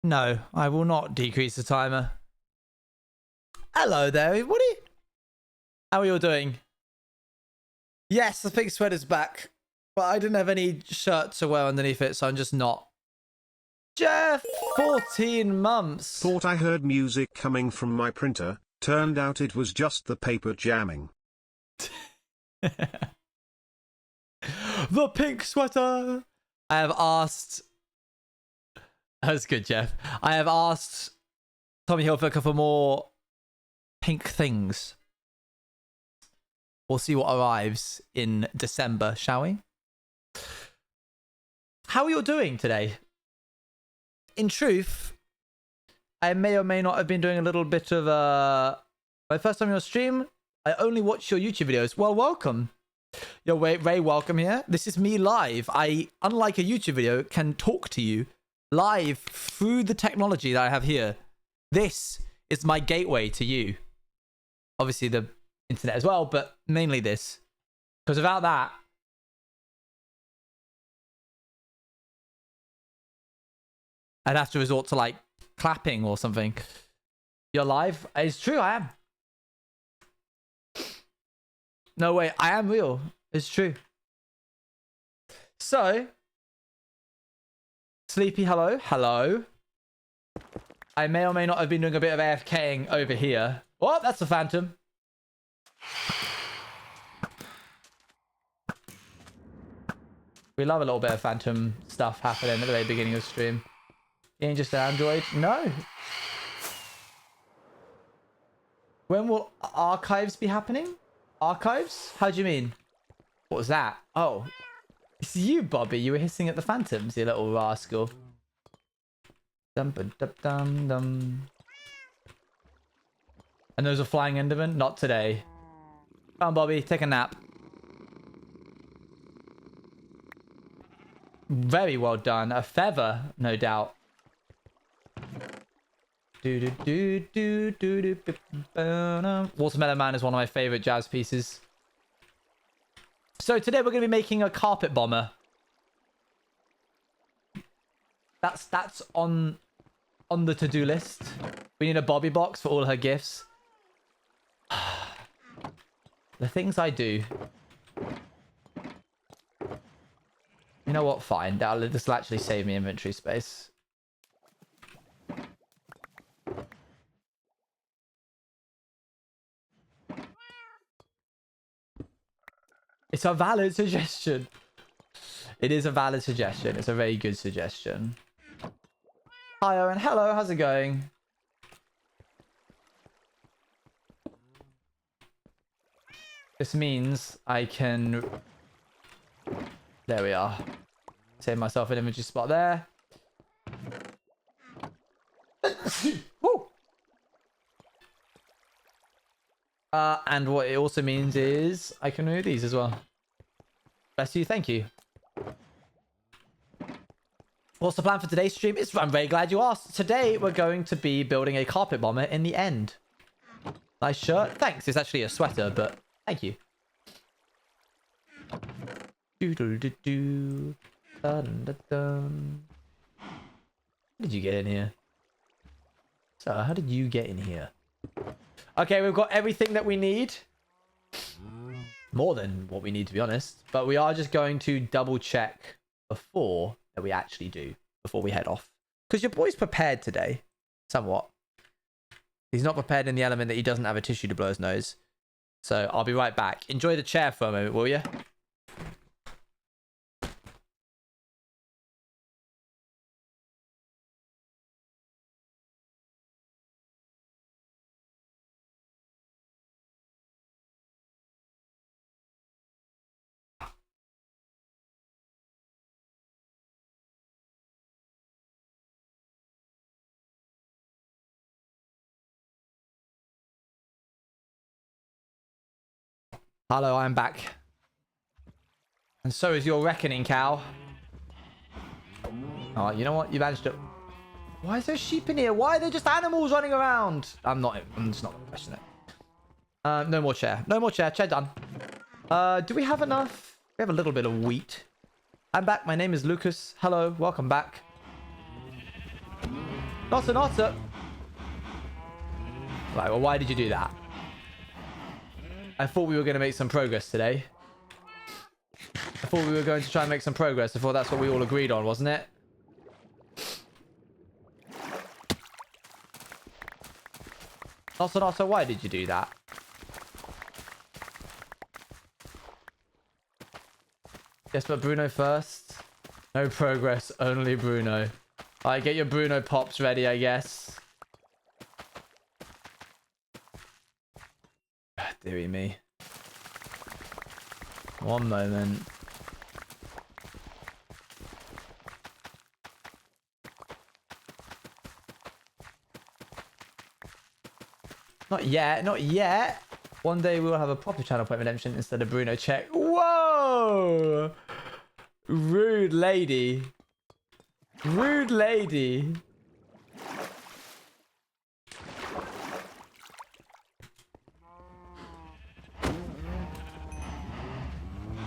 No, I will not decrease the timer. Hello there, everybody. How are you all doing? Yes, the pink sweater's back, but I didn't have any shirt to wear underneath it, so I'm just not. Jeff, 14 months. Thought I heard music coming from my printer, turned out it was just the paper jamming. The pink sweater. I have asked... That's good, Jeff. I have asked Tommy Hilfiger for more pink things. We'll see what arrives in December, shall we? How are you doing today? In truth, I may or may not have been doing a little bit of my first time on your stream. I only watch your YouTube videos. Well, welcome. You're Ray, welcome here. This is me live. I, unlike a YouTube video, can talk to you live through the technology that I have here. This is my gateway to you. Obviously the internet as well, but mainly this. Because without that, I'd have to resort to like clapping or something. You're live? It's true, I am. No way, I am real. It's true. So, Sleepy, hello. Hello. I may or may not have been doing a bit of AFKing over here. Oh, that's a phantom. We love a little bit of phantom stuff happening at the very beginning of the stream. You ain't just an android? No. When will archives be happening? Archives? How do you mean? What was that? Oh. It's you, Bobby. You were hissing at the phantoms, you little rascal. Dum dum dum dum. And those are flying Endermen? Not today. Come on, Bobby. Take a nap. Very well done. A feather, no doubt. Watermelon Man is one of my favorite jazz pieces. So today we're going to be making a carpet bomber. That's on the to-do list. We need a Bobby box for all her gifts. The things I do. You know what? Fine. This will actually save me inventory space. It's a valid suggestion. It is a valid suggestion. It's a very good suggestion. Hi, Owen. Hello. How's it going? This means I can... There we are. Save myself an inventory spot there. Woo! And what it also means is I can remove these as well. Bless you, thank you. What's the plan for today's stream? I'm very glad you asked. Today we're going to be building a carpet bomber in the end. Nice shirt. Thanks. It's actually a sweater, but thank you. Dun, dun, dun. How did you get in here? So, how did you get in here? Okay, we've got everything that we need. More than what we need, to be honest. But we are just going to double check before that we actually do. Before we head off. Because your boy's prepared today. Somewhat. He's not prepared in the element that he doesn't have a tissue to blow his nose. So, I'll be right back. Enjoy the chair for a moment, will you? Hello, I'm back. And so is your reckoning, cow. Oh, you know what? You managed to... Why is there sheep in here? Why are there just animals running around? I'm just not going to question it. No more chair. No more chair. Chair done. Do we have enough? We have a little bit of wheat. I'm back. My name is Lucas. Hello. Welcome back. Not an otter. Right, well, why did you do that? I thought we were going to make some progress today. I thought we were going to try and make some progress. I thought that's what we all agreed on, wasn't it? Not an otter, why did you do that? Yes, but Bruno first. No progress, only Bruno. Alright, get your Bruno pops ready, I guess. Dearie me. One moment. Not yet, not yet. One day we will have a proper channel point redemption instead of Bruno check. Whoa! Rude lady. Rude lady.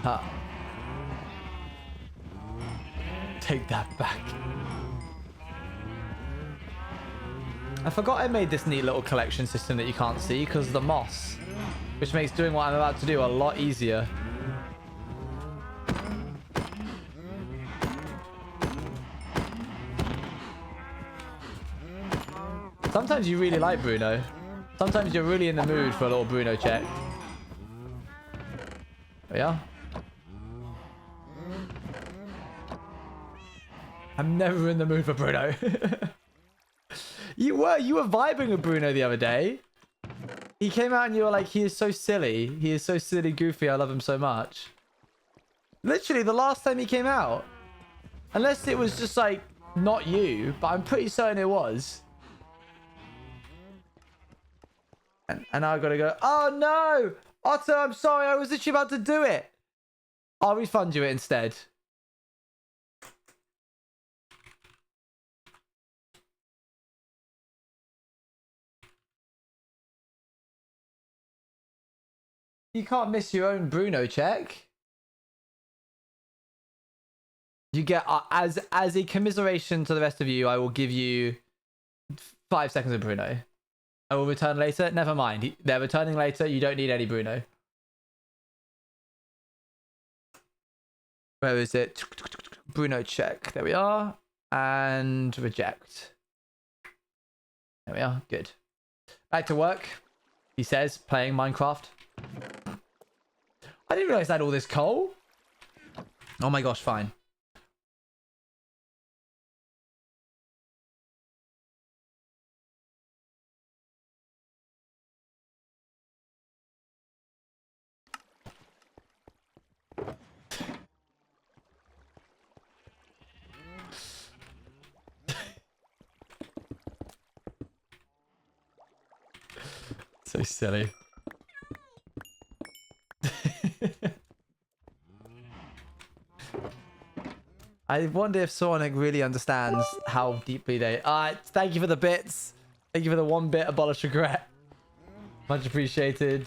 Huh. Take that back. I forgot I made this neat little collection system that you can't see because of the moss, which makes doing what I'm about to do a lot easier. Sometimes you really like Bruno. Sometimes you're really in the mood for a little Bruno check. Yeah. I'm never in the mood for Bruno. You were vibing with Bruno the other day. He came out and you were like, he is so silly. He is so silly, goofy. I love him so much. Literally the last time he came out. Unless it was just like, not you, but I'm pretty certain it was. And now I've got to go, oh no! Otter, I'm sorry. I was literally about to do it. I'll refund you it instead. You can't miss your own Bruno check. You get, as a commiseration to the rest of you, I will give you 5 seconds of Bruno. I will return later. Never mind. They're returning later. You don't need any Bruno. Where is it? Bruno check. There we are. And reject. There we are. Good. Back to work. He says, playing Minecraft. I didn't realize I had all this coal. Oh my gosh, fine. So silly. I wonder if Sonic really understands how deeply they... thank you for the bits. Thank you for the 1 bit abolish regret. Much appreciated.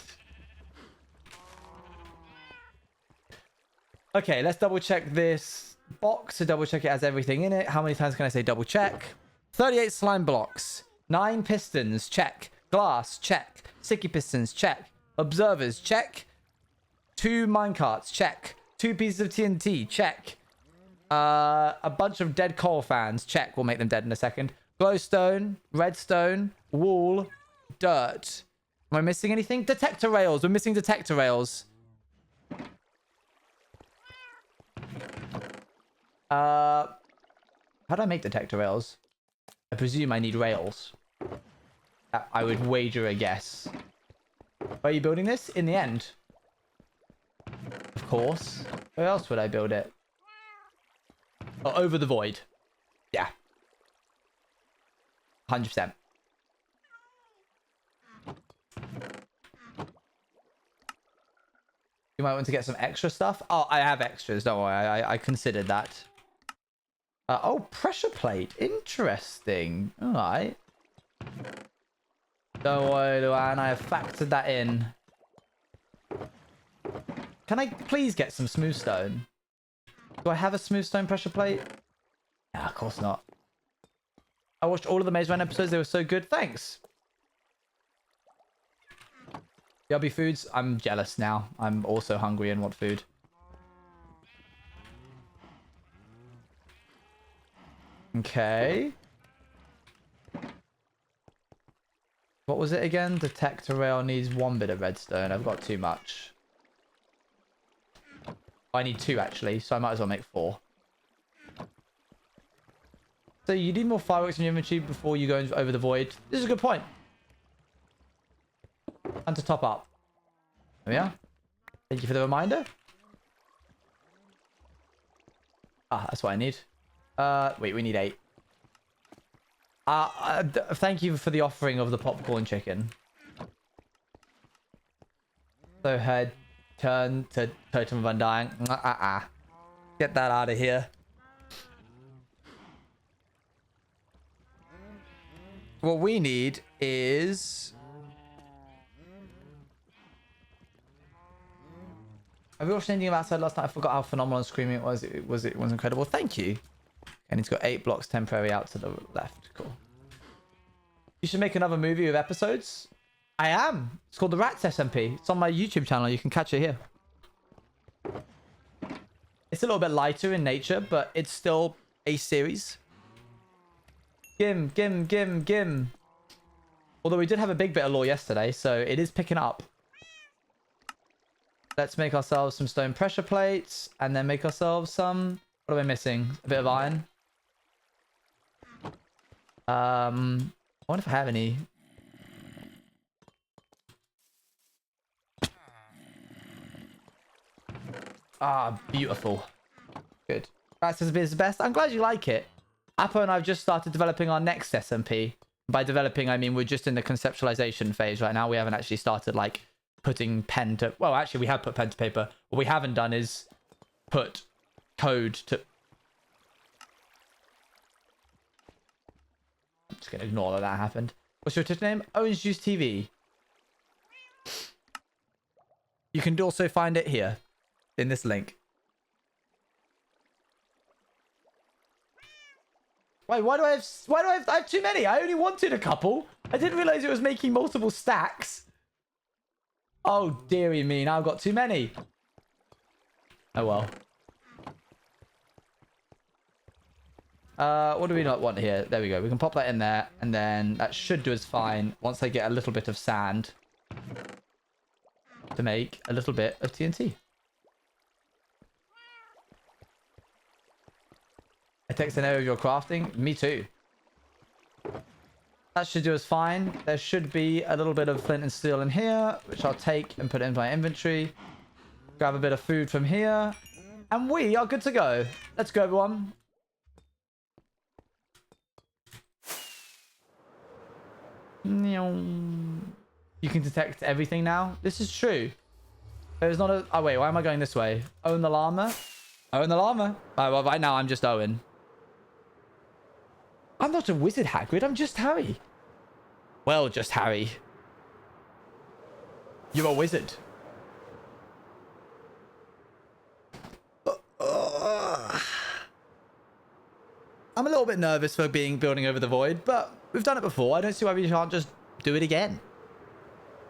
Okay, let's double check this box to double check it has everything in it. How many times can I say double check? 38 slime blocks. 9 pistons, check. Glass, check. Sticky pistons, check. Observers, check. 2 minecarts, check. 2 pieces of TNT, check. A bunch of dead coal fans, check. We'll make them dead in a second. Glowstone, redstone, wool, dirt. Am I missing anything? Detector rails. We're missing detector rails. How do I make detector rails? I presume I need rails. I would wager a guess. Where are you building this? In the end. Of course. Where else would I build it? Oh, over the void. Yeah. 100%. You might want to get some extra stuff. Oh, I have extras. Don't worry. I considered that. Oh, pressure plate. Interesting. All right. Don't worry, Luan. I have factored that in. Can I please get some smooth stone? Do I have a smooth stone pressure plate? Yeah, of course not. I watched all of the Maze Runner episodes. They were so good. Thanks. Yubby Foods. I'm jealous now. I'm also hungry and want food. Okay. What was it again? Detector rail needs 1 bit of redstone. I've got too much. I need 2 actually, so I might as well make 4. So you need more fireworks in your inventory before you go over the void. This is a good point. And to top up. There we are. Thank you for the reminder. Ah, that's what I need. Wait, we need 8. Thank you for the offering of the popcorn chicken. So head, turn to Totem of Undying. Get that out of here. What we need is... Have you watched anything about outside last night? I forgot how phenomenal screaming it was. It was incredible. Thank you. And it's got 8 blocks temporary out to the left. Cool. You should make another movie with episodes. I am. It's called The Rats SMP. It's on my YouTube channel. You can catch it here. It's a little bit lighter in nature, but it's still a series. Gim. Although we did have a big bit of lore yesterday, so it is picking up. Let's make ourselves some stone pressure plates, and then make ourselves some... What are we missing? A bit of iron. I wonder if I have any. Ah, beautiful. Good. Rats is the best. I'm glad you like it. Apo and I have just started developing our next SMP. By developing, I mean we're just in the conceptualization phase right now. We haven't actually started, like, putting pen to... Well, actually, we have put pen to paper. What we haven't done is put code to... I'm just going to ignore that happened. What's your Twitter name? Orange Juice TV. You can also find it here in this link. Wait, why do I have too many? I only wanted a couple. I didn't realize it was making multiple stacks. Oh, dearie me. Now I've got too many. Oh, well. What do we not want here? There we go. We can pop that in there. And then that should do us fine once I get a little bit of sand to make a little bit of TNT. I text an area of your crafting. Me too. That should do us fine. There should be a little bit of flint and steel in here, which I'll take and put in my inventory. Grab a bit of food from here. And we are good to go. Let's go, everyone. You can detect everything now. This is true. There's not a... Oh, wait. Why am I going this way? Own the llama. Own the llama. Oh, well, right now I'm just Owen. I'm not a wizard, Hagrid. I'm just Harry. Well, just Harry. You're a wizard. I'm a little bit nervous for building over the void, but we've done it before. I don't see why we can't just do it again.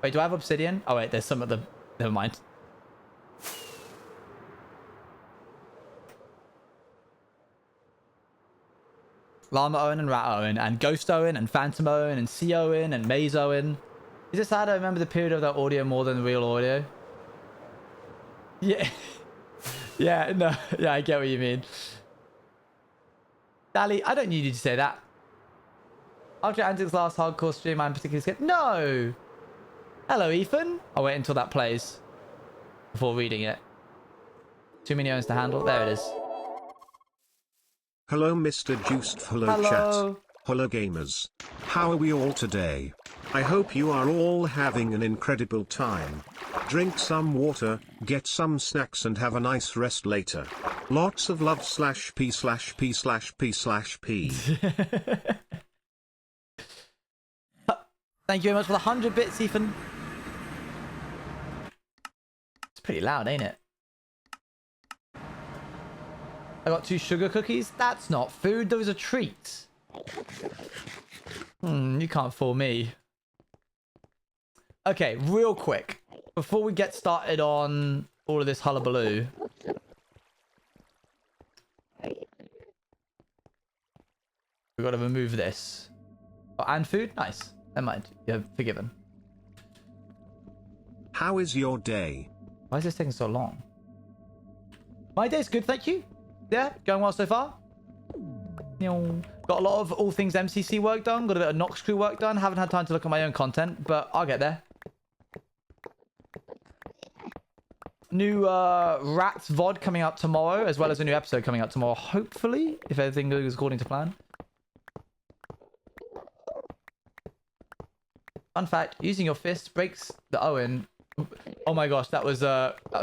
Wait, do I have obsidian? Oh, wait, there's some of them. Never mind. Llama Owen and Rat Owen and Ghost Owen and Phantom Owen and Sea Owen and Maze Owen. Is it sad I remember the period of that audio more than the real audio? Yeah. Yeah, no. Yeah, I get what you mean. Dally, I don't need you to say that. After Antic's last hardcore stream, I'm particularly scared. No! Hello, Ethan. I'll wait until that plays before reading it. Too many owns to handle. There it is. Hello Mr. Juiced, hello chat, hello gamers. How are we all today? I hope you are all having an incredible time. Drink some water, get some snacks and have a nice rest later. Lots of love /p/p/p/p/p. Thank you very much for the 100 bits, Ethan. It's pretty loud, ain't it? I got 2 sugar cookies. That's not food. Those are treats. You can't fool me. Okay, real quick. Before we get started on all of this hullabaloo. We've got to remove this. Oh, and food? Nice. Never mind. You're forgiven. How is your day? Why is this taking so long? My day's good, thank you. Yeah, going well so far. Got a lot of all things MCC work done. Got a bit of Nox Crew work done. Haven't had time to look at my own content, but I'll get there. New Rats VOD coming out tomorrow, as well as a new episode coming out tomorrow, hopefully, if everything goes according to plan. Fun fact, using your fist breaks the Owen. Oh my gosh, that was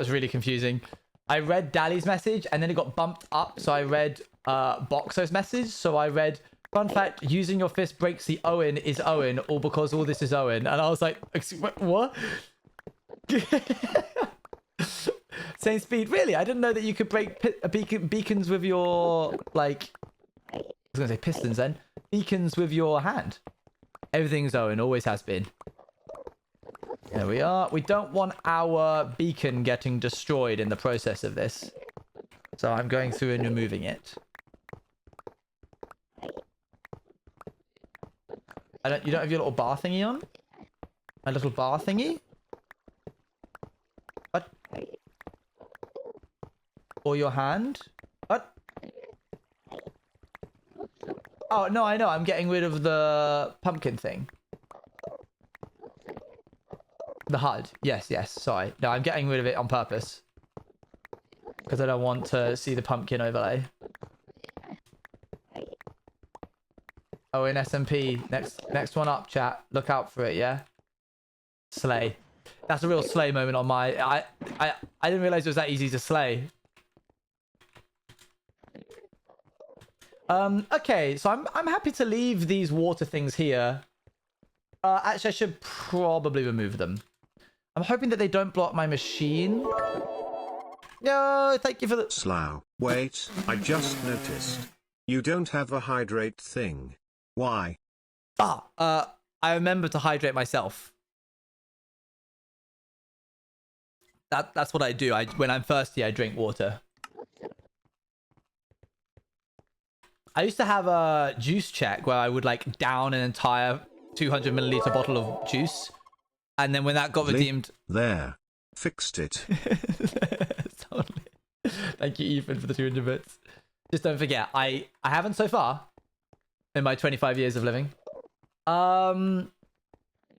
really confusing. I read Dali's message and then it got bumped up, so I read Boxo's message. So I read, fun fact, using your fist breaks the Owen is Owen, all because all this is Owen. And I was like, what? Same speed, really? I didn't know that you could break beacons with your, like, I was gonna say pistons then. Beacons with your hand. Everything's Owen, always has been. There we are. We don't want our beacon getting destroyed in the process of this. So I'm going through and removing it. You don't have your little bar thingy on? A little bar thingy? What? Or your hand? What? Oh, no, I know. I'm getting rid of the pumpkin thing. The HUD. Yes, yes. Sorry. No, I'm getting rid of it on purpose. Because I don't want to see the pumpkin overlay. Oh, in SMP. Next one up, chat. Look out for it, yeah? Slay. That's a real slay moment on my... I didn't realize it was that easy to slay. Okay, so I'm happy to leave these water things here. Actually, I should probably remove them. I'm hoping that they don't block my machine. No, thank you for the... Slough. Wait, I just noticed. You don't have a hydrate thing. Why? I remember to hydrate myself. That's what I do. When I'm thirsty, I drink water. I used to have a juice check where I would like down an entire 200 milliliter bottle of juice. And then when that got redeemed... There. Fixed it. Totally. Thank you, Ethan, for the 200 bits. Just don't forget, I haven't so far in my 25 years of living. No,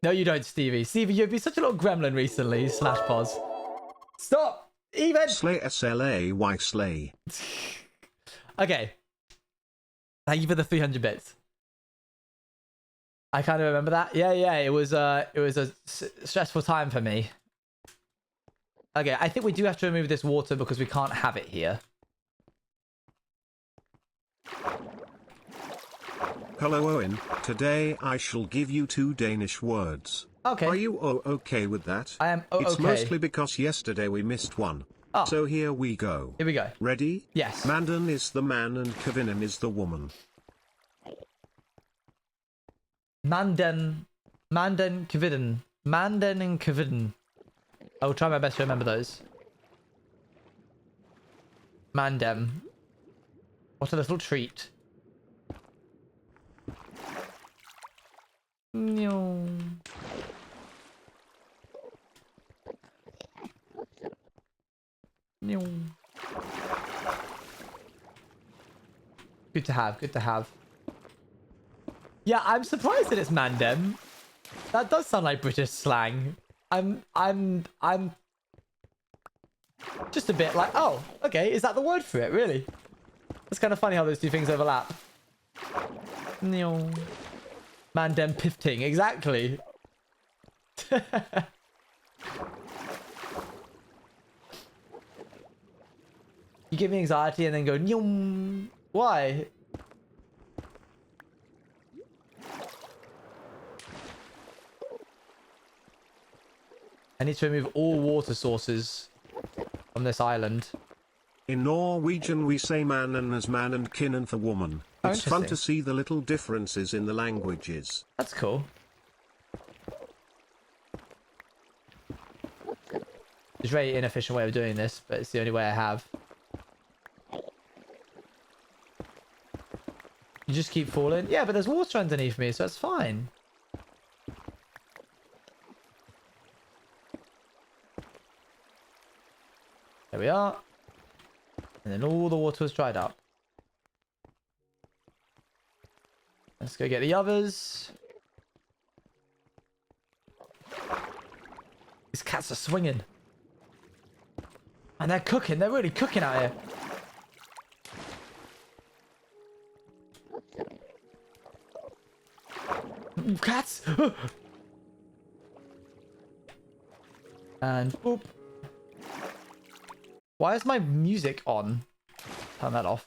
you don't, Stevie. Stevie, you've been such a little gremlin recently. / pause. Stop! Even! Slay S-L-A-Y slay. Okay. Thank you for the 300 bits. I kind of remember that. Yeah, it was a stressful time for me. Okay, I think we do have to remove this water because we can't have it here. Hello Owen, today I shall give you 2 Danish words. Okay. Are you okay with that? I am okay. It's mostly because yesterday we missed one. Oh. So here we go. Here we go. Ready? Yes. Mandan is the man and Kevinem is the woman. Mandan, Keviden. Mandan and Keviden. I will try my best to remember those. Mandem. What a little treat. No. No. Good to have, good to have. Yeah, I'm surprised that it's Mandem. That does sound like British slang. I'm just a bit like, oh, okay, is that the word for it, really? It's kind of funny how those two things overlap. No. Mandem pifting, exactly. You give me anxiety and then go, nyum. Why? I need to remove all water sources from this island. In Norwegian we say mannen as man and kinnen for woman. Oh, It's fun to interesting. see the little differences in the languages. That's cool. It's a very inefficient way of doing this, but it's the only way I have. You just keep falling? Yeah, but there's water underneath me, so it's fine. There we are. And then all the water was dried up. Let's go get the others. These cats are swinging. And they're cooking. They're really cooking out here. Cats! And boop. Why is my music on? Turn that off.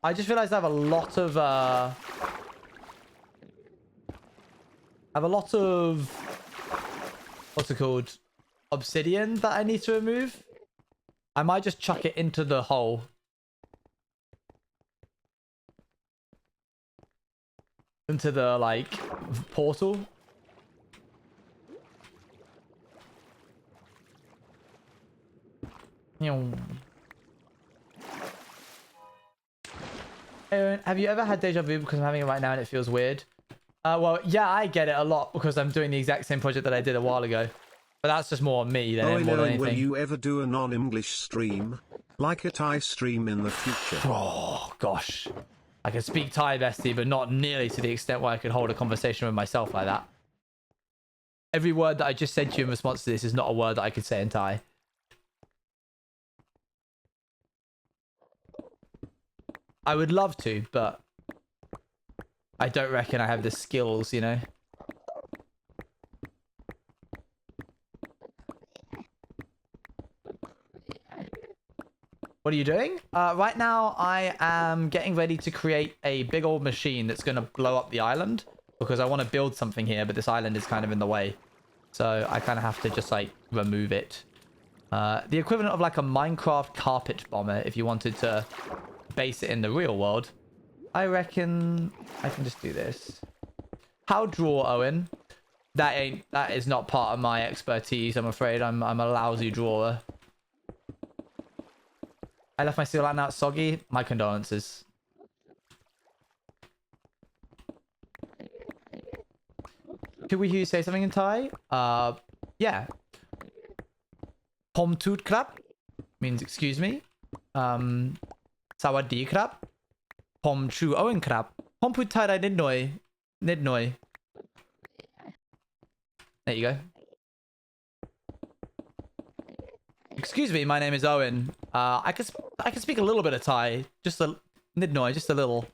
I just realized I have a lot of what's it called? Obsidian that I need to remove. I might just chuck it into the hole. Into the like portal. Aaron, have you ever had deja vu because I'm having it right now and it feels weird? Well, yeah, I get it a lot because I'm doing the exact same project that I did a while ago. But that's just more on me than more than anything. Will you ever do a non-English stream? Like a Thai stream in the future? Oh, gosh. I can speak Thai, bestie, but not nearly to the extent where I could hold a conversation with myself like that. Every word that I just said to you in response to this is not a word that I could say in Thai. I would love to, but I don't reckon I have the skills, you know? What are you doing? Right now, I am getting ready to create a big old machine that's going to blow up the island because I want to build something here, but this island is kind of in the way. So I kind of have to just like remove it. The equivalent of like a Minecraft carpet bomber if you wanted to base it in the real world. I reckon I can just do this. How draw, Owen? That is not part of my expertise, I'm afraid. I'm a lousy drawer. I left my seal out now, it's soggy. My condolences. Could we hear you say something in Thai? Yeah. Pom toot krap means excuse me. Sawadee krap. Pom chu Owen krap. Pom put Thai dai nid noi. Nid noi. There you go. Excuse me, my name is Owen. I can speak a little bit of Thai, just a nidnoy, just a little.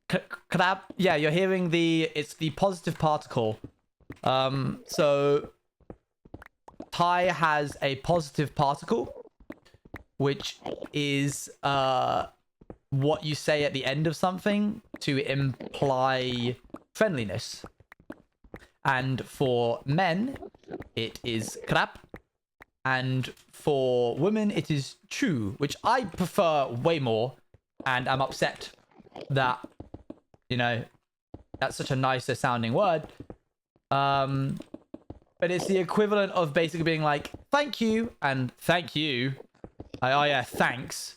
Krab, yeah, you're hearing it's the positive particle. So Thai has a positive particle, which is what you say at the end of something to imply friendliness. And for men, it is krap. And for women, it is chu, which I prefer way more. And I'm upset that, you know, that's such a nicer sounding word. But it's the equivalent of basically being like, thank you, and thank you. Like, oh yeah, thanks.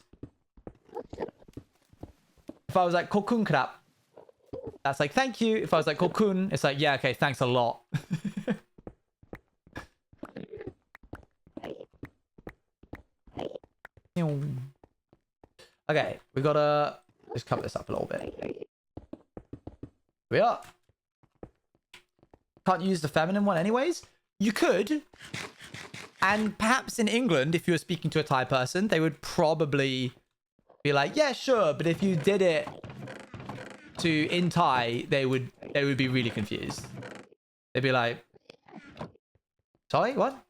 If I was like, kokun krap, that's like, thank you. If I was like, kokun, it's like, yeah, okay, thanks a lot. Okay, we gotta just cover this up a little bit. Here we are. Can't use the feminine one anyways? You could. And perhaps in England, if you were speaking to a Thai person, they would probably be like, yeah, sure. But if you did it in Thai, they would be really confused. They'd be like, sorry, what?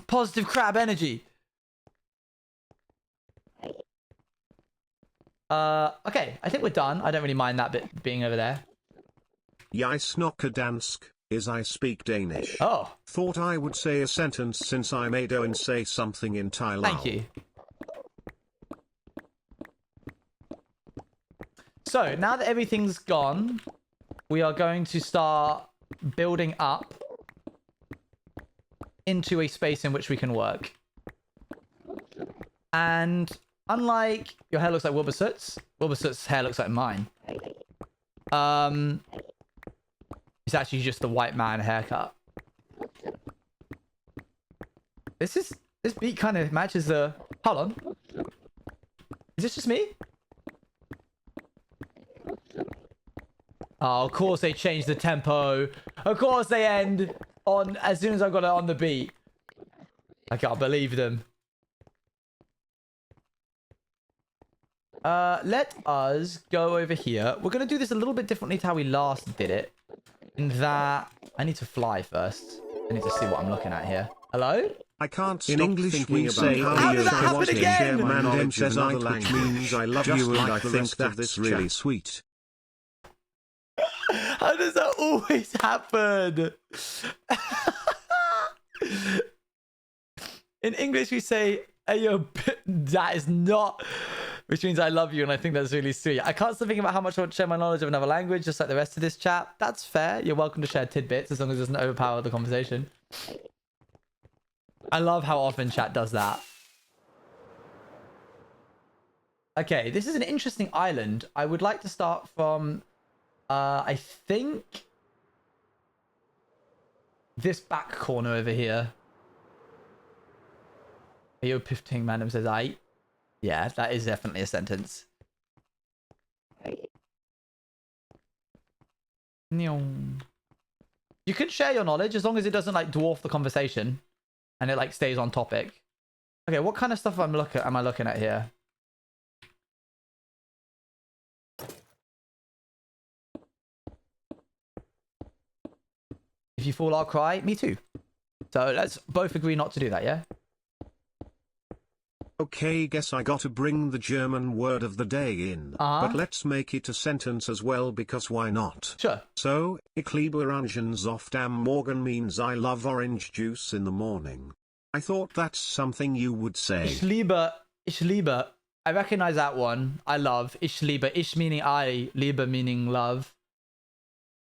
Positive crab energy. Okay, I think we're done. I don't really mind that bit being over there. Jeg snakker dansk, is I speak Danish. Oh, Thought I would say a sentence since I made Owen say something in Thai. thank you. So now that everything's gone, we are going to start building up into a space in which we can work. And unlike your hair looks like Wilbursoot's hair looks like mine. It's actually just the white man haircut. This beat kind of matches the... Hold on. Is this just me? Oh, of course they changed the tempo. Of course they end on as soon as I got it on the beat. I can't believe them. Let us go over here. We're going to do this a little bit differently to how we last did it. In that... I need to fly first. I need to see what I'm looking at here. Hello? I can't stop in English we say how did that happen again? Man says another language means I love you and I think that's really sweet. How does that always happen? In English we say ayo, that is not, which means I love you and I think that's really sweet. I can't stop thinking about how much I want to share my knowledge of another language, just like the rest of this chat. That's fair. You're welcome to share tidbits as long as it doesn't overpower the conversation. I love how often chat does that. Okay, this is an interesting island. I would like to start from, I think, this back corner over here. Ayo Pifting Madam says, "I." Yeah, that is definitely a sentence. You can share your knowledge as long as it doesn't like dwarf the conversation and it like stays on topic. Okay, what kind of stuff am I looking at here? If you fall, I'll cry. Me too. So let's both agree not to do that, yeah? Okay, guess I gotta bring the German word of the day in. But let's make it a sentence as well because why not? Sure. So, ich liebe Orangensaft am Morgen means I love orange juice in the morning. I thought that's something you would say. Ich liebe. I recognize that one. I love. Ich liebe. Ich meaning I, liebe meaning love.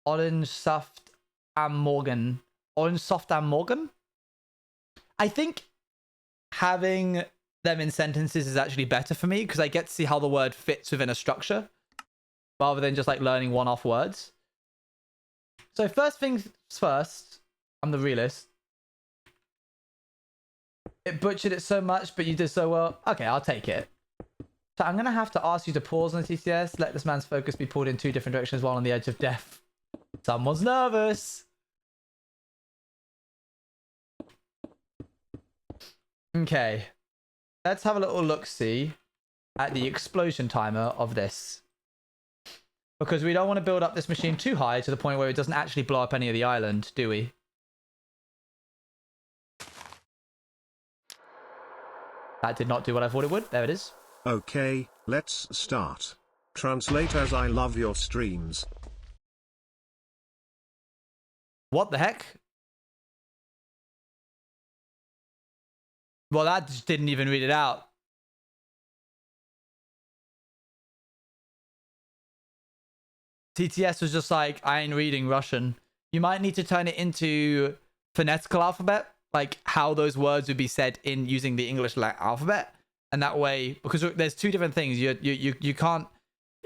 Orangensaft am Morgen. Orangensaft am Morgen? I think having them in sentences is actually better for me because I get to see how the word fits within a structure rather than just like learning one-off words. So first things first, I'm the realist. It butchered it so much, but you did so well. Okay, I'll take it. So I'm going to have to ask you to pause on the TCS. Let this man's focus be pulled in two different directions while on the edge of death. Someone's nervous. Okay. Let's have a little look-see at the explosion timer of this. Because we don't want to build up this machine too high to the point where it doesn't actually blow up any of the island, do we? That did not do what I thought it would. There it is. Okay, let's start. Translate as I love your streams. What the heck? Well, that just didn't even read it out. TTS was just like, I ain't reading Russian. You might need to turn it into phonetical alphabet, like how those words would be said in using the English alphabet. And that way, because there's two different things. You can't,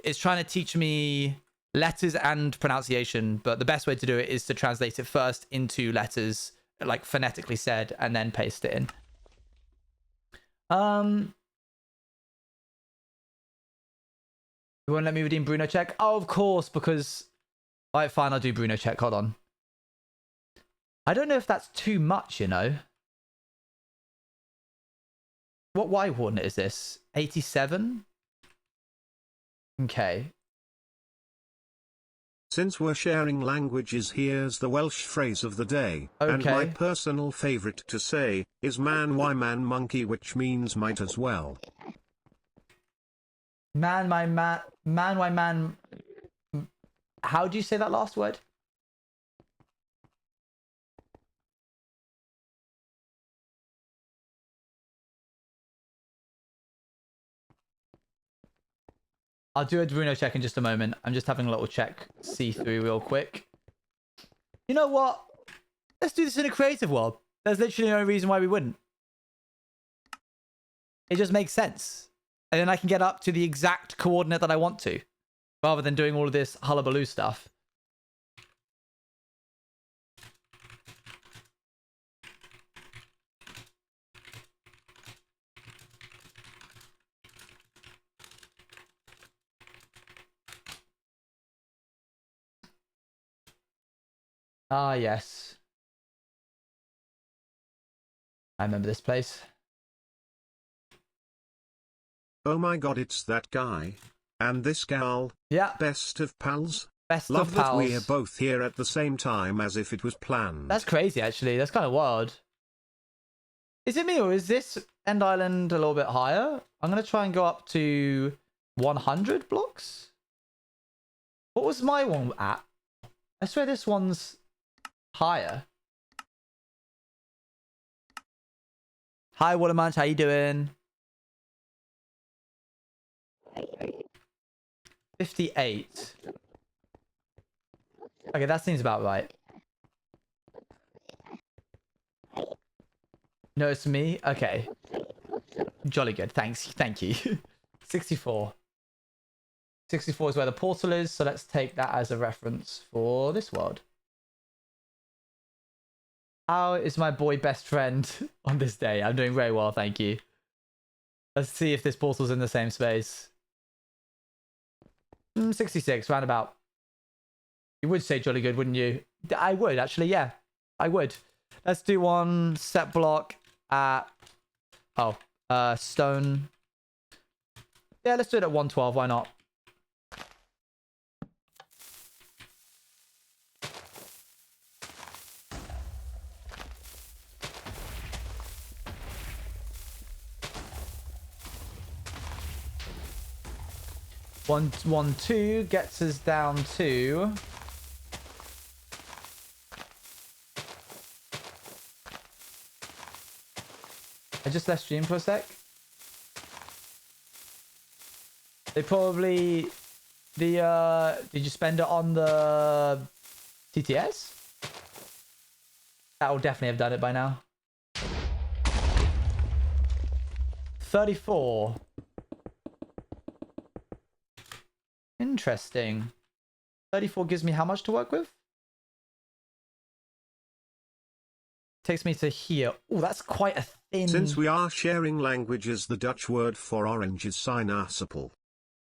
it's trying to teach me letters and pronunciation, but the best way to do it is to translate it first into letters, like phonetically said, and then paste it in. You won't let me redeem Bruno check? Oh, of course, because... Alright, fine, I'll do Bruno check. Hold on. I don't know if that's too much, you know. What Y coordinate is this? 87? Okay. Since we're sharing languages, here's the Welsh phrase of the day. Okay. And my personal favorite to say is man why man monkey, which means might as well. Man why man. How do you say that last word? I'll do a Bruno check in just a moment. I'm just having a little check, see through real quick. You know what? Let's do this in a creative world. There's literally no reason why we wouldn't. It just makes sense. And then I can get up to the exact coordinate that I want to, rather than doing all of this hullabaloo stuff. Ah, yes. I remember this place. Oh my god, it's that guy. And this gal. Yeah. Best of pals. Best Love of that pals. we are both here at the same time as if it was planned. That's crazy, actually. That's kind of wild. Is it me or is this End Island a little bit higher? I'm going to try and go up to 100 blocks. What was my one at? I swear this one's higher. Hi, Watermunch. How you doing? 58. Okay, that seems about right. No, it's me? Okay. Jolly good. Thanks. Thank you. 64. 64 is where the portal is, so let's take that as a reference for this world. How is my boy best friend on this day? I'm doing very well, thank you. Let's see if this portal's in the same space. 66, roundabout. You would say jolly good, wouldn't you? I would, actually, yeah. I would. Let's do one set block at... Oh, stone. Yeah, let's do it at 112, why not? One, two gets us down to... I just left stream for a sec. They probably... Did you spend it on the TTS? That will definitely have done it by now. 34. Interesting. 34 gives me how much to work with? Takes me to here. Oh, that's quite a thin... Since we are sharing languages, the Dutch word for orange is sinaasappel.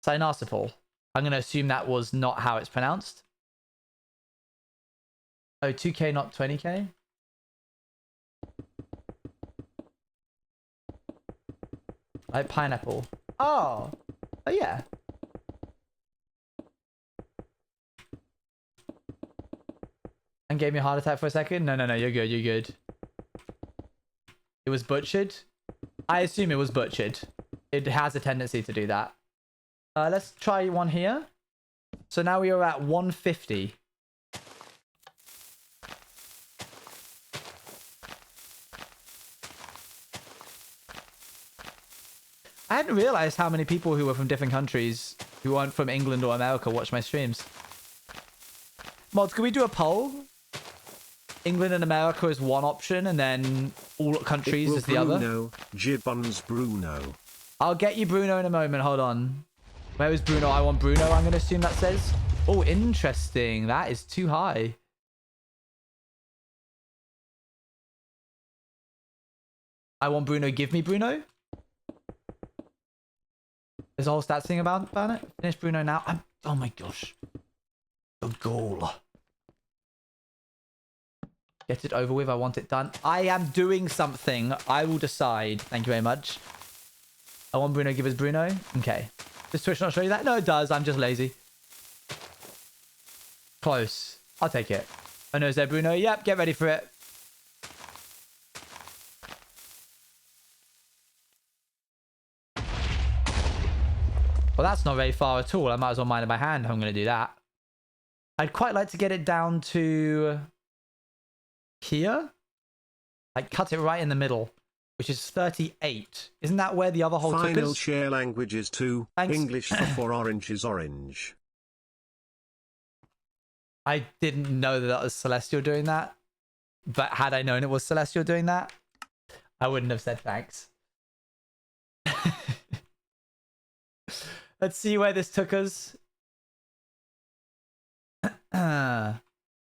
Sinaasappel. I'm going to assume that was not how it's pronounced. Oh, 2k, not 20k? Like pineapple. Oh. Oh, yeah. And gave me a heart attack for a second? No, you're good, you're good. It was butchered? I assume it was butchered. It has a tendency to do that. Let's try one here. So now we are at 150. I hadn't realized how many people who were from different countries who aren't from England or America watch my streams. Mods, can we do a poll? England and America is one option, and then all countries is the other. Bruno, Gibbons Bruno. I'll get you Bruno in a moment. Hold on. Where is Bruno? I want Bruno, I'm going to assume that says. Oh, interesting. That is too high. I want Bruno. Give me Bruno. There's a whole stats thing about it. Finish Bruno now. Oh my gosh. The goal. Get it over with. I want it done. I am doing something. I will decide. Thank you very much. I want Bruno. Give us Bruno. Okay. Does Twitch not show you that? No, it does. I'm just lazy. Close. I'll take it. Oh no, is there Bruno? Yep, get ready for it. Well, that's not very far at all. I might as well mind it by hand. I'm going to do that. I'd quite like to get it down to... here? Like, cut it right in the middle. which is 38. Isn't that where the other hole took Final us? share languages too. Thanks. English for orange is orange. I didn't know that was Celestial doing that. But had I known it was Celestial doing that, I wouldn't have said thanks. Let's see where this took us.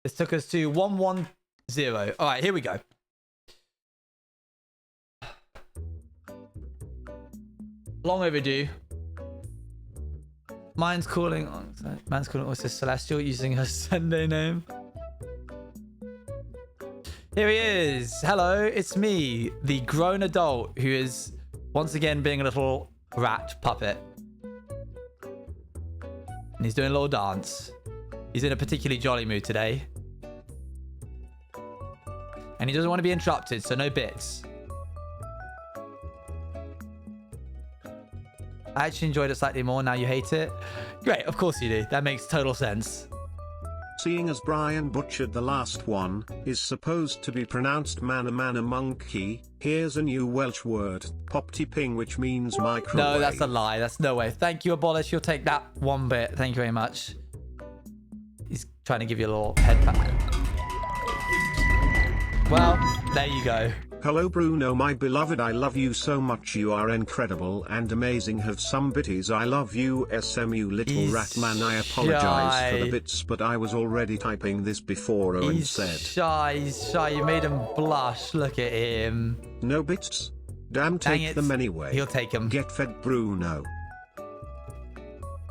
This took us to 110. All right, here we go. Long overdue. Man's calling. What's this? Celestial using her Sunday name. Here he is. Hello, it's me, the grown adult who is once again being a little rat puppet. And he's doing a little dance. He's in a particularly jolly mood today. And he doesn't want to be interrupted, so no bits. I actually enjoyed it slightly more, now you hate it. Great, of course you do. That makes total sense. Seeing as Brian butchered the last one, is supposed to be pronounced mana monkey, here's a new Welsh word, popty ping, which means microwave. No, that's a lie. That's no way. Thank you, Abolish. You'll take that one bit. Thank you very much. He's trying to give you a little head pat. Well, there you go. Hello Bruno my beloved, I love you so much, you are incredible and amazing, have some bitties, I love you SMU little He's rat man, I apologize for shy. the bits but I was already typing this before Owen He's said. shy. He's shy. You made him blush. Look at him. No bits? Damn, Dang take it. them anyway. He'll take him. Get fed Bruno.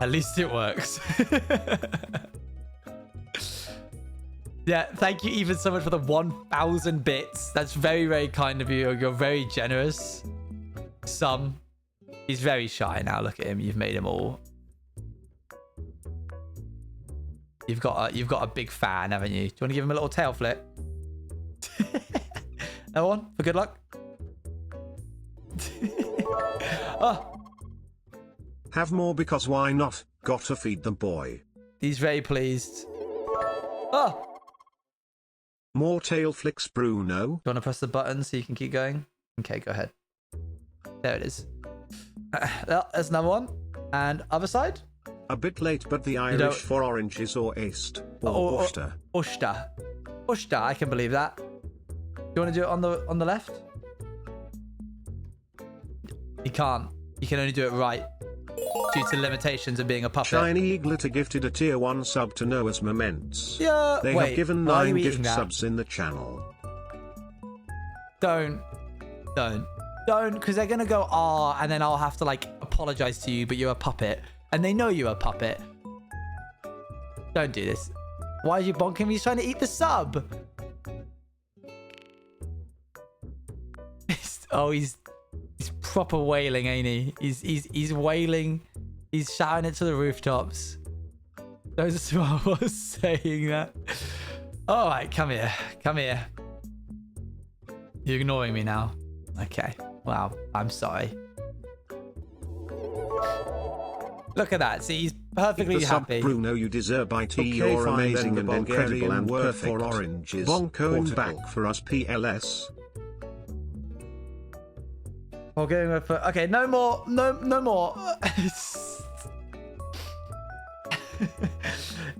At least it works. Yeah, thank you even so much for the 1,000 bits. That's very, very kind of you. You're very generous. He's very shy now. Look at him. You've made him all. You've got a big fan, haven't you? Do you want to give him a little tail flip? No one for good luck. Oh, Have more because why not? Gotta feed the boy. he's very pleased. Oh. More tail flicks Bruno. Do you want to press the button so you can keep going? Okay, go ahead. There it is. There's another one. And other side? A bit late, but the Irish for orange is or east or Worcester. Ushta. Ushta, I can believe that. Do you want to do it on the left? You can't. You can only do it right. Due to limitations of being a puppet. Shiny Eagleter gifted a tier 1 sub to Noah's Moments. Yeah. They Wait, have given why are 9 you eating gift that? subs in the channel. Don't, because they're gonna go and then I'll have to like apologize to you, but you're a puppet, and they know you're a puppet. Don't do this. Why are you bonking me? He's trying to eat the sub. He's proper wailing, ain't he? He's wailing. He's shouting it to the rooftops. Those are what I was saying that. All right, come here. You're ignoring me now. Okay. Wow. I'm sorry. Look at that. See, he's perfectly happy. Bruno, you deserve IT. Okay, you're amazing and incredible and perfect. For oranges. Bonko back for us PLS. We're going with okay, no more.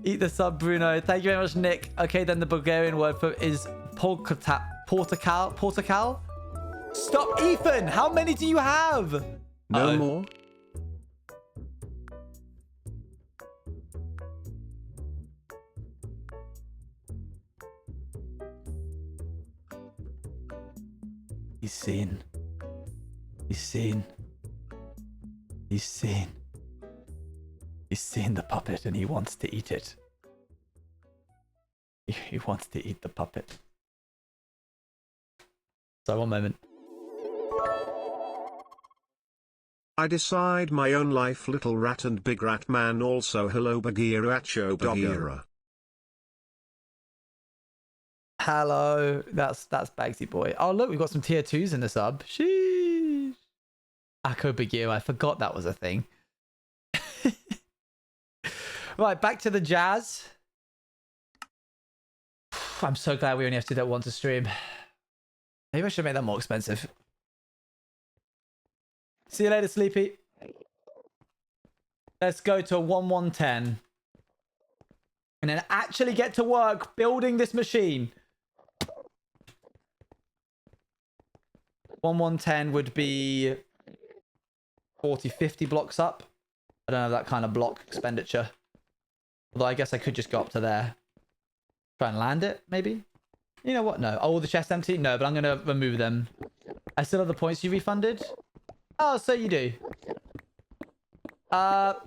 Eat the sub, Bruno. Thank you very much, Nick. Okay, then the Bulgarian word for is portakal. Stop, Ethan. How many do you have? No more. He's seen the puppet and he wants to eat it. He wants to eat the puppet. So, one moment. I decide my own life, little rat and big rat man. Also, hello Bagheera Acho Bagheera. Hello, that's Bagsy boy. Oh look, we've got some tier 2s in the sub. Sheesh. Akko Bagheera, I forgot that was a thing. Right, back to the jazz. I'm so glad we only have to do that once a stream. Maybe I should make that more expensive. See you later, Sleepy. Let's go to 1110. And then actually get to work building this machine. 1110 would be 40, 50 blocks up. I don't have that kind of block expenditure. Although I guess I could just go up to there. Try and land it, maybe? You know what? No. Oh, the chest empty? No, but I'm going to remove them. I still have the points you refunded? Oh, so you do. Don't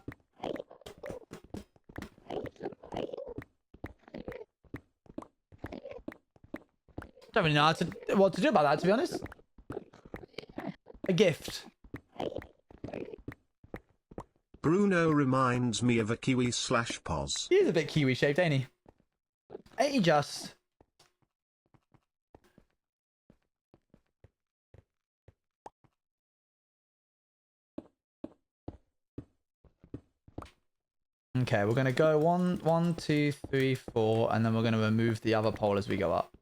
really know what to do about that, to be honest. A gift. Bruno reminds me of a kiwi/pos. He is a bit kiwi shaped, ain't he? Ain't he just? Okay, we're gonna go 1, 2, 3, 4, and then we're gonna remove the other pole as we go up.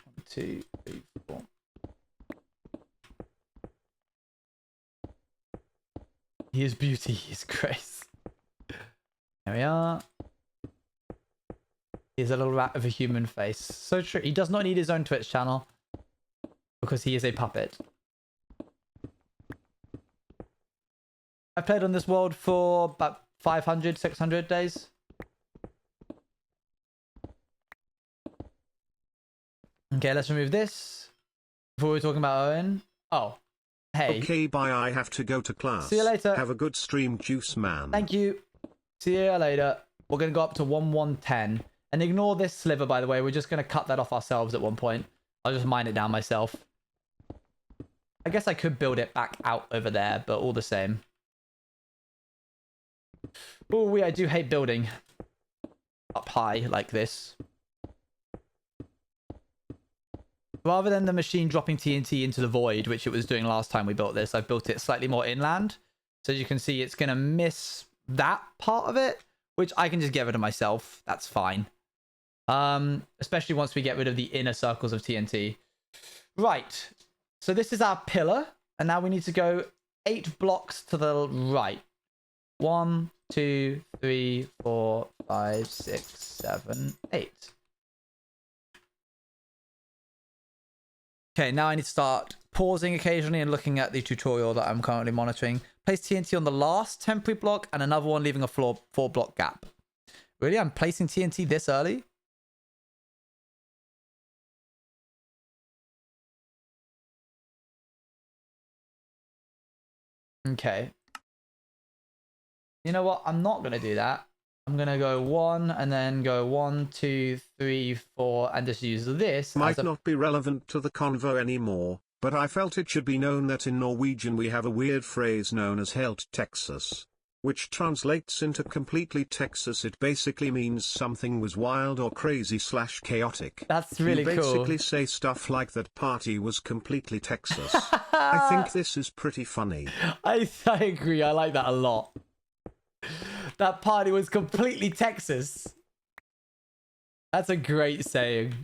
1, 2, 3, 4. He is beauty, he is grace. There we are. He's a little rat with a human face. So true. He does not need his own Twitch channel because he is a puppet. I've played on this world for about 500, 600 days. Okay, let's remove this. Before we were talking about Owen. Oh, hey. Okay, bye. I have to go to class. See you later. Have a good stream, Juice Man. Thank you. See you later. We're going to go up to 1110. And ignore this sliver, by the way. We're just going to cut that off ourselves at one point. I'll just mine it down myself. I guess I could build it back out over there, but all the same. Oh, I do hate building up high like this. Rather than the machine dropping TNT into the void, which it was doing last time we built this, I've built it slightly more inland. So as you can see, it's going to miss that part of it, which I can just get rid of myself. That's fine. Especially once we get rid of the inner circles of TNT. Right. So this is our pillar. And now we need to go 8 blocks to the right. 1, 2, 3, 4, 5, 6, 7, 8. Okay, now I need to start pausing occasionally and looking at the tutorial that I'm currently monitoring. Place TNT on the last temporary block and another one leaving a 4-block gap. Really? I'm placing TNT this early? Okay. You know what? I'm not going to do that. I'm going to go 1 and then go 1, 2, 3, 4 and just use this. Might not be relevant to the convo anymore, but I felt it should be known that in Norwegian we have a weird phrase known as helt Texas, which translates into completely Texas. It basically means something was wild or crazy/chaotic. That's really cool. You basically say stuff like that party was completely Texas. I think this is pretty funny. I agree. I like that a lot. That party was completely Texas. That's a great saying.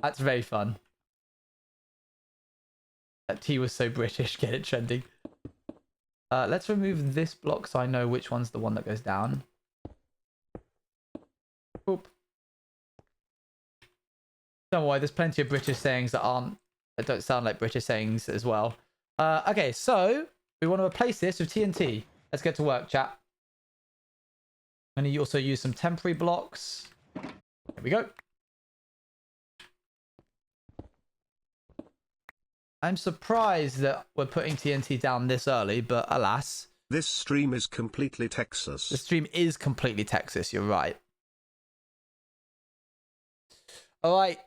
That's very fun. That tea was so British. Get it trending. Let's remove this block so I know which one's the one that goes down. Oop. Don't worry, there's plenty of British sayings that don't sound like British sayings as well. Okay, so we want to replace this with TNT. Let's get to work, chat. I'm going to also use some temporary blocks. Here we go. I'm surprised that we're putting TNT down this early, but alas. This stream is completely Texas. The stream is completely Texas, you're right. Alright.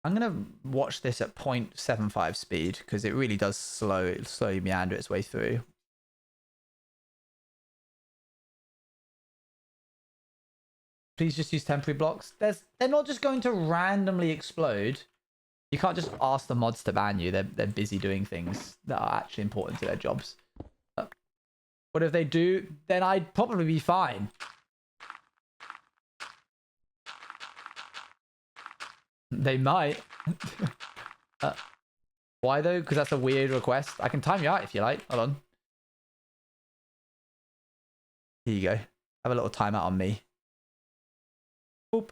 I'm going to watch this at 0.75 speed, because it really does slowly meander its way through. Please just use temporary blocks. They're not just going to randomly explode. You can't just ask the mods to ban you. They're busy doing things that are actually important to their jobs. But if they do, then I'd probably be fine. They might. Why though? Because that's a weird request. I can time you out if you like. Hold on. Here you go. Have a little timeout on me. Boop.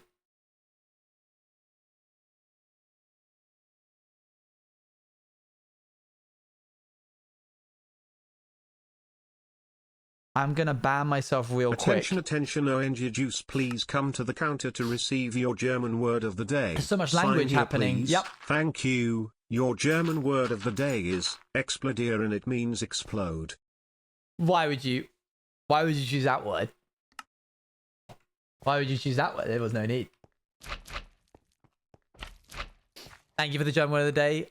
I'm gonna ban myself real Attention, quick. attention, ONG Juice, please come to the counter to receive your German word of the day. There's so much Sign language here, happening. please. Yep. Thank you. Your German word of the day is explodieren, and it means explode. Why would you choose that word? Why would you choose that word? There was no need. Thank you for the German word of the day.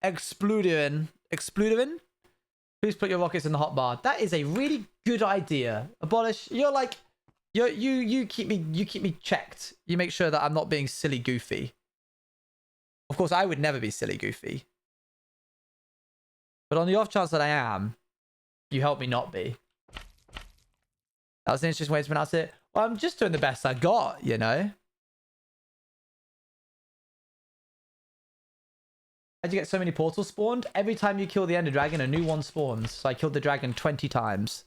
Explodieren. Explodieren? Please put your rockets in the hotbar. That is a really good idea. Abolish. You're like, you keep me checked. You make sure that I'm not being silly goofy. Of course, I would never be silly goofy. But on the off chance that I am, you help me not be. That was an interesting way to pronounce it. Well, I'm just doing the best I got, you know. How'd you get so many portals spawned? Every time you kill the Ender Dragon, a new one spawns. So I killed the dragon 20 times.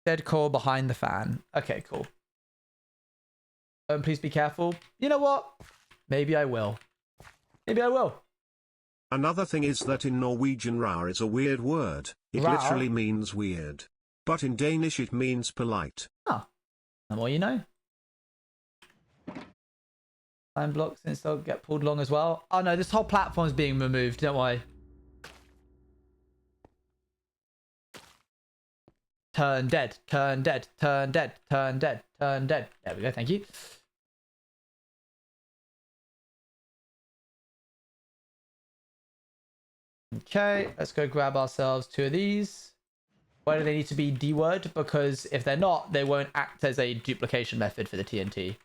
Dead coal behind the fan. Okay, cool. Please be careful. You know what? Maybe I will. Maybe I will. Another thing is that in Norwegian rar is a weird word. It Rar? literally means weird. But in Danish it means polite. Oh. The more you know. Time blocks and still get pulled along as well. Oh no, this whole platform is being removed. Don't worry. Turn dead. Turn dead. Turn dead. Turn dead. Turn dead. There we go. Thank you. Okay, let's go grab ourselves 2 of these. Why do they need to be D-word? Because if they're not, they won't act as a duplication method for the TNT.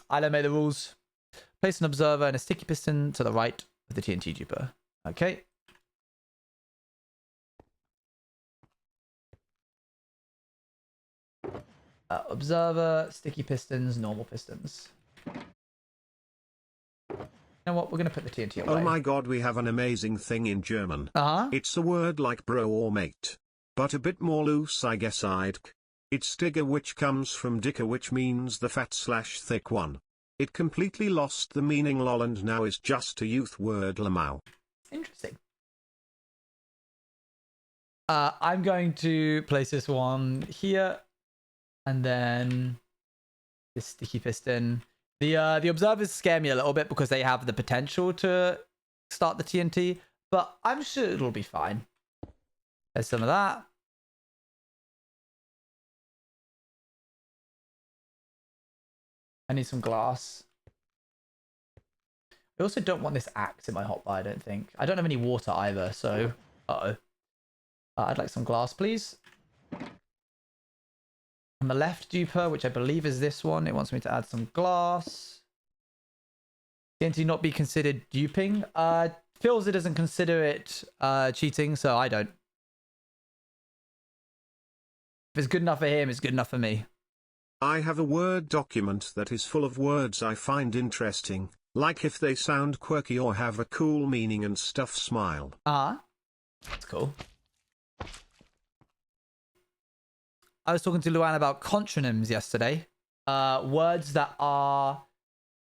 I don't make the rules. Place an observer and a sticky piston to the right of the TNT duper. Okay. Observer, sticky pistons, normal pistons. You know what? We're going to put the TNT away. Oh my god, we have an amazing thing in German. Uh-huh. It's a word like bro or mate. But a bit more loose, I guess I'd. It's digger, which comes from dicker, which means the fat/thick one. It completely lost the meaning lol and now is just a youth word lamau. Interesting. I'm going to place this one here. And then this sticky piston. The observers scare me a little bit because they have the potential to start the TNT, but I'm sure it'll be fine. There's some of that. I need some glass. I also don't want this axe in my hotbar, I don't think. I don't have any water either, so... Uh-oh. I'd like some glass, please. On the left duper, which I believe is this one, it wants me to add some glass. TNT not be considered duping. Feels it doesn't consider it cheating, so I don't. If it's good enough for him, it's good enough for me. I have a Word document that is full of words I find interesting, like if they sound quirky or have a cool meaning and stuff. Smile. That's cool. I was talking to Luan about contronyms yesterday. Words that are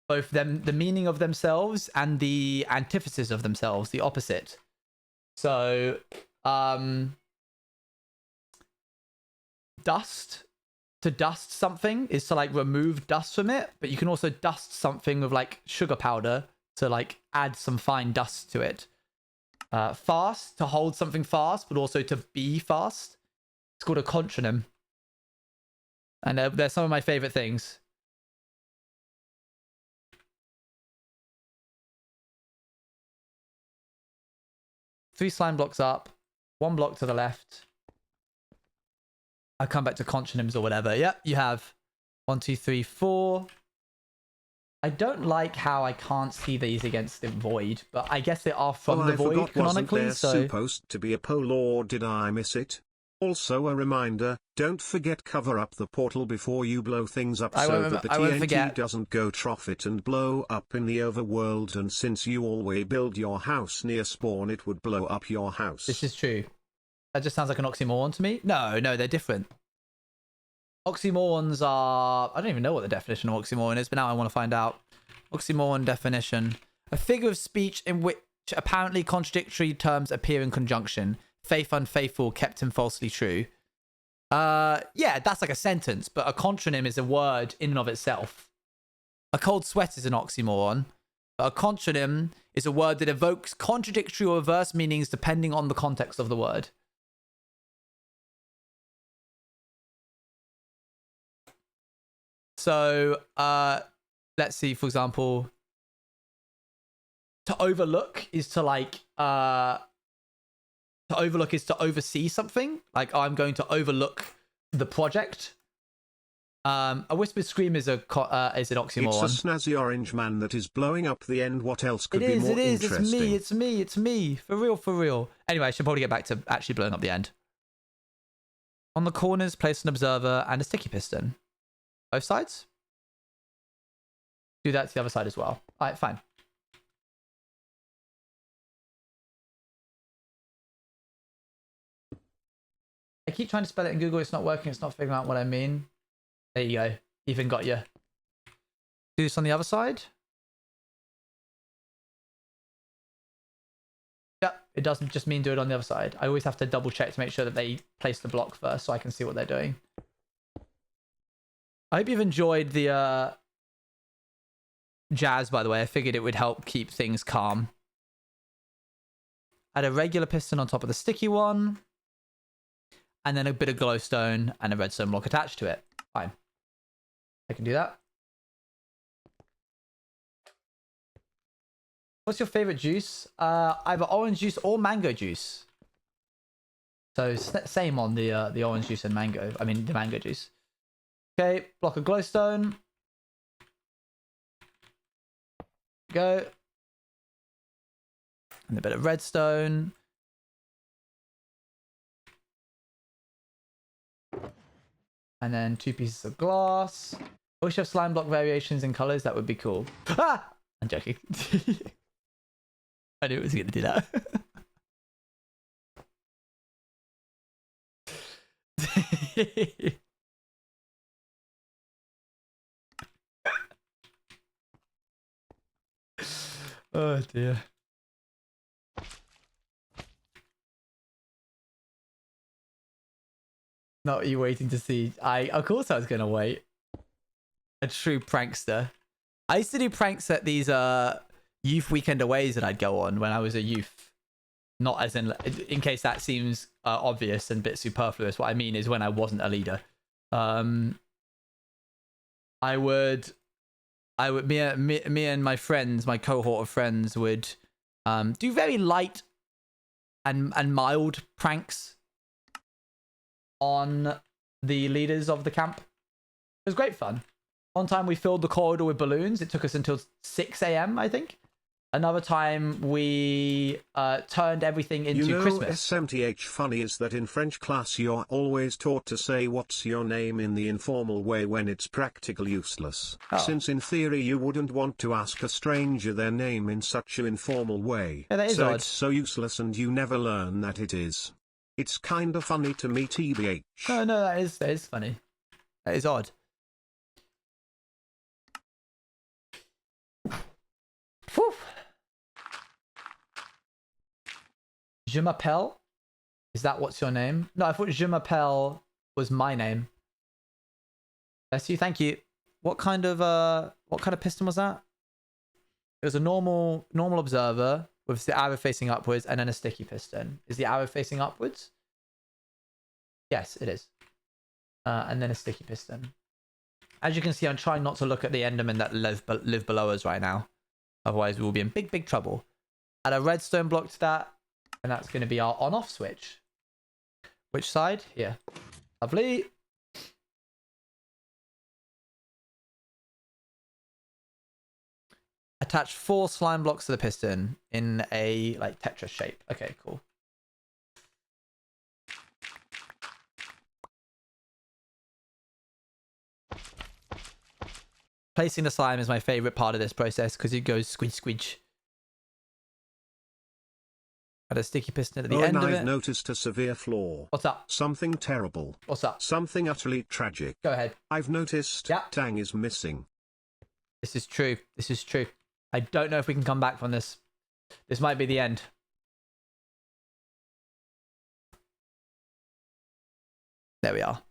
both the meaning of themselves and the antithesis of themselves, the opposite. So, dust. To dust something is to like remove dust from it, but you can also dust something with like sugar powder to like add some fine dust to it. Fast, to hold something fast, but also to be fast. It's called a contronym. And they're some of my favorite things. Three slime blocks up, 1 block to the left. I'll come back to contronyms or whatever. Yep, you have 1, 2, 3, 4. I don't like how I can't see these against the void, but I guess they are from the void canonically. Wasn't there supposed to be a pole, or did I miss it? Also a reminder, don't forget cover up the portal before you blow things up I so won't- that the I won't TNT forget. doesn't go trough it and blow up in the overworld, and since you always build your house near spawn it would blow up your house. This is true. That just sounds like an oxymoron to me. No, they're different. Oxymorons are... I don't even know what the definition of oxymoron is, but now I want to find out. Oxymoron definition. A figure of speech in which apparently contradictory terms appear in conjunction. Faith unfaithful, kept him falsely true. Yeah, that's like a sentence, but a contronym is a word in and of itself. A cold sweat is an oxymoron. But a contronym is a word that evokes contradictory or reverse meanings depending on the context of the word. So, let's see, for example, to overlook is to like, to overlook is to oversee something. Like, I'm going to overlook the project. A whispered scream is an oxymoron. It's a snazzy orange man that is blowing up the end. What else could be more It is. interesting? It's me. For real. Anyway, I should probably get back to actually blowing up the end. On the corners, place an observer and a sticky piston. Both sides? Do that to the other side as well. All right, fine. I keep trying to spell it in Google. It's not working. It's not figuring out what I mean. There you go. Even got you. Do this on the other side. Yep, it doesn't just mean do it on the other side. I always have to double check to make sure that they place the block first so I can see what they're doing. I hope you've enjoyed the jazz, by the way. I figured it would help keep things calm. Add a regular piston on top of the sticky one. And then a bit of glowstone and a redstone block attached to it. Fine. I can do that. What's your favorite juice? Either orange juice or mango juice. So same on the orange juice and mango. I mean the mango juice. Okay, block of glowstone. Go. And a bit of redstone. And then 2 pieces of glass. I wish you have slime block variations in colors. That would be cool. Ah! I'm joking. I knew it was going to do that. Oh dear. Not what you waiting to see. Of course I was gonna wait. A true prankster. I used to do pranks at these youth weekend aways that I'd go on when I was a youth. Not as in case that seems obvious and a bit superfluous. What I mean is when I wasn't a leader. Me and my friends, my cohort of friends would do very light and mild pranks on the leaders of the camp. It was great fun. One time we filled the corridor with balloons. It took us until 6 a.m. I think. Another time we turned everything into Christmas. SMTH funny is that in French class you're always taught to say what's your name in the informal way when it's practically useless. Oh. Since in theory you wouldn't want to ask a stranger their name in such an informal way. Yeah, that is so odd. It's so useless and you never learn that it is. It's kinda funny to me, TBH. No, that is funny. That is odd. Whew. Je m'appelle? Is that what's your name? No, I thought Je m'appelle was my name. Bless you, thank you. What kind of piston was that? It was a normal observer with the arrow facing upwards and then a sticky piston. Is the arrow facing upwards? Yes, it is. And then a sticky piston. As you can see, I'm trying not to look at the Endermen that live below us right now. Otherwise, we will be in big trouble. Add a redstone block to that. And that's going to be our on-off switch. Which side? Here. Lovely. Attach 4 slime blocks to the piston in a like Tetris shape. Okay, cool. Placing the slime is my favorite part of this process because it goes squidge squidge. Add a sticky piston at the end of it. I've noticed a severe flaw. What's up? Something terrible. What's up? Something utterly tragic. Go ahead. I've noticed Tang is missing. This is true. This is true. I don't know if we can come back from this. This might be the end. There we are.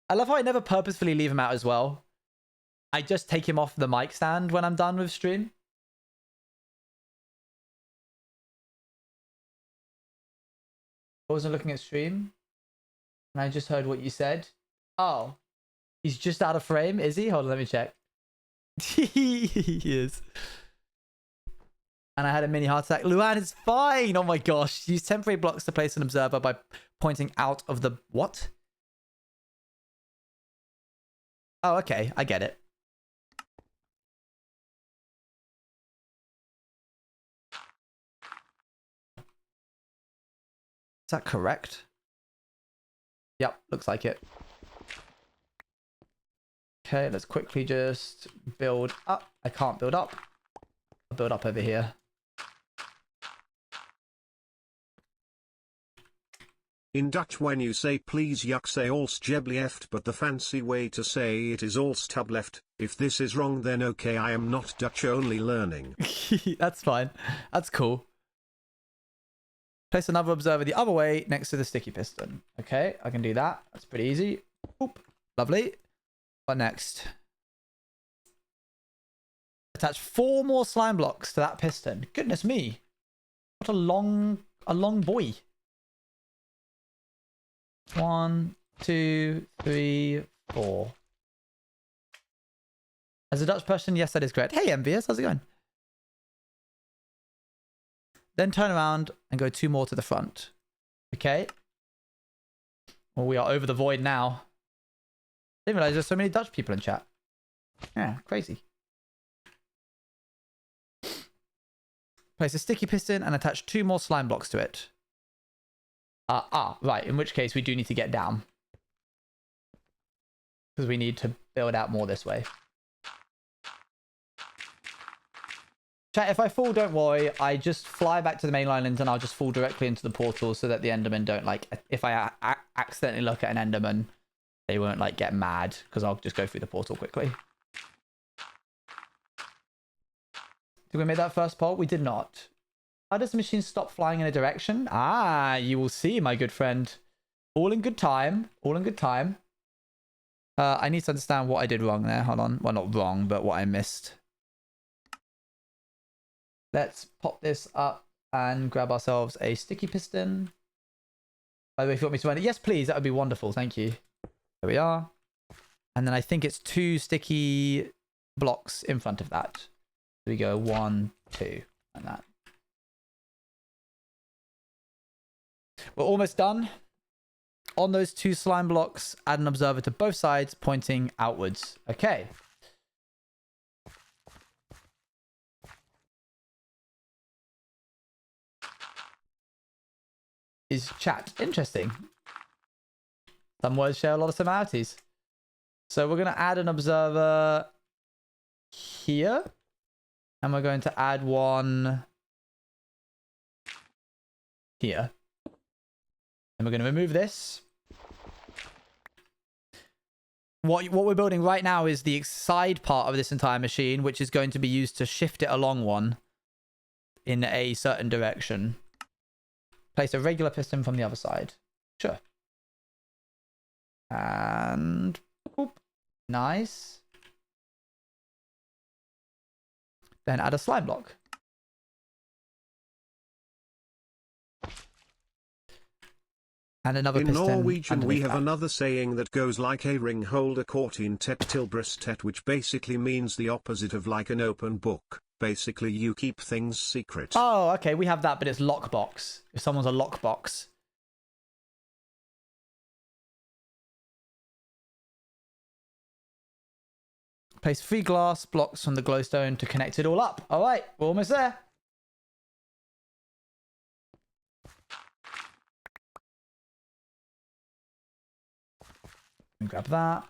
I love how I never purposefully leave him out as well. I just take him off the mic stand when I'm done with stream. I wasn't looking at stream. And I just heard what you said. Oh. He's just out of frame, is he? Hold on, let me check. He is. And I had a mini heart attack. Luan is fine. Oh my gosh. Use temporary blocks to place an observer by pointing out of the... What? Oh, okay. I get it. Is that correct? Yep, looks like it. Okay, let's quickly just build up. I can't build up. I'll build up over here. In Dutch when you say please juk say alsjeblieft, but the fancy way to say it is alstublieft. If this is wrong then okay, I am not Dutch, only learning. That's fine. That's cool. Place another observer the other way next to the sticky piston. Okay, I can do that. That's pretty easy. Oop, lovely. What next? Attach 4 more slime blocks to that piston. Goodness me. What a long boy. 1, 2, 3, 4. As a Dutch person, yes, that is correct. Hey, Envious, how's it going? Then turn around and go 2 more to the front. Okay. Well, we are over the void now. Didn't realize there's so many Dutch people in chat. Yeah, crazy. Place a sticky piston and attach 2 more slime blocks to it. Right. In which case we do need to get down. Because we need to build out more this way. Chat, if I fall, don't worry. I just fly back to the main island and I'll just fall directly into the portal so that the Endermen don't, like, if I accidentally look at an Enderman, they won't, like, get mad because I'll just go through the portal quickly. Did we make that first poll? We did not. How does the machine stop flying in a direction? Ah, you will see, my good friend. All in good time. All in good time. I need to understand what I did wrong there. Hold on. Well, not wrong, but what I missed. Let's pop this up and grab ourselves a sticky piston. By the way, if you want me to run it, yes, please. That would be wonderful. Thank you. There we are. And then I think it's 2 sticky blocks in front of that. So we go 1, 2, like that. We're almost done. On those 2 slime blocks, add an observer to both sides, pointing outwards. Okay. Is chat interesting? Some words share a lot of similarities. So we're going to add an observer here. And we're going to add one here. And we're going to remove this. What we're building right now is the side part of this entire machine, which is going to be used to shift it along one in a certain direction. Place a regular piston from the other side. Sure. And... Oop, nice. Then add a slime block. And another piston. In Norwegian we have that. another saying that goes like a ring holder caught in tet tilbristet, which basically means the opposite of like an open book. Basically you keep things secret. Oh, okay, we have that, but it's lockbox. If someone's a lockbox. Place 3 glass blocks from the glowstone to connect it all up. All right, we're almost there. Grab that.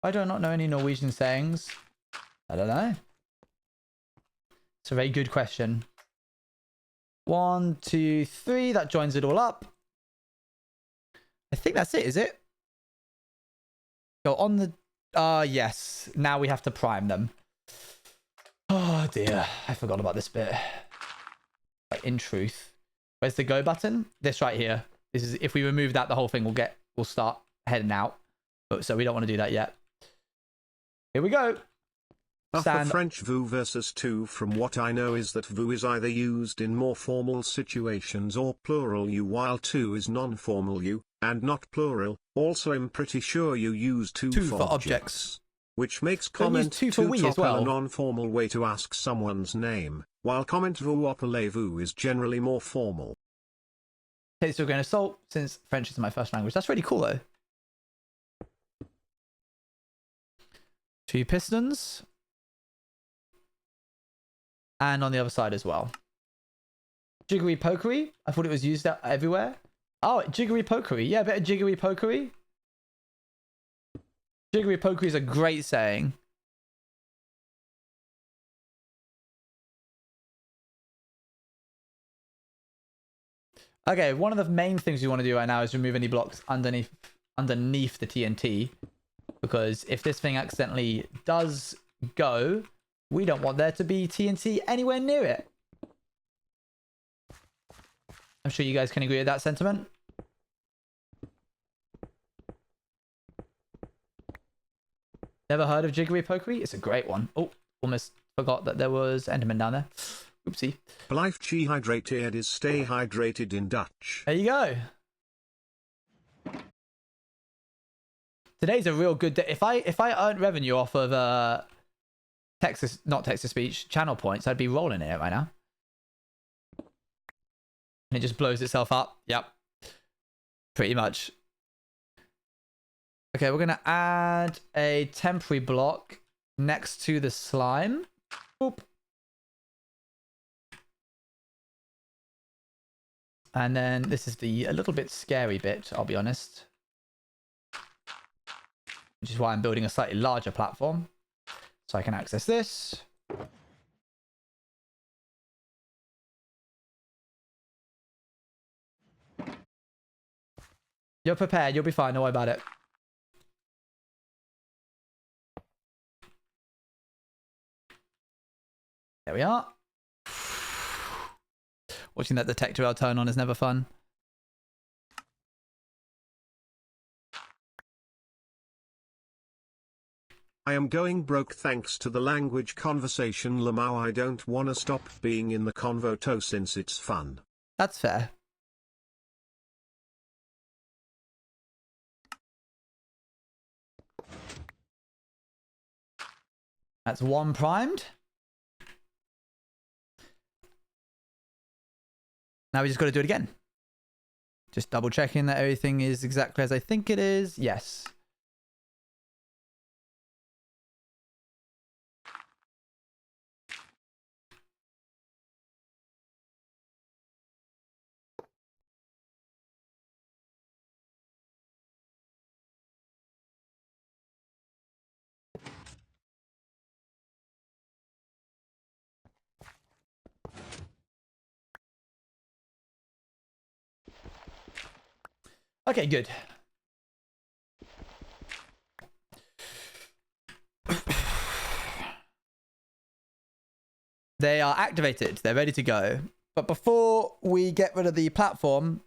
Why do I not know any Norwegian sayings? I don't know. It's a very good question. 1, 2, 3. That joins it all up. I think that's it, is it? Go on the... yes. Now we have to prime them. Oh, dear. I forgot about this bit. But in truth. Where's the go button? This right here. This is... If we remove that, the whole thing will start heading out. But, so we don't want to do that yet. Here we go. Upper French vous versus tu. From what I know is that vous is either used in more formal situations or plural you, while tu is non-formal you, and not plural. Also I'm pretty sure you use tu for objects. Which makes comment tu for we as well. a non-formal way to ask someone's name, while comment vous appelez-vous is generally more formal. Okay, so we're going to assault since French is my first language. That's really cool though. 2 pistons. And on the other side as well. Jiggery pokery. I thought it was used everywhere. Oh, jiggery pokery. Yeah, a bit of jiggery pokery. Jiggery pokery is a great saying. Okay, one of the main things we want to do right now is remove any blocks underneath the TNT. Because if this thing accidentally does go... We don't want there to be TNT anywhere near it. I'm sure you guys can agree with that sentiment. Never heard of jiggery pokery? It's a great one. Oh, almost forgot that there was Enderman down there. Oopsie. Blijf gehydrateerd is stay hydrated in Dutch. There you go. Today's a real good day. If I earned revenue off of not text to speech channel points, I'd be rolling it right now. And it just blows itself up. Yep. Pretty much. Okay, we're going to add a temporary block next to the slime. Boop. And then this is a little bit scary bit, I'll be honest. Which is why I'm building a slightly larger platform. So I can access this. You're prepared. You'll be fine. Don't worry about it. There we are. Watching that detector rail turn on is never fun. I am going broke thanks to the language conversation Lamau. I don't wanna stop being in the convo since it's fun. That's fair. That's 1 primed. Now we just got to do it again. Just double checking that everything is exactly as I think it is. Yes. Okay, good. They are activated. They're ready to go. But before we get rid of the platform,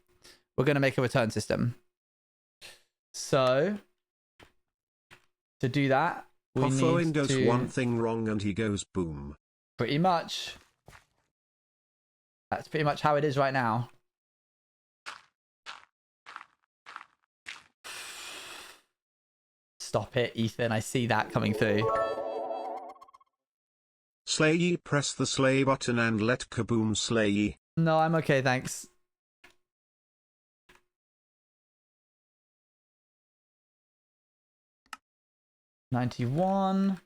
we're going to make a return system. So, to do that, we need does to... one thing wrong and he goes boom. Pretty much. That's pretty much how it is right now. Stop it, Ethan. I see that coming through. Slay ye, press the slay button and let kaboom slay ye. No, I'm okay, thanks. $91.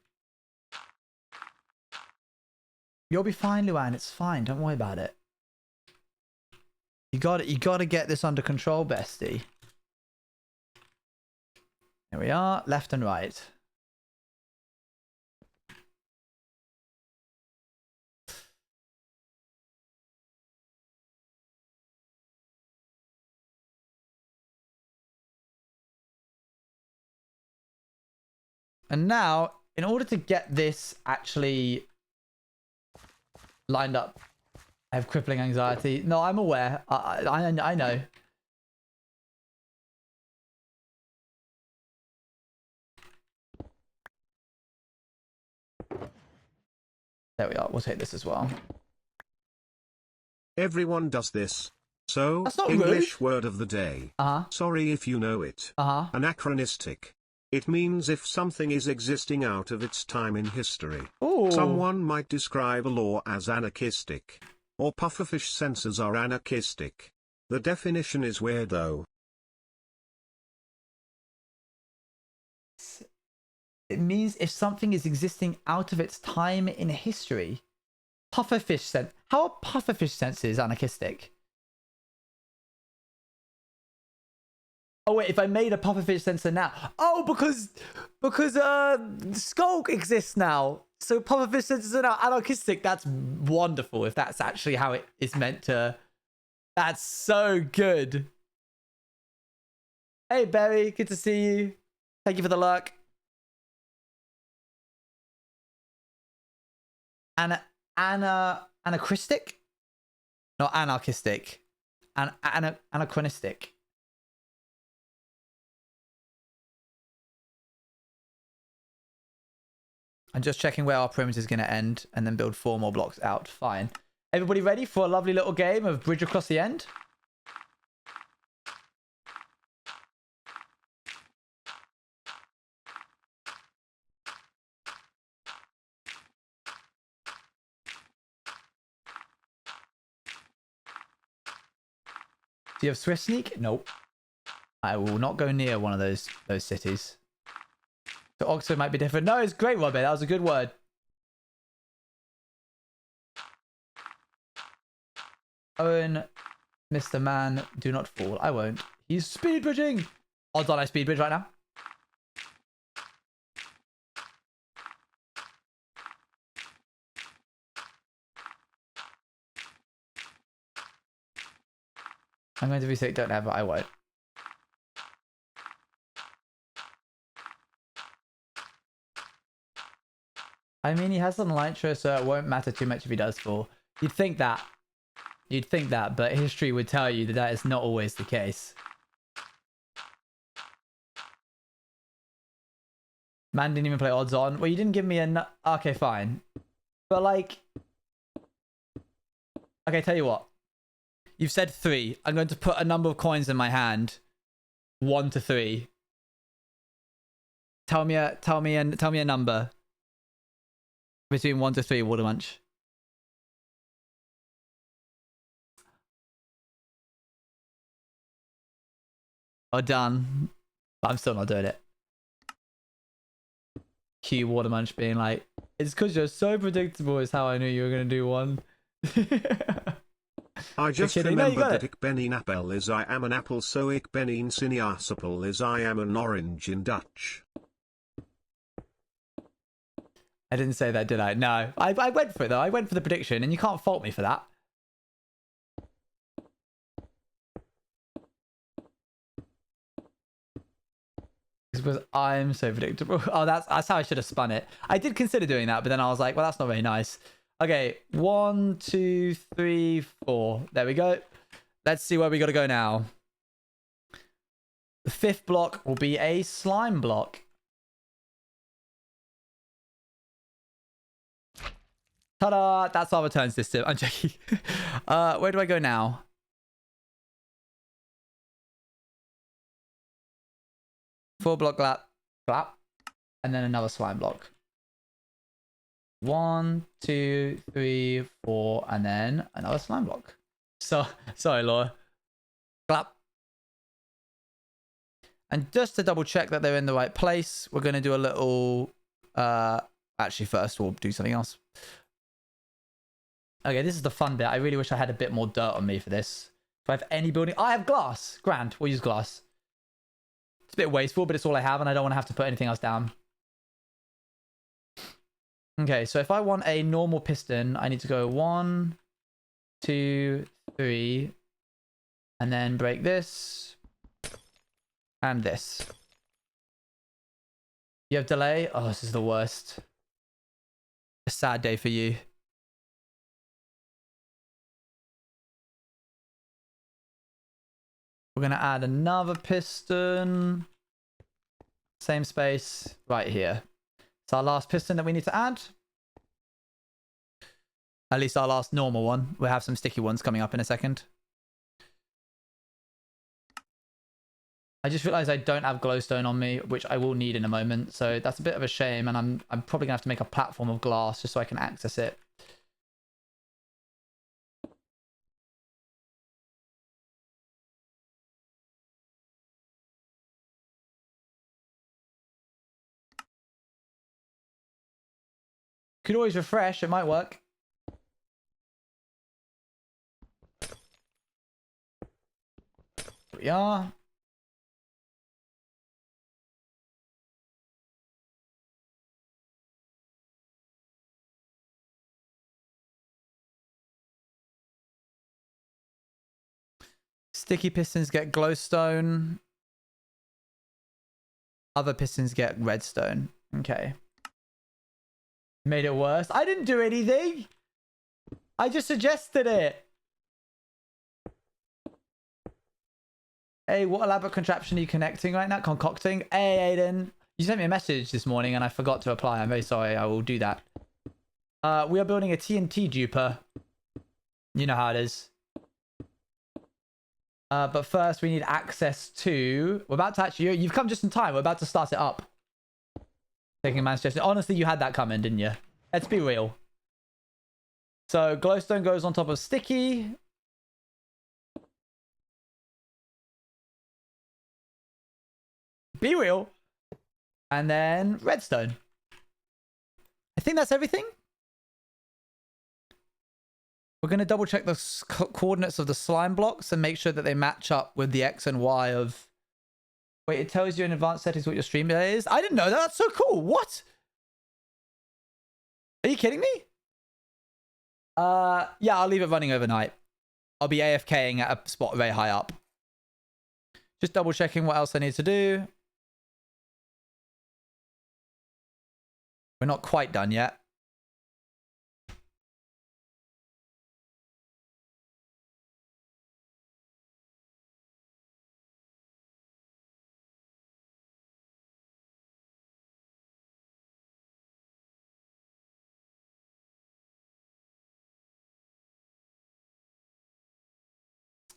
You'll be fine, Luan. It's fine. Don't worry about it. You got it. You got to get this under control, bestie. Here we are, left and right. And now, in order to get this actually lined up, I have crippling anxiety. No, I'm aware. I know. There we are. We'll take this as well. Everyone does this. So, That's not English rude. word of the day. Uh-huh. Sorry if you know it. Uh-huh. Anachronistic. It means if something is existing out of its time in history. Ooh. Someone might describe a law as anarchistic. Or pufferfish sensors are anarchistic. The definition is weird though. It means if something is existing out of its time in history. Pufferfish sense. How are pufferfish sensors anarchistic? Oh wait, if I made a pufferfish sensor now. Oh, because Skulk exists now. So pufferfish sensors are now anarchistic. That's wonderful if that's actually how it is meant to. That's so good. Hey Barry, good to see you. Thank you for the lurk. Anachristic? Not anarchistic. Anachronistic. I'm just checking where our perimeter is going to end and then build 4 more blocks out. Fine. Everybody ready for a lovely little game of Bridge Across the End? Do you have Swift Sneak? Nope. I will not go near one of those cities. So Oxford might be different. No, it's great, Robert. That was a good word. Owen, Mr. Man, do not fall. I won't. He's speed bridging. Odds on I speed bridge right now. I'm going to be sick. Don't have it. I won't. I mean, he has an Elytra, so it won't matter too much if he does fall. You'd think that. You'd think that, but history would tell you that that is not always the case. Man didn't even play odds on. Well, you didn't give me a... Okay, fine. But like... Okay, tell you what. You've said 3. I'm going to put a number of coins in my hand. 1 to 3. Tell me a number. Between 1 to 3, Watermunch. Oh, done. But I'm still not doing it. Q Watermunch being like, it's because you're so predictable is how I knew you were going to do one. I just remembered that ik ben een appel is I am an apple, so ik ben een sinaasappel is I am an orange in Dutch. I didn't say that, did I? No. I went for it, though. I went for the prediction, and you can't fault me for that. Because I'm so predictable. Oh, that's how I should have spun it. I did consider doing that, but then I was like, well, that's not very nice. Okay, 1, 2, 3, 4. There we go. Let's see where we got to go now. The 5th block will be a slime block. Ta-da! That's our return system. I'm joking. Where do I go now? Four block clap, and then another slime block. 1, 2, 3, 4, and then another slime block. So sorry, Laura. Clap. And just to double check that they're in the right place, we're going to do a little... actually, first we'll do something else. Okay, this is the fun bit. I really wish I had a bit more dirt on me for this. Do I have any building? I have glass. Grand. We'll use glass. It's a bit wasteful, but it's all I have, and I don't want to have to put anything else down. Okay, so if I want a normal piston, I need to go 1, 2, 3, and then break this, and this. You have delay? Oh, this is the worst. A sad day for you. We're going to add another piston. Same space right here. It's our last piston that we need to add. At least our last normal one. We'll have some sticky ones coming up in a second. I just realized I don't have glowstone on me, which I will need in a moment. So that's a bit of a shame. And I'm probably going to have to make a platform of glass just so I can access it. Could always refresh. It might work. Here we are. Sticky pistons get glowstone. Other pistons get redstone. Okay. Made it worse. I didn't do anything. I just suggested it. Hey, what elaborate contraption are you connecting right now? Concocting? Hey, Aiden. You sent me a message this morning and I forgot to reply. I'm very sorry. I will do that. We are building a TNT duper. You know how it is. But first we need access to... We're about to actually... You've come just in time. We're about to start it up. Taking a man's suggestion. Honestly, you had that coming, didn't you? Let's be real. So glowstone goes on top of sticky. Be real. And then redstone. I think that's everything. We're going to double check the coordinates of the slime blocks and make sure that they match up with the X and Y of... Wait, it tells you in advanced settings what your stream delay is? I didn't know that. That's so cool. What? Are you kidding me? Yeah, I'll leave it running overnight. I'll be AFKing at a spot very high up. Just double checking what else I need to do. We're not quite done yet.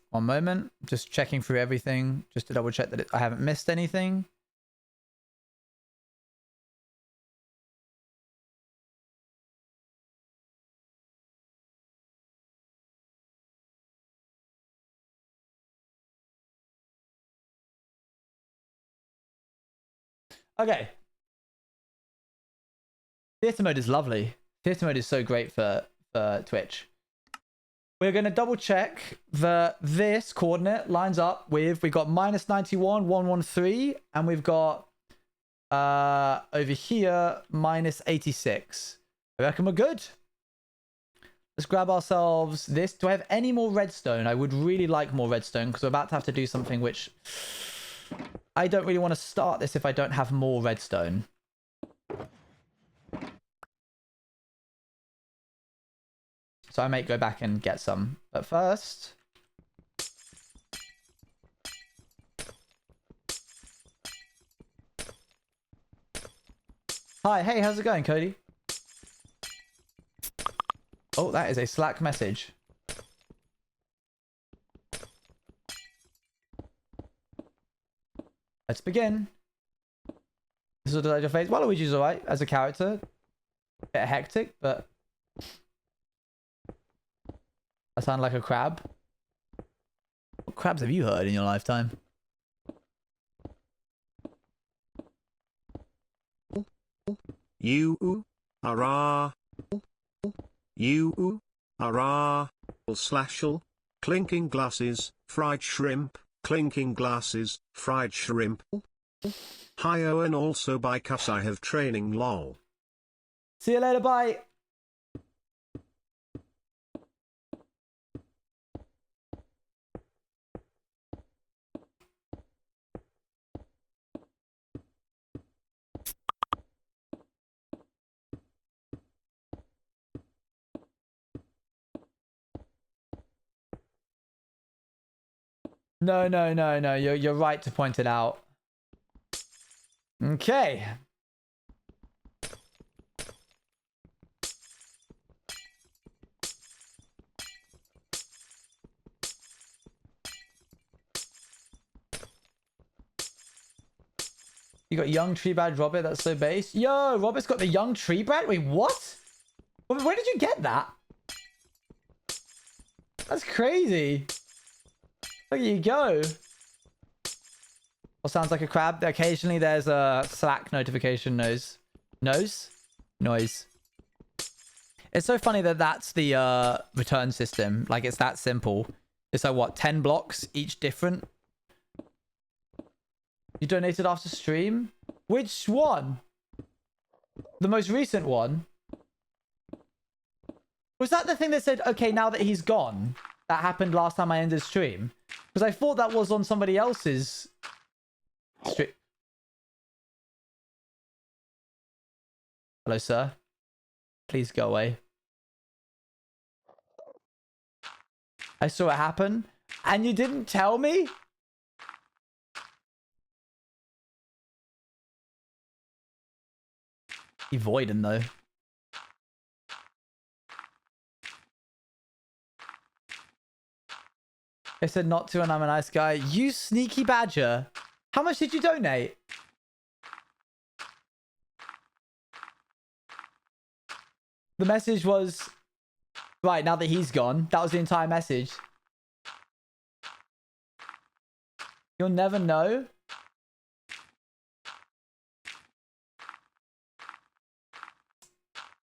One moment. Just checking through everything just to double check that I haven't missed anything. Okay. Theater mode is lovely. Theater mode is so great for Twitch. We're going to double check that this coordinate lines up with, we've got -91, 113, and we've got over here -86. I reckon we're good. Let's grab ourselves this. Do I have any more redstone? I would really like more redstone because we're about to have to do something which I don't really want to start this if I don't have more redstone. So I might go back and get some. But first... Hi, hey, how's it going, Cody? Oh, that is a Slack message. Let's begin. This is your face. Waluigi's alright as a character. Bit hectic, but... I sound like a crab. What crabs have you heard in your lifetime? You are you are slashel, clinking glasses, fried shrimp, clinking glasses, fried shrimp. Hi Owen also by cuz I have training lol. See you later, bye. No, no, no, no. You're right to point it out. Okay. You got young tree badge, Robert. That's so base. Yo, Robert's got the young tree badge. Wait, what? Where did you get that? That's crazy. Look at you go. What sounds like a crab? Occasionally there's a Slack notification noise. Noise. It's so funny that that's the return system. Like, it's that simple. It's like, what, 10 blocks, each different? You donated after stream? Which one? The most recent one? Was that the thing that said, okay, now that he's gone? That happened last time I ended stream? Because I thought that was on somebody else's stream. Hello, sir. Please go away. I saw it happen, and you didn't tell me? Avoiding though. I said not to, and I'm a nice guy. You sneaky badger. How much did you donate? The message was, right, now that he's gone. That was the entire message. You'll never know.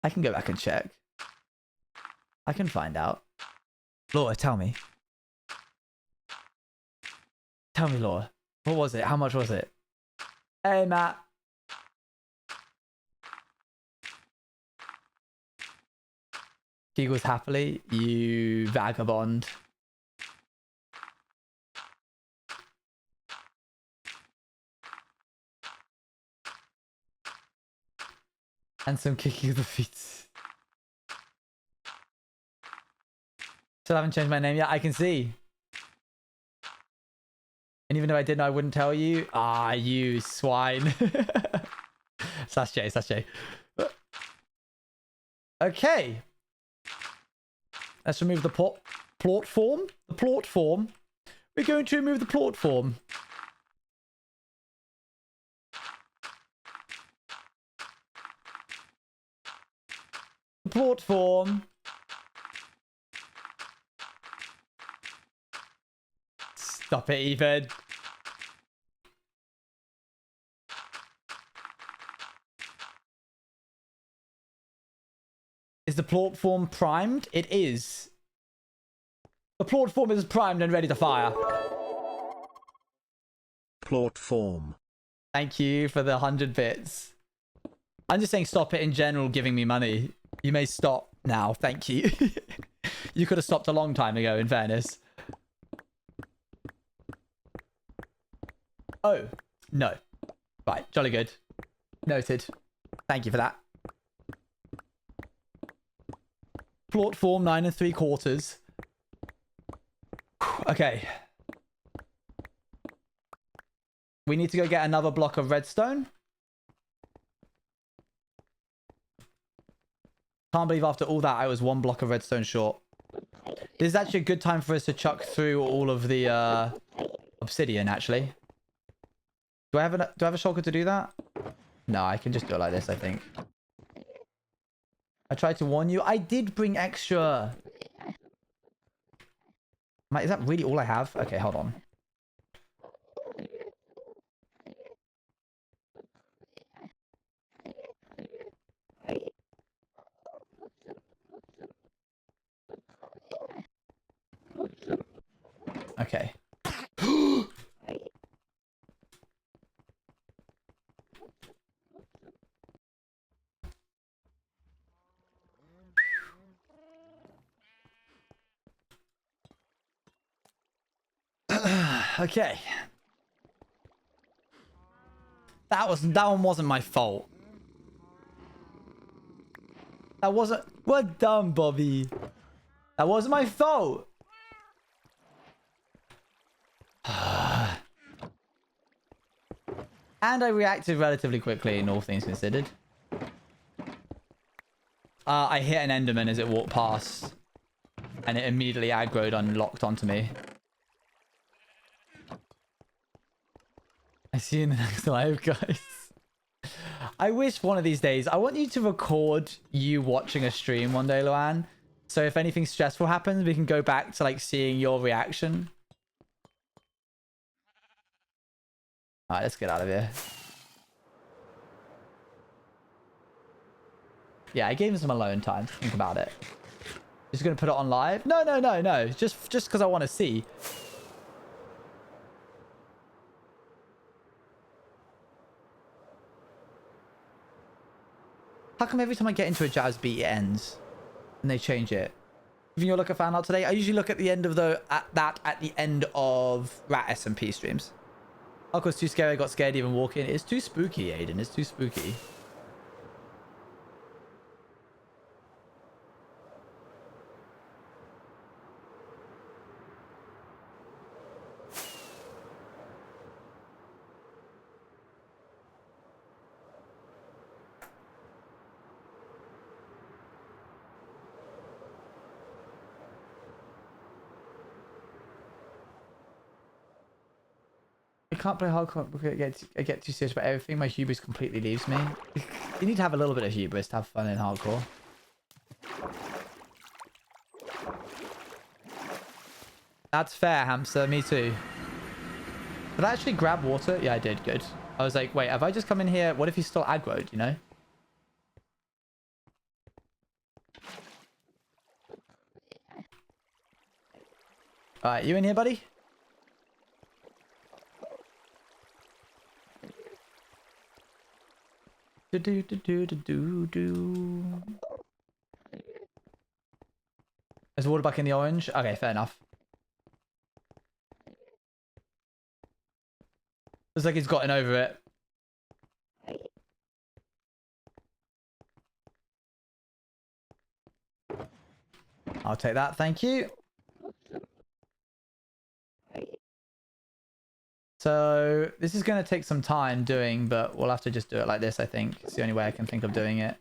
I can go back and check. I can find out. Laura, tell me. Tell me, Laura. What was it? How much was it? Hey, Matt. Giggles happily. You vagabond. And some kicking of the feet. Still haven't changed my name yet. I can see. And even though I didn't, I wouldn't tell you. Ah, you swine. Sashay. Okay. Let's remove the plot form. The plot form. We're going to remove the plot form. Plot form. Stop it, Ethan. Is the plot form primed? It is. The plot form is primed and ready to fire. Plot form. Thank you for the 100 bits. I'm just saying stop it in general giving me money. You may stop now. Thank you. You could have stopped a long time ago, in fairness. Oh, no. Right, jolly good. Noted. Thank you for that. Plot form 9 3/4. Okay. We need to go get another block of redstone. Can't believe after all that I was one block of redstone short. This is actually a good time for us to chuck through all of the obsidian, actually. Do I have a shulker to do that? No, I can just do it like this, I think. I tried to warn you. I did bring extra. Is that really all I have? Okay, hold on. Okay. Okay. That one wasn't my fault. That wasn't. We're done, Bobby. That wasn't my fault. And I reacted relatively quickly, in all things considered. I hit an Enderman as it walked past. And it immediately aggroed and locked onto me. I see you in the next live, guys. I wish one of these days... I want you to record you watching a stream one day, Luan. So if anything stressful happens, we can go back to, like, seeing your reaction. Alright, let's get out of here. Yeah, I gave him some alone time to think about it. Just gonna put it on live? No, no, no, no. Just because I want to see. How come every time I get into a jazz beat, it ends? And they change it? Even your look at fan art today? I usually look at the end of at the end of Rat SMP streams. Hardcore's too scary. I got scared even walking. It's too spooky, Aiden. It's too spooky. I can't play hardcore because I get too serious about everything. My hubris completely leaves me. You need to have a little bit of hubris to have fun in hardcore. That's fair, hamster. Me too. Did I actually grab water? Yeah, I did. Good. I was like, wait, have I just come in here? What if he's still aggroed, you know? Alright, you in here, buddy? Do. There's water back in the orange. Okay, fair enough. Looks like he's gotten over it. I'll take that, thank you. So this is going to take some time doing, but we'll have to just do it like this, I think. It's the only way I can think of doing it.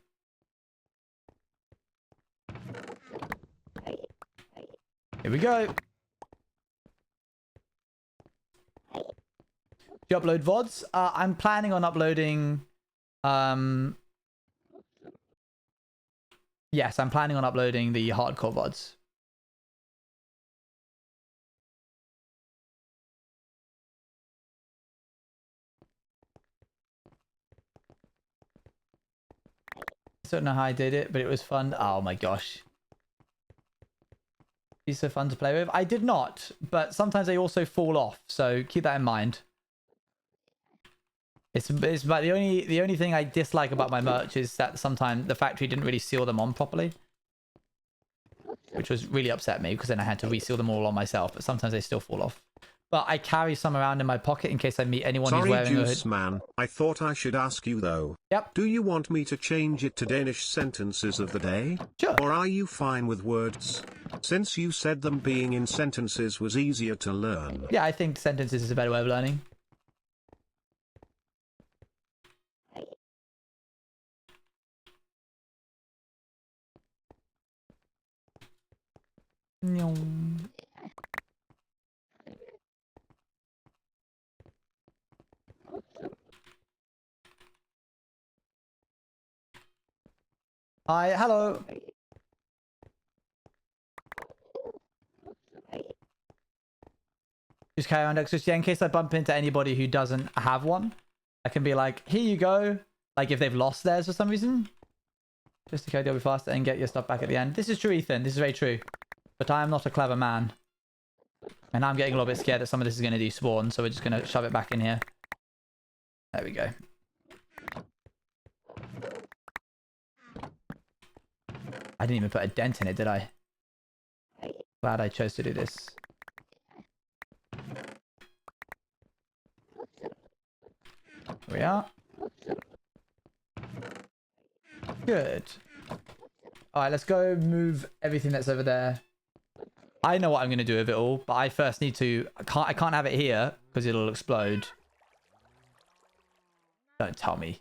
Here we go. Do you upload VODs? I'm planning on uploading... Yes, I'm planning on uploading the hardcore VODs. I don't know how I did it, but it was fun. Oh my gosh. He's so fun to play with. I did not, but sometimes they also fall off, so keep that in mind. It's like the only thing I dislike about my merch is that sometimes the factory didn't really seal them on properly, which was really upset me because then I had to reseal them all on myself, but sometimes they still fall off. But I carry some around in my pocket in case I meet anyone who's wearing a hood. Sorry, man. I thought I should ask you though. Yep. Do you want me to change it to Danish sentences of the day? Sure. Or are you fine with words? Since you said them being in sentences was easier to learn. Yeah, I think sentences is a better way of learning. Hi, hello. Just carry on, Dexter. Yeah, in case I bump into anybody who doesn't have one, I can be like, here you go. Like if they've lost theirs for some reason. Just to carry they'll be faster and get your stuff back at the end. This is true, Ethan. This is very true. But I am not a clever man. And I'm getting a little bit scared that some of this is going to despawn, so we're just going to shove it back in here. There we go. I didn't even put a dent in it, did I? Glad I chose to do this. Here we are. Good. Alright, let's go move everything that's over there. I know what I'm going to do with it all, but I first need to... I can't have it here, because it'll explode. Don't tell me.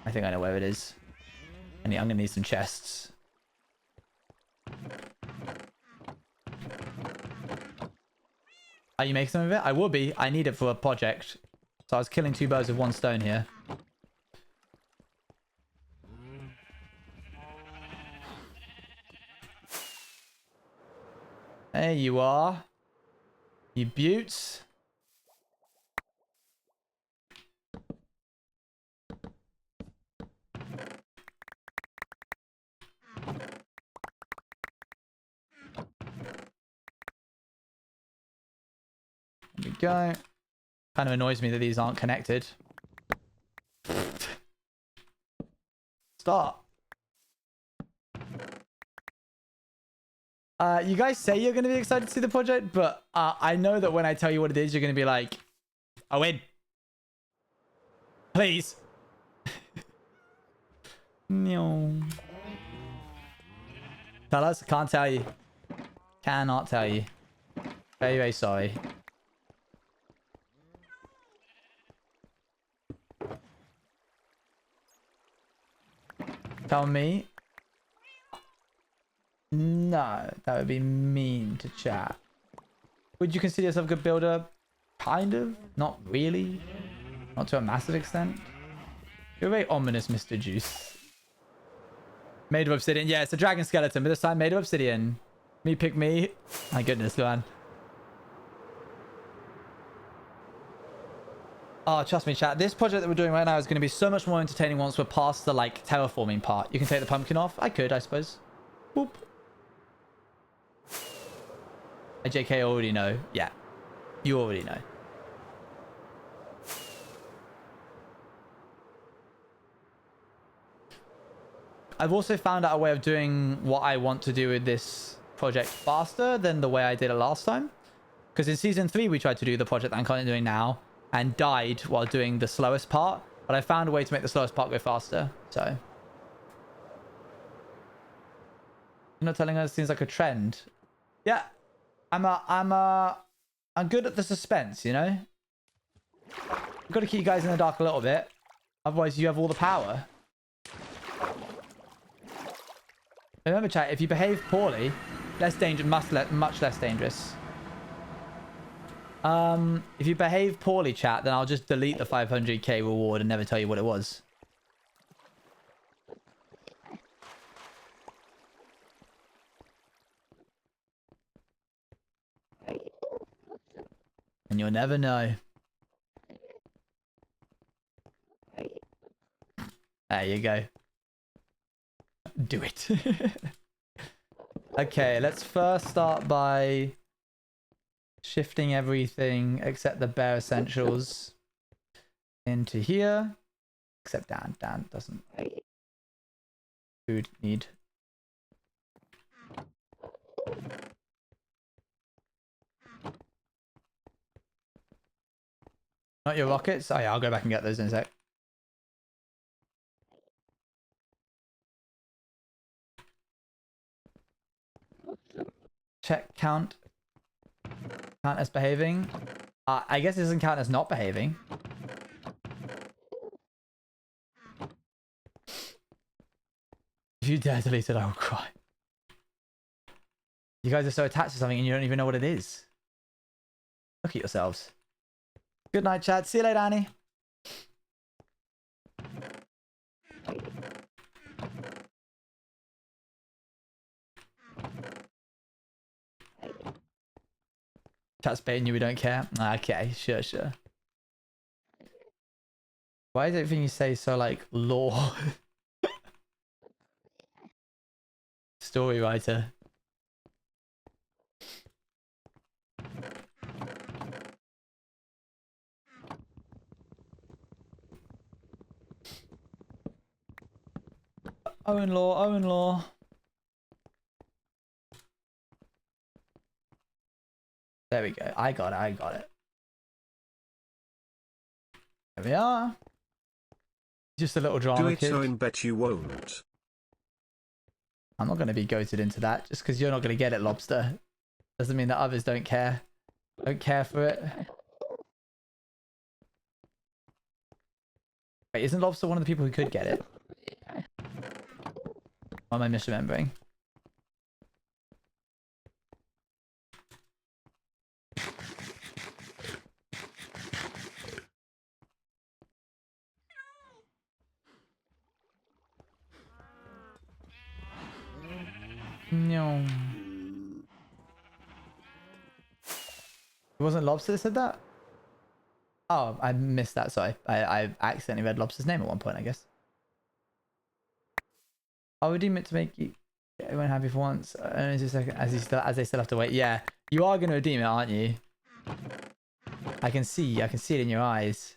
I think I know where it is. I'm gonna need some chests. Are you making some of it? I will be. I need it for a project. So I was killing 2 birds with 1 stone here. There you are. You beauts. There we go. Kind of annoys me that these aren't connected. Start. You guys say you're going to be excited to see the project, but I know that when I tell you what it is, you're going to be like, I win. Please. No. Tell us. Can't tell you. Cannot tell you. Very, very sorry. Tell me. No, that would be mean to chat. Would you consider yourself a good builder? Kind of. Not really. Not to a massive extent. You're very ominous, Mr. Juice. Made of obsidian. Yeah, it's a dragon skeleton, but this time made of obsidian. Me pick me. My goodness, man. Oh, trust me, chat. This project that we're doing right now is going to be so much more entertaining once we're past the, like, terraforming part. You can take the pumpkin off. I could, I suppose. Boop. JK, I already know. Yeah. You already know. I've also found out a way of doing what I want to do with this project faster than the way I did it last time. Because in season 3, we tried to do the project that I'm currently doing now and died while doing the slowest part. But I found a way to make the slowest part go faster. So. You're not telling us it seems like a trend. Yeah. I'm good at the suspense, you know? I've got to keep you guys in the dark a little bit. Otherwise, you have all the power. Remember, chat, if you behave poorly, much less dangerous. If you behave poorly, chat, then I'll just delete the 500k reward and never tell you what it was. And you'll never know. There you go. Do it. Okay, let's first start by shifting everything except the bare essentials into here. Except Dan. Dan doesn't. Food need. Not your rockets? Oh yeah, I'll go back and get those in a sec. Check count. Count as behaving. I guess it doesn't count as not behaving. If you dare delete it, I will cry. You guys are so attached to something and you don't even know what it is. Look at yourselves. Good night, chat. See you later, Annie. Chat's baiting you, we don't care. Okay, sure, sure. Why is everything you say so, like, lore? Story writer. Owen Law, Owen Law. There we go. I got it. I got it. There we are. Just a little drama. Do it, kid. so in bet you won't. I'm not going to be goated into that. Just because you're not going to get it, Lobster, doesn't mean that others don't care. Don't care for it. Wait, isn't Lobster one of the people who could get it? Or am I misremembering? No. It wasn't Lobster that said that? Oh, I missed that. Sorry. I accidentally read Lobster's name at one point, I guess. I'll redeem it to make you everyone happy for once. Only just a second, as they still have to wait. Yeah, you are going to redeem it, aren't you? I can see it in your eyes.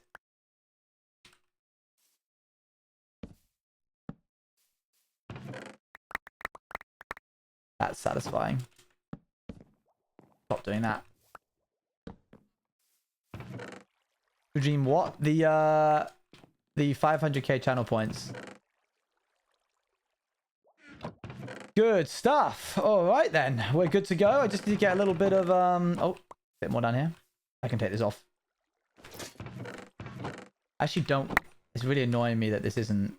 That's satisfying. Stop doing that. Redeem what? The 500k channel points. Good stuff. All right then, we're good to go. I just need to get a little bit of oh, a bit more down here. I can take this off. Actually, don't. It's really annoying me that this isn't.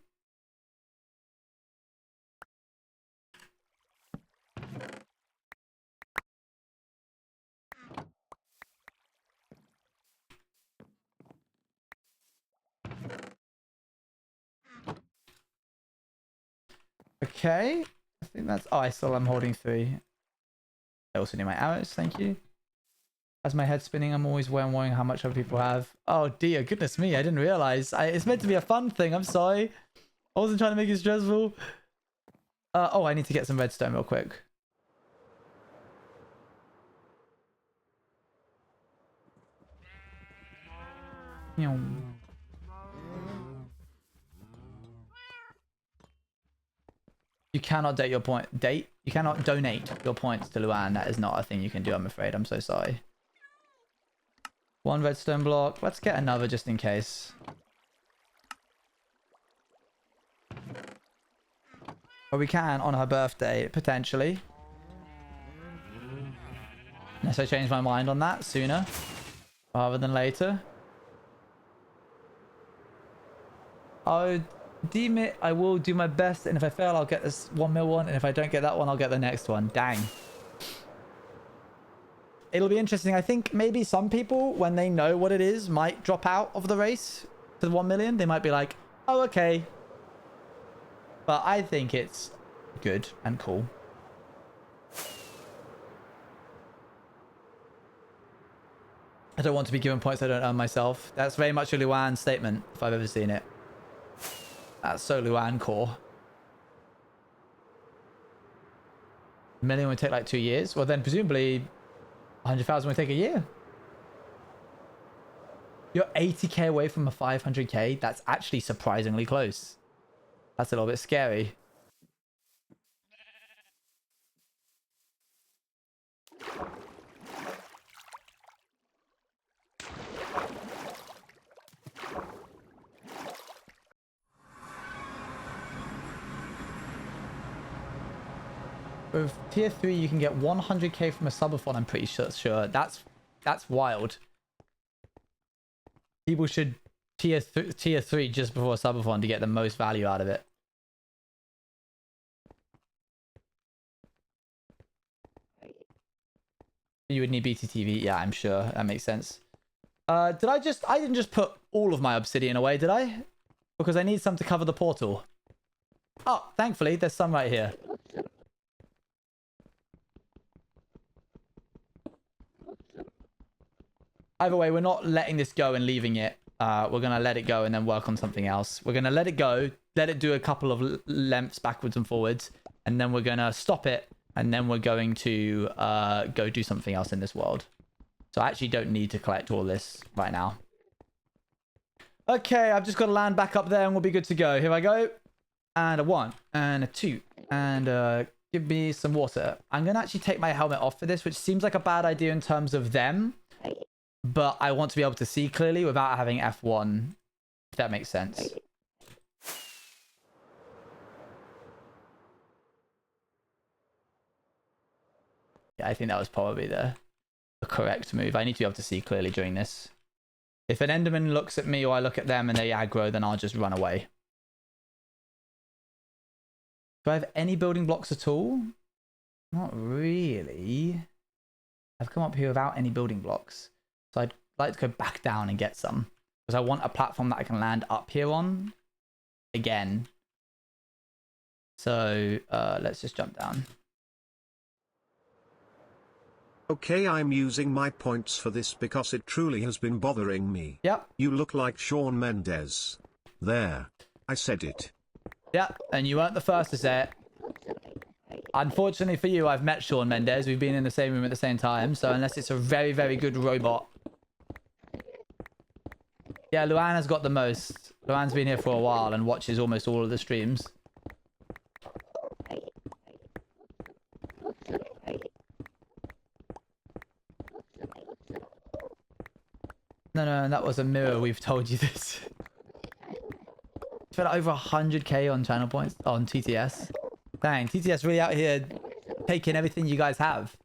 Okay. I think that's... Oh, I still am holding 3. I also need my arrows. Thank you. As my head's spinning, I'm always wondering how much other people have. Oh dear, goodness me. I didn't realize. It's meant to be a fun thing. I'm sorry. I wasn't trying to make it stressful. Oh, I need to get some redstone real quick. You cannot date your point. Date? You cannot donate your points to Luan. That is not a thing you can do, I'm afraid. I'm so sorry. 1 redstone block. Let's get another just in case. But we can on her birthday, potentially. Unless I change my mind on that sooner rather than later. Oh, deem it. I will do my best, and if I fail, I'll get this 1 mil one, and if I don't get that one, I'll get the next one. Dang. It'll be interesting. I think maybe some people, when they know what it is, might drop out of the race to the 1 million. They might be like, oh, okay. But I think it's good and cool. I don't want to be given points I don't earn myself. That's very much a Luan statement, if I've ever seen it. That's so Luan core. 1 million would take like 2 years. Well, then presumably 100,000 would take a year. You're 80k away from a 500k. That's actually surprisingly close. That's a little bit scary. With tier 3, you can get 100k from a subathon, I'm pretty sure. That's wild. People should tier 3 just before subathon to get the most value out of it. You would need BTTV. Yeah, I'm sure. That makes sense. I didn't just put all of my obsidian away, did I? Because I need some to cover the portal. Oh, thankfully, there's some right here. Either way, we're not letting this go and leaving it. We're going to let it go and then work on something else. We're going to let it go, let it do a couple of lengths backwards and forwards, and then we're going to stop it, and then we're going to go do something else in this world. So I actually don't need to collect all this right now. Okay, I've just got to land back up there and we'll be good to go. Here I go. And a 1, and a 2, and give me some water. I'm going to actually take my helmet off for this, which seems like a bad idea in terms of them. But I want to be able to see clearly without having F1, if that makes sense. Yeah, I think that was probably the correct move. I need to be able to see clearly during this. If an Enderman looks at me or I look at them and they aggro, then I'll just run away. Do I have any building blocks at all? Not really. I've come up here without any building blocks. So I'd like to go back down and get some. Because I want a platform that I can land up here on. Again. So let's just jump down. Okay, I'm using my points for this because it truly has been bothering me. Yep. You look like Shawn Mendes. There. I said it. Yep, and you weren't the first to say it. Unfortunately for you, I've met Shawn Mendes. We've been in the same room at the same time, so unless it's a very, very good robot. Yeah, Luana's got the most. Luana's been here for a while and watches almost all of the streams. No, that was a mirror. We've told you this. Spent over 100k on channel points on TTS. Dang, TTS really out here taking everything you guys have.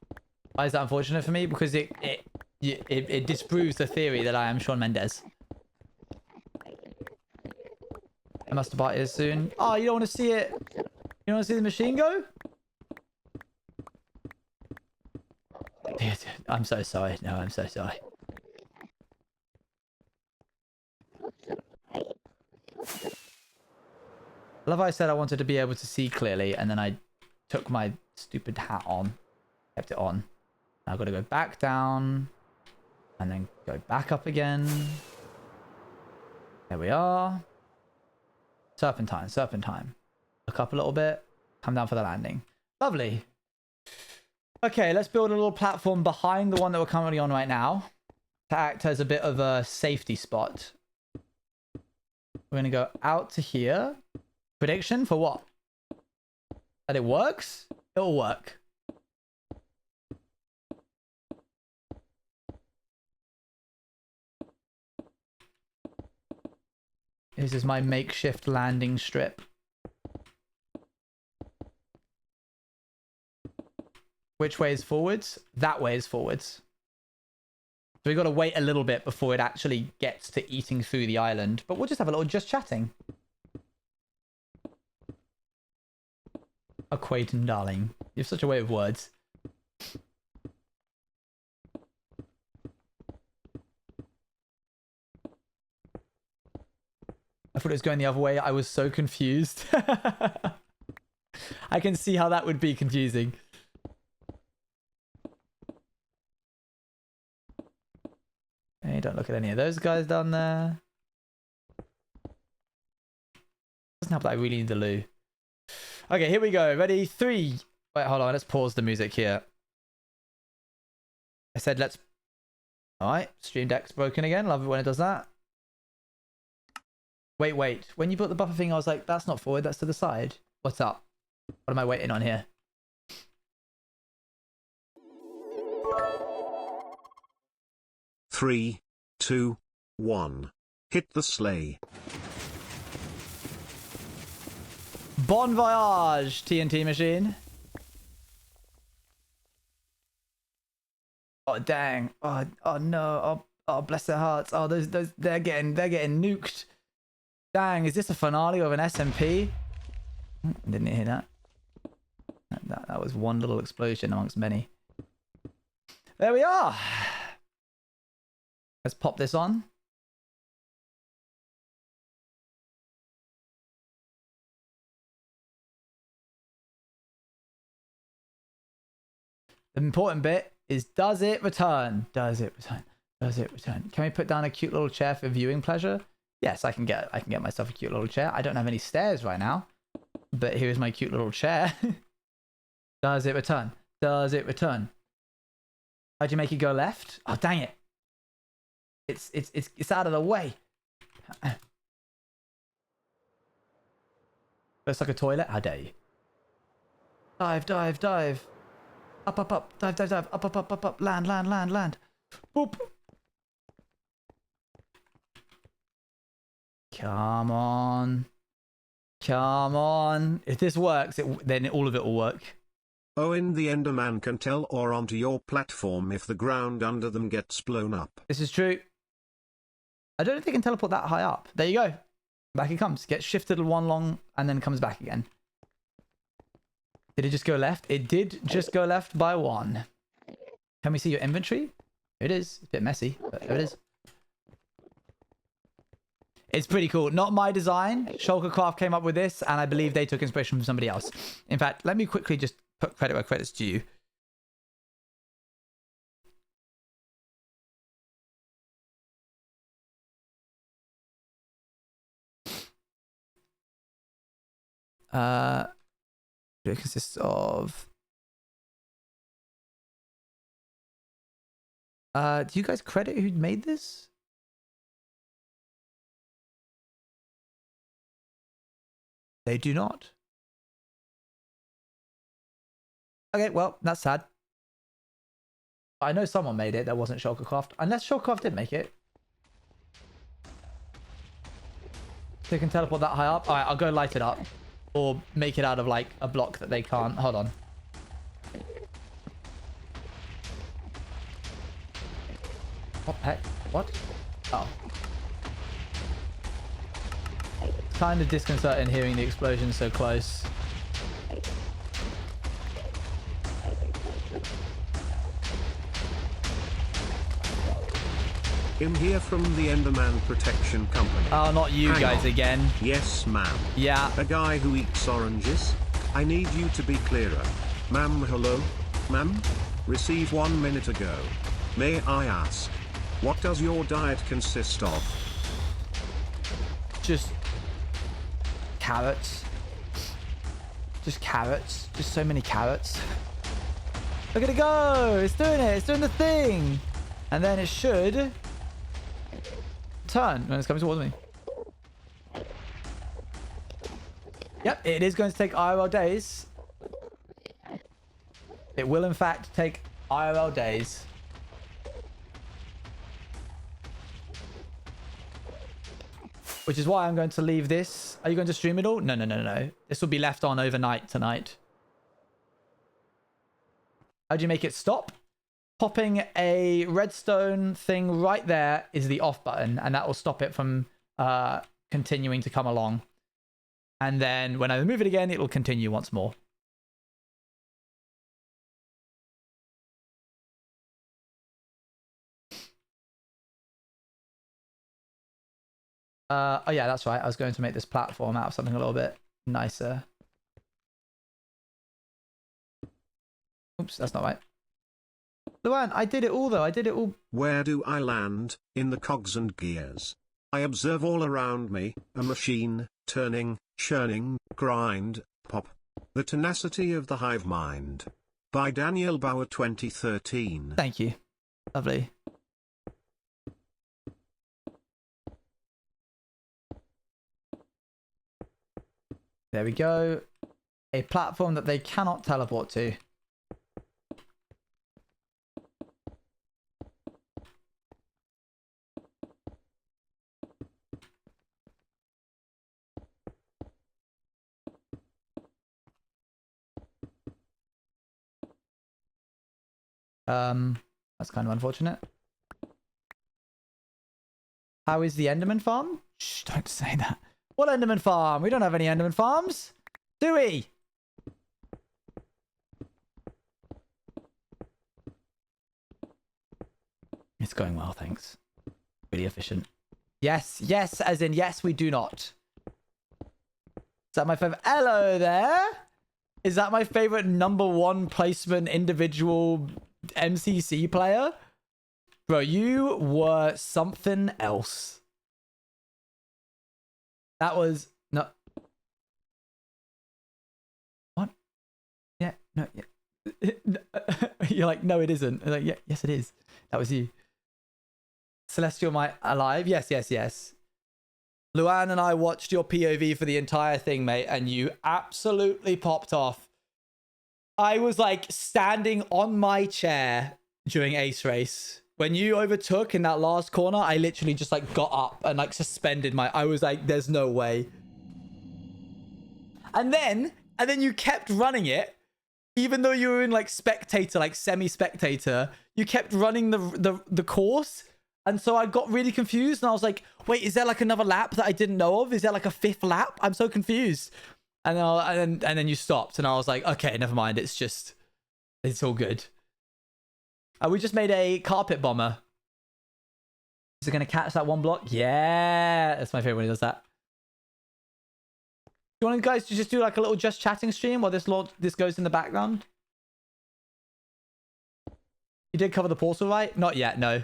Why is that unfortunate for me? Because it disproves the theory that I am Shawn Mendes. I must buy it soon. Oh, you don't want to see it? You don't want to see the machine go? Dude, I'm so sorry. No, I'm so sorry. I love how I said I wanted to be able to see clearly, and then I took my stupid hat on, kept it on. Now I've got to go back down, and then go back up again. There we are. Serpentine, serpentine. Look up a little bit, come down for the landing. Lovely. Okay, let's build a little platform behind the one that we're currently on right now to act as a bit of a safety spot. We're going to go out to here. Prediction for what? That it works? It'll work. This is my makeshift landing strip. Which way is forwards? That way is forwards. So we've got to wait a little bit before it actually gets to eating through the island. But we'll just have a little just chatting. Aquatum, darling. You have such a way of words. I thought it was going the other way. I was so confused. I can see how that would be confusing. Hey, don't look at any of those guys down there. Doesn't help that I really need the loo. Okay, here we go. Ready? 3. Wait, hold on. Let's pause the music here. I said let's... Alright. Stream Deck's broken again. Love it when it does that. Wait. When you put the buffer thing, I was like, that's not forward. That's to the side. What's up? What am I waiting on here? Three, 2, 1. Hit the sleigh. Bon voyage, TNT machine. Oh dang! Oh no! Oh bless their hearts! Oh those they're getting nuked. Dang! Is this a finale of an SMP? Didn't hear that. That was one little explosion amongst many. There we are. Let's pop this on. The important bit is, does it return? Does it return? Does it return? Can we put down a cute little chair for viewing pleasure? Yes, I can get myself a cute little chair. I don't have any stairs right now, but here's my cute little chair. Does it return? Does it return? How'd you make it go left? Oh dang it! It's out of the way. Looks like a toilet. How dare you? Dive. Up. Dive. Up. Land. Boop. Come on. If this works, then all of it will work. Oh, in the Enderman can tell or onto your platform if the ground under them gets blown up. This is true. I don't know if they can teleport that high up. There you go. Back it comes. Gets shifted one long and then comes back again. Did it just go left? It did just go left by 1. Can we see your inventory? Here it is. It's a bit messy, but there it is. It's pretty cool. Not my design. Shulker Craft came up with this, and I believe they took inspiration from somebody else. In fact, let me quickly just put credit where credit's due. It consists of... do you guys credit who made this? They do not. Okay, well, that's sad. I know someone made it that wasn't Shulkercraft. Unless Shulkercraft did make it. They can teleport that high up. Alright, I'll go light it up. Or make it out of, like, a block that they can't. Hold on. What the heck? What? Oh. Kind of disconcerting hearing the explosion so close. I'm here from the Enderman Protection Company. Oh, not you Hang guys on. again. Yes, ma'am. Yeah. A guy who eats oranges? I need you to be clearer. Ma'am, hello? Ma'am? Received 1 minute ago. May I ask, what does your diet consist of? Just carrots. Just carrots. Just so many carrots. Look at it go! It's doing it! It's doing the thing! And then it should turn when it's coming towards me. Yep, it is going to take IRL days. It will in fact take IRL days. Which is why I'm going to leave this. Are you going to stream it all? No, no, no, no. This will be left on overnight tonight. How do you make it stop? Popping a redstone thing right there is the off button, and that will stop it from continuing to come along. And then when I remove it again, it will continue once more. Oh yeah, that's right. I was going to make this platform out of something a little bit nicer. Oops, that's not right. Luan, I did it all though. I did it all. Where do I land, in the cogs and gears? I observe all around me, a machine, turning, churning, grind, pop. The tenacity of the hive mind. By Daniel Bauer 2013. Thank you. Lovely. There we go. A platform that they cannot teleport to. That's kind of unfortunate. How is the Enderman farm? Shh, don't say that. What Enderman farm? We don't have any Enderman farms, do we? It's going well, thanks. Really efficient. Yes, yes, as in yes, we do not. Is that my favorite? Hello there. Is that my favorite #1 placement individual MCC player? Bro, you were something else. That was not. What? Yeah, no, yeah. You're like, no, it isn't. I'm like, yeah, yes, it is. That was you. Celestial Might alive? Yes, yes, yes. Luan and I watched your POV for the entire thing, mate, and you absolutely popped off. I was like standing on my chair during Ace Race. When you overtook in that last corner, I literally just like got up and like suspended my... I was like, there's no way. And then you kept running it. Even though you were in like spectator, like semi-spectator, you kept running the course And so I got really confused and I was like, wait, is there like another lap that I didn't know of? Is there like a 5th lap? I'm so confused. And then you stopped and I was like, okay, never mind. It's all good. We just made a carpet bomber. Is it going to catch that one block? Yeah. That's my favorite when he does that. Do you want you guys to just do like a little just chatting stream while this goes in the background? You did cover the portal, right? Not yet, no.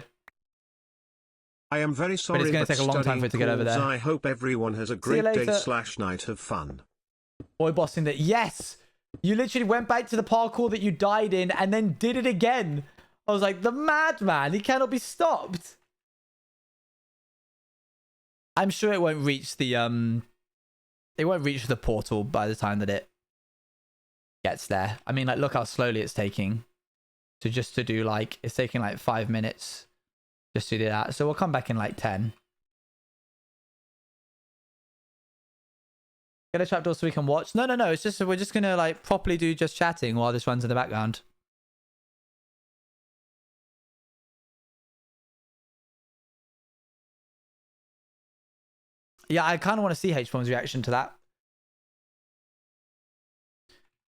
I am very sorry, but it's going to take a long time for it to get over there. I hope everyone has a great day/night of fun. Boy bossing that. Yes! You literally went back to the parkour that you died in and then did it again. I was like, the madman, he cannot be stopped. I'm sure it won't reach the portal by the time that it gets there. I mean, like, look how slowly it's taking to do like, it's taking like 5 minutes just to do that. So we'll come back in like 10. Get a trapdoor so we can watch. No. It's just, we're just gonna like properly do just chatting while this runs in the background. Yeah, I kind of want to see H-Bomb's reaction to that.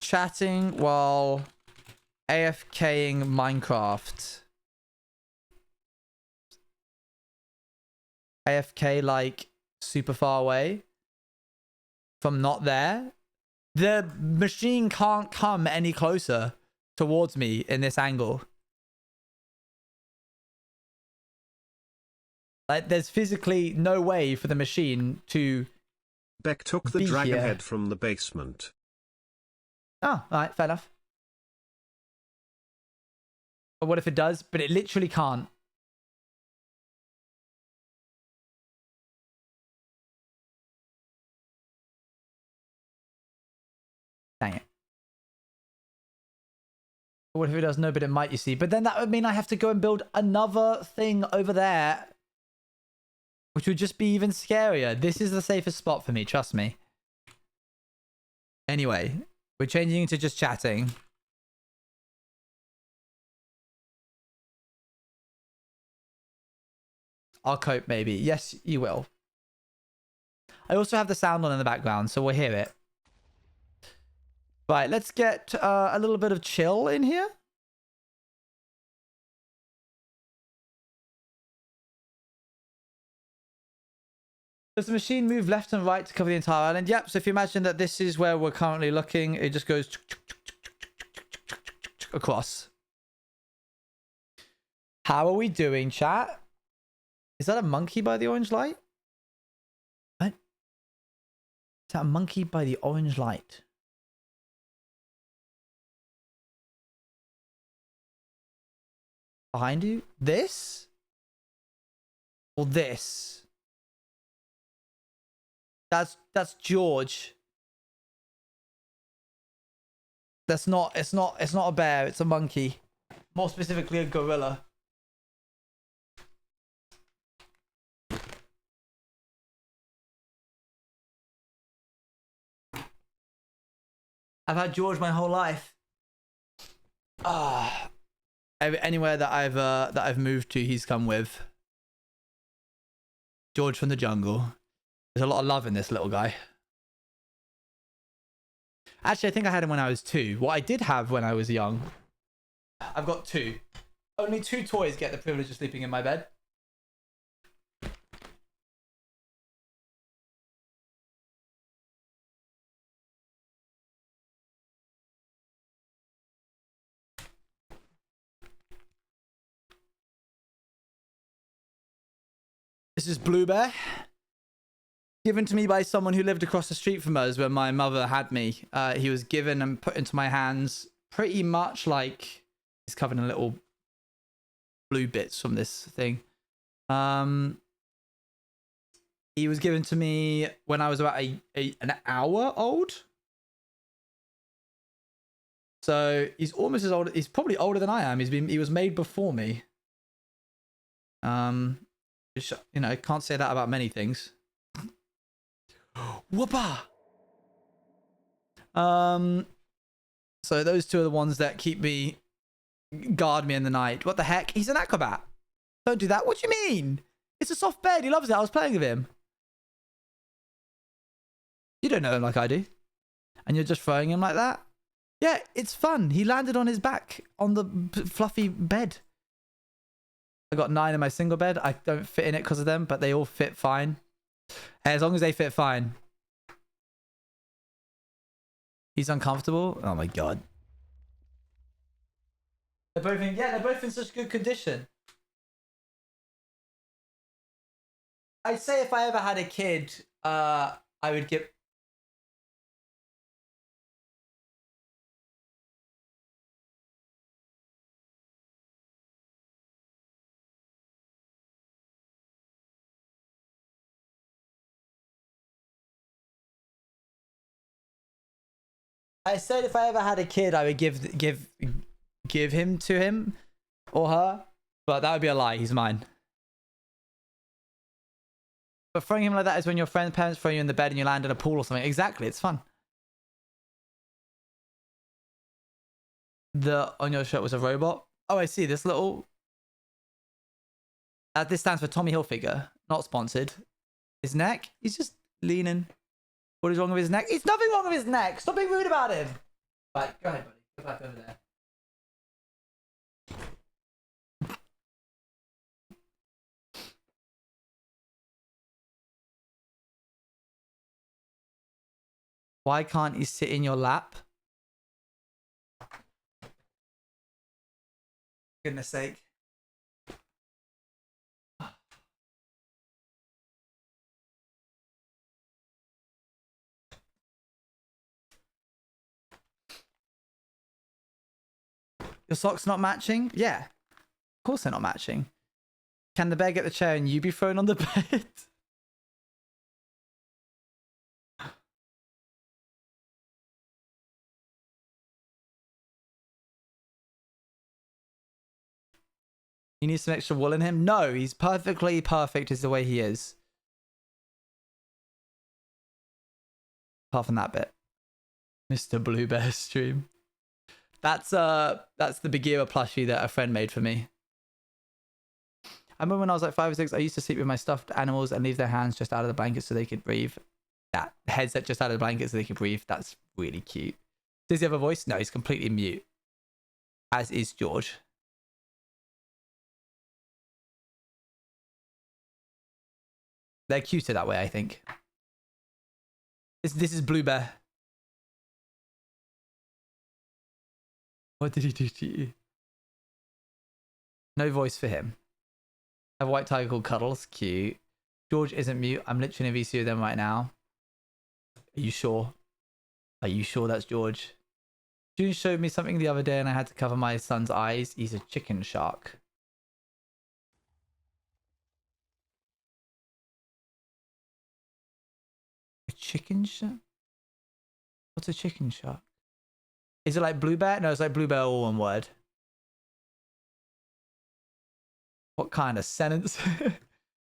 Chatting while AFKing Minecraft. AFK like super far away from not there. The machine can't come any closer towards me in this angle. Like, there's physically no way for the machine to. Beck took the dragon head from the basement. Oh, alright, fair enough. But what if it does? But it literally can't. Dang it. What if it does? No, but it might, you see. But then that would mean I have to go and build another thing over there, which would just be even scarier. This is the safest spot for me, trust me. Anyway, we're changing to just chatting. I'll cope, maybe. Yes, you will. I also have the sound on in the background, so we'll hear it. Right, let's get a little bit of chill in here. Does the machine move left and right to cover the entire island? Yep, so if you imagine that this is where we're currently looking, it just goes across. How are we doing, chat? Is that a monkey by the orange light? What? Is that a monkey by the orange light? Behind you? This? Or this? That's George. It's not a bear, it's a monkey. More specifically, a gorilla. I've had George my whole life. Anywhere that I've moved to, he's come with. George from the jungle. There's a lot of love in this little guy. Actually, I think I had him when I was 2. What I did have when I was young, I've got 2. Only 2 toys get the privilege of sleeping in my bed. This is Blue Bear. Given to me by someone who lived across the street from us when my mother had me. He was given and put into my hands pretty much like he's covered in little blue bits from this thing. He was given to me when I was about an hour old. So he's almost as old. He's probably older than I am. He was made before me. You know, can't say that about many things. Whoopa! So those 2 are the ones that guard me in the night. What the heck? He's an acrobat. Don't do that. What do you mean? It's a soft bed. He loves it. I was playing with him. You don't know him like I do. And you're just throwing him like that? Yeah, it's fun. He landed on his back on the fluffy bed. I got 9 in my single bed. I don't fit in it because of them, but they all fit fine. Hey, as long as they fit fine. He's uncomfortable. Oh my god. They're both in such good condition. I'd say if I ever had a kid, I would give... I said if I ever had a kid, I would give him to him or her, but that would be a lie. He's mine. But throwing him like that is when your parents throw you in the bed and you land in a pool or something. Exactly, it's fun. The on your shirt was a robot. Oh, I see. This little. This stands for Tommy Hilfiger. Not sponsored. His neck. He's just leaning. What is wrong with his neck? It's nothing wrong with his neck. Stop being rude about him. Right, go ahead, buddy. Go back over there. Why can't you sit in your lap? Goodness sake. Your socks not matching? Yeah. Of course they're not matching. Can the bear get the chair and you be thrown on the bed? He needs some extra wool in him? No, he's perfectly perfect is the way he is. Apart from that bit. Mr. Blue Bear stream. That's the Bagheera plushie that a friend made for me. I remember when I was like 5 or 6, I used to sleep with my stuffed animals and leave their hands just out of the blanket so they could breathe. That headset just out of the blanket so they could breathe. That's really cute. Does he have a voice? No, he's completely mute. As is George. They're cuter that way, I think. This is Blue Bear. What did he do to you? No voice for him. I have a white tiger called Cuddles. Cute. George isn't mute. I'm literally in a VC with them right now. Are you sure? Are you sure that's George? June showed me something the other day and I had to cover my son's eyes. He's a chicken shark. A chicken shark? What's a chicken shark? Is it like Blue Bear? No, it's like Blue Bear all one word. What kind of sentence?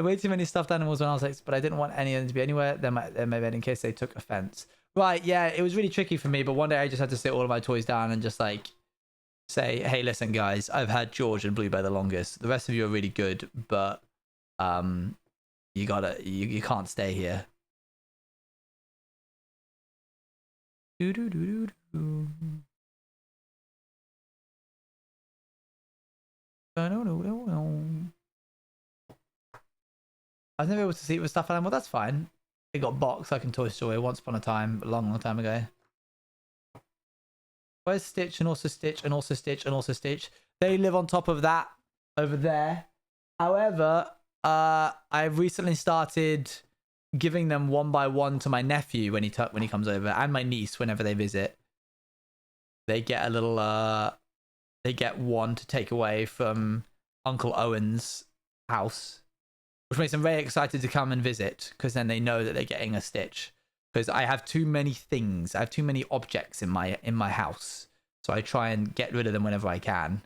Way too many stuffed animals when I was like, but I didn't want any of them to be anywhere. There may be in case they took offense. Right, yeah, it was really tricky for me, but one day I just had to sit all of my toys down and just like say, hey, listen, guys, I've had George and Blue Bear the longest. The rest of you are really good, but you can't stay here. I was never able to see it with stuffed animal. That's fine. It got boxed like in Toy Story once upon a time, a long time ago. Where's Stitch and also Stitch and also Stitch and also Stitch? They live on top of that over there. However, I've recently started giving them one by one to my nephew when he comes over, and my niece whenever they visit. They get a little they get one to take away from Uncle Owen's house, which makes them very excited to come and visit because then they know that they're getting a Stitch. Because I have too many things, I have too many objects in my house, so I try and get rid of them whenever I can.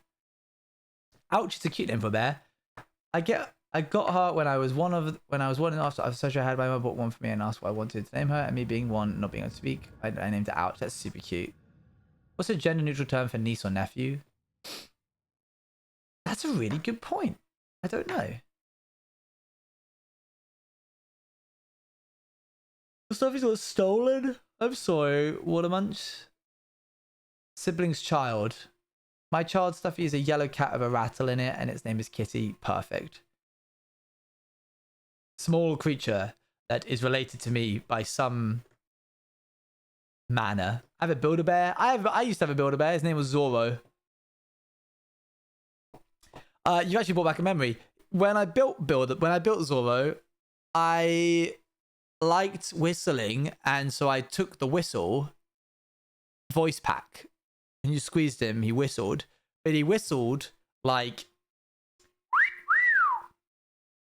Ouch! It's a cute name for a bear. I got her when I was one and after I was such I had my mum bought one for me and asked what I wanted to name her, and me being one, not being able to speak, I named it Ouch. That's super cute. What's a gender neutral term for niece or nephew? That's a really good point. I don't know. The stuff he's got stolen? I'm sorry, Watermunch. Sibling's child. My child's stuffy is a yellow cat with a rattle in it, and its name is Kitty. Perfect. Small creature that is related to me by some manner. I have a Build-A-Bear. I used to have a Build-A-Bear. His name was Zorro. You actually brought back a memory. When I built Zorro, I liked whistling, and so I took the whistle voice pack, and you squeezed him. He whistled, but he whistled like,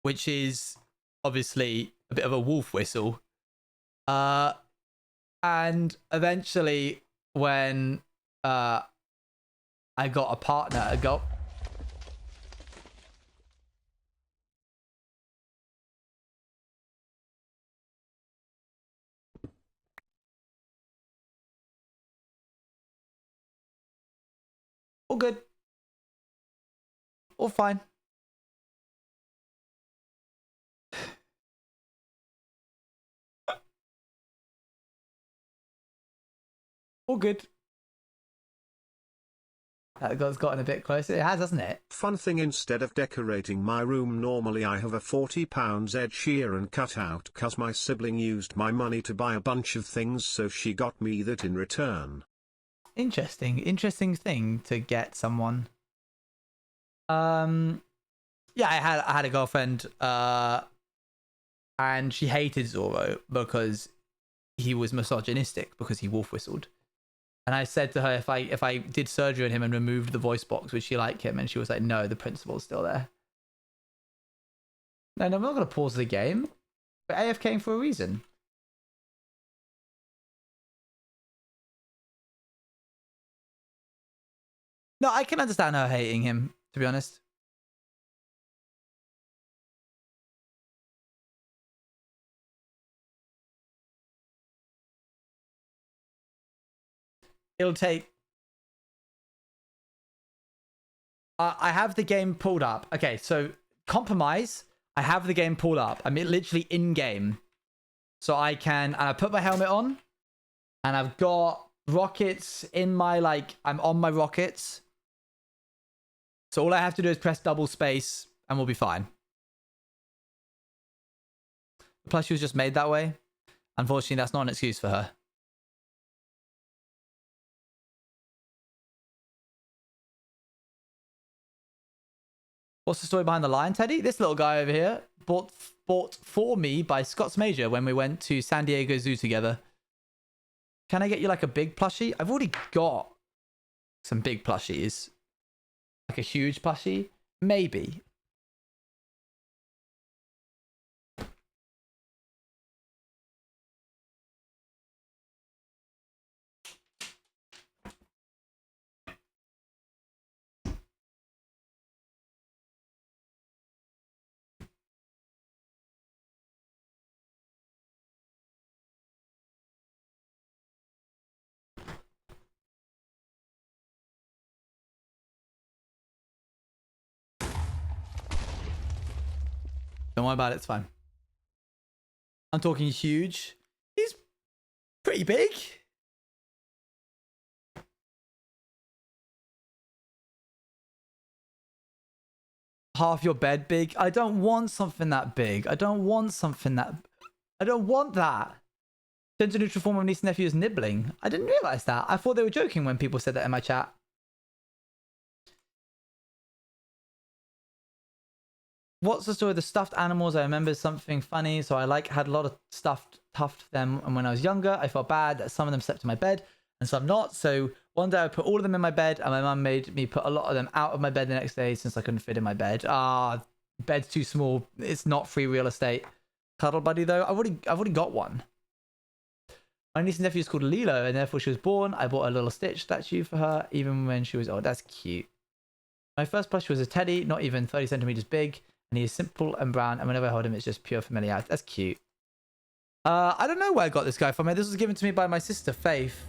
which is obviously a bit of a wolf whistle. And eventually, when I got a partner, all good. All fine. All good. That has gotten a bit closer. It has, hasn't it? Fun thing, instead of decorating my room normally I have a £40 Ed Sheeran cutout cause my sibling used my money to buy a bunch of things, so she got me that in return. Interesting thing to get someone. Yeah, I had a girlfriend, and she hated Zorro because he was misogynistic because he wolf whistled. And I said to her, if I did surgery on him and removed the voice box, would she like him? And she was like, no, the principle's still there. No, I'm not going to pause the game. But AFKing for a reason. No, I can understand her hating him, to be honest. It'll take... I have the game pulled up. Okay, so compromise. I have the game pulled up. I'm literally in game. So I can... And I put my helmet on. And I've got rockets in my, like... I'm on my rockets. So all I have to do is press double space and we'll be fine. Plus she was just made that way. Unfortunately, that's not an excuse for her. What's the story behind the lion, Teddy? This little guy over here bought for me by Scott's Major when we went to San Diego Zoo together. Can I get you like a big plushie? I've already got some big plushies. Like a huge plushie? Maybe. Don't worry about it, it's fine. I'm talking huge. He's pretty big. Half your bed big. I don't want something that big. I don't want that. Gender neutral form of niece and nephew is nibbling. I didn't realize that. I thought they were joking when people said that in my chat. What's the story of the stuffed animals? I remember something funny. So I had a lot of stuffed them, and when I was younger, I felt bad that some of them slept in my bed and some not. So one day I put all of them in my bed, and my mum made me put a lot of them out of my bed the next day since I couldn't fit in my bed. Bed's too small. It's not free real estate. Cuddle buddy though, I've already got one. My niece and nephew is called Lilo, and therefore she was born. I bought a little Stitch statue for her, even when she was old. That's cute. My first plush was a teddy, not even 30 centimeters big. And he is simple and brown, and whenever I hold him, it's just pure familiarity. That's cute. I don't know where I got this guy from. This was given to me by my sister, Faith.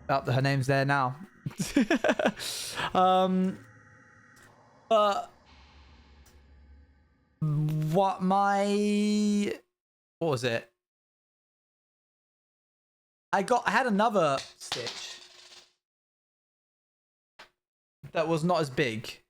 Her name's there now. what was it? I had another Stitch that was not as big.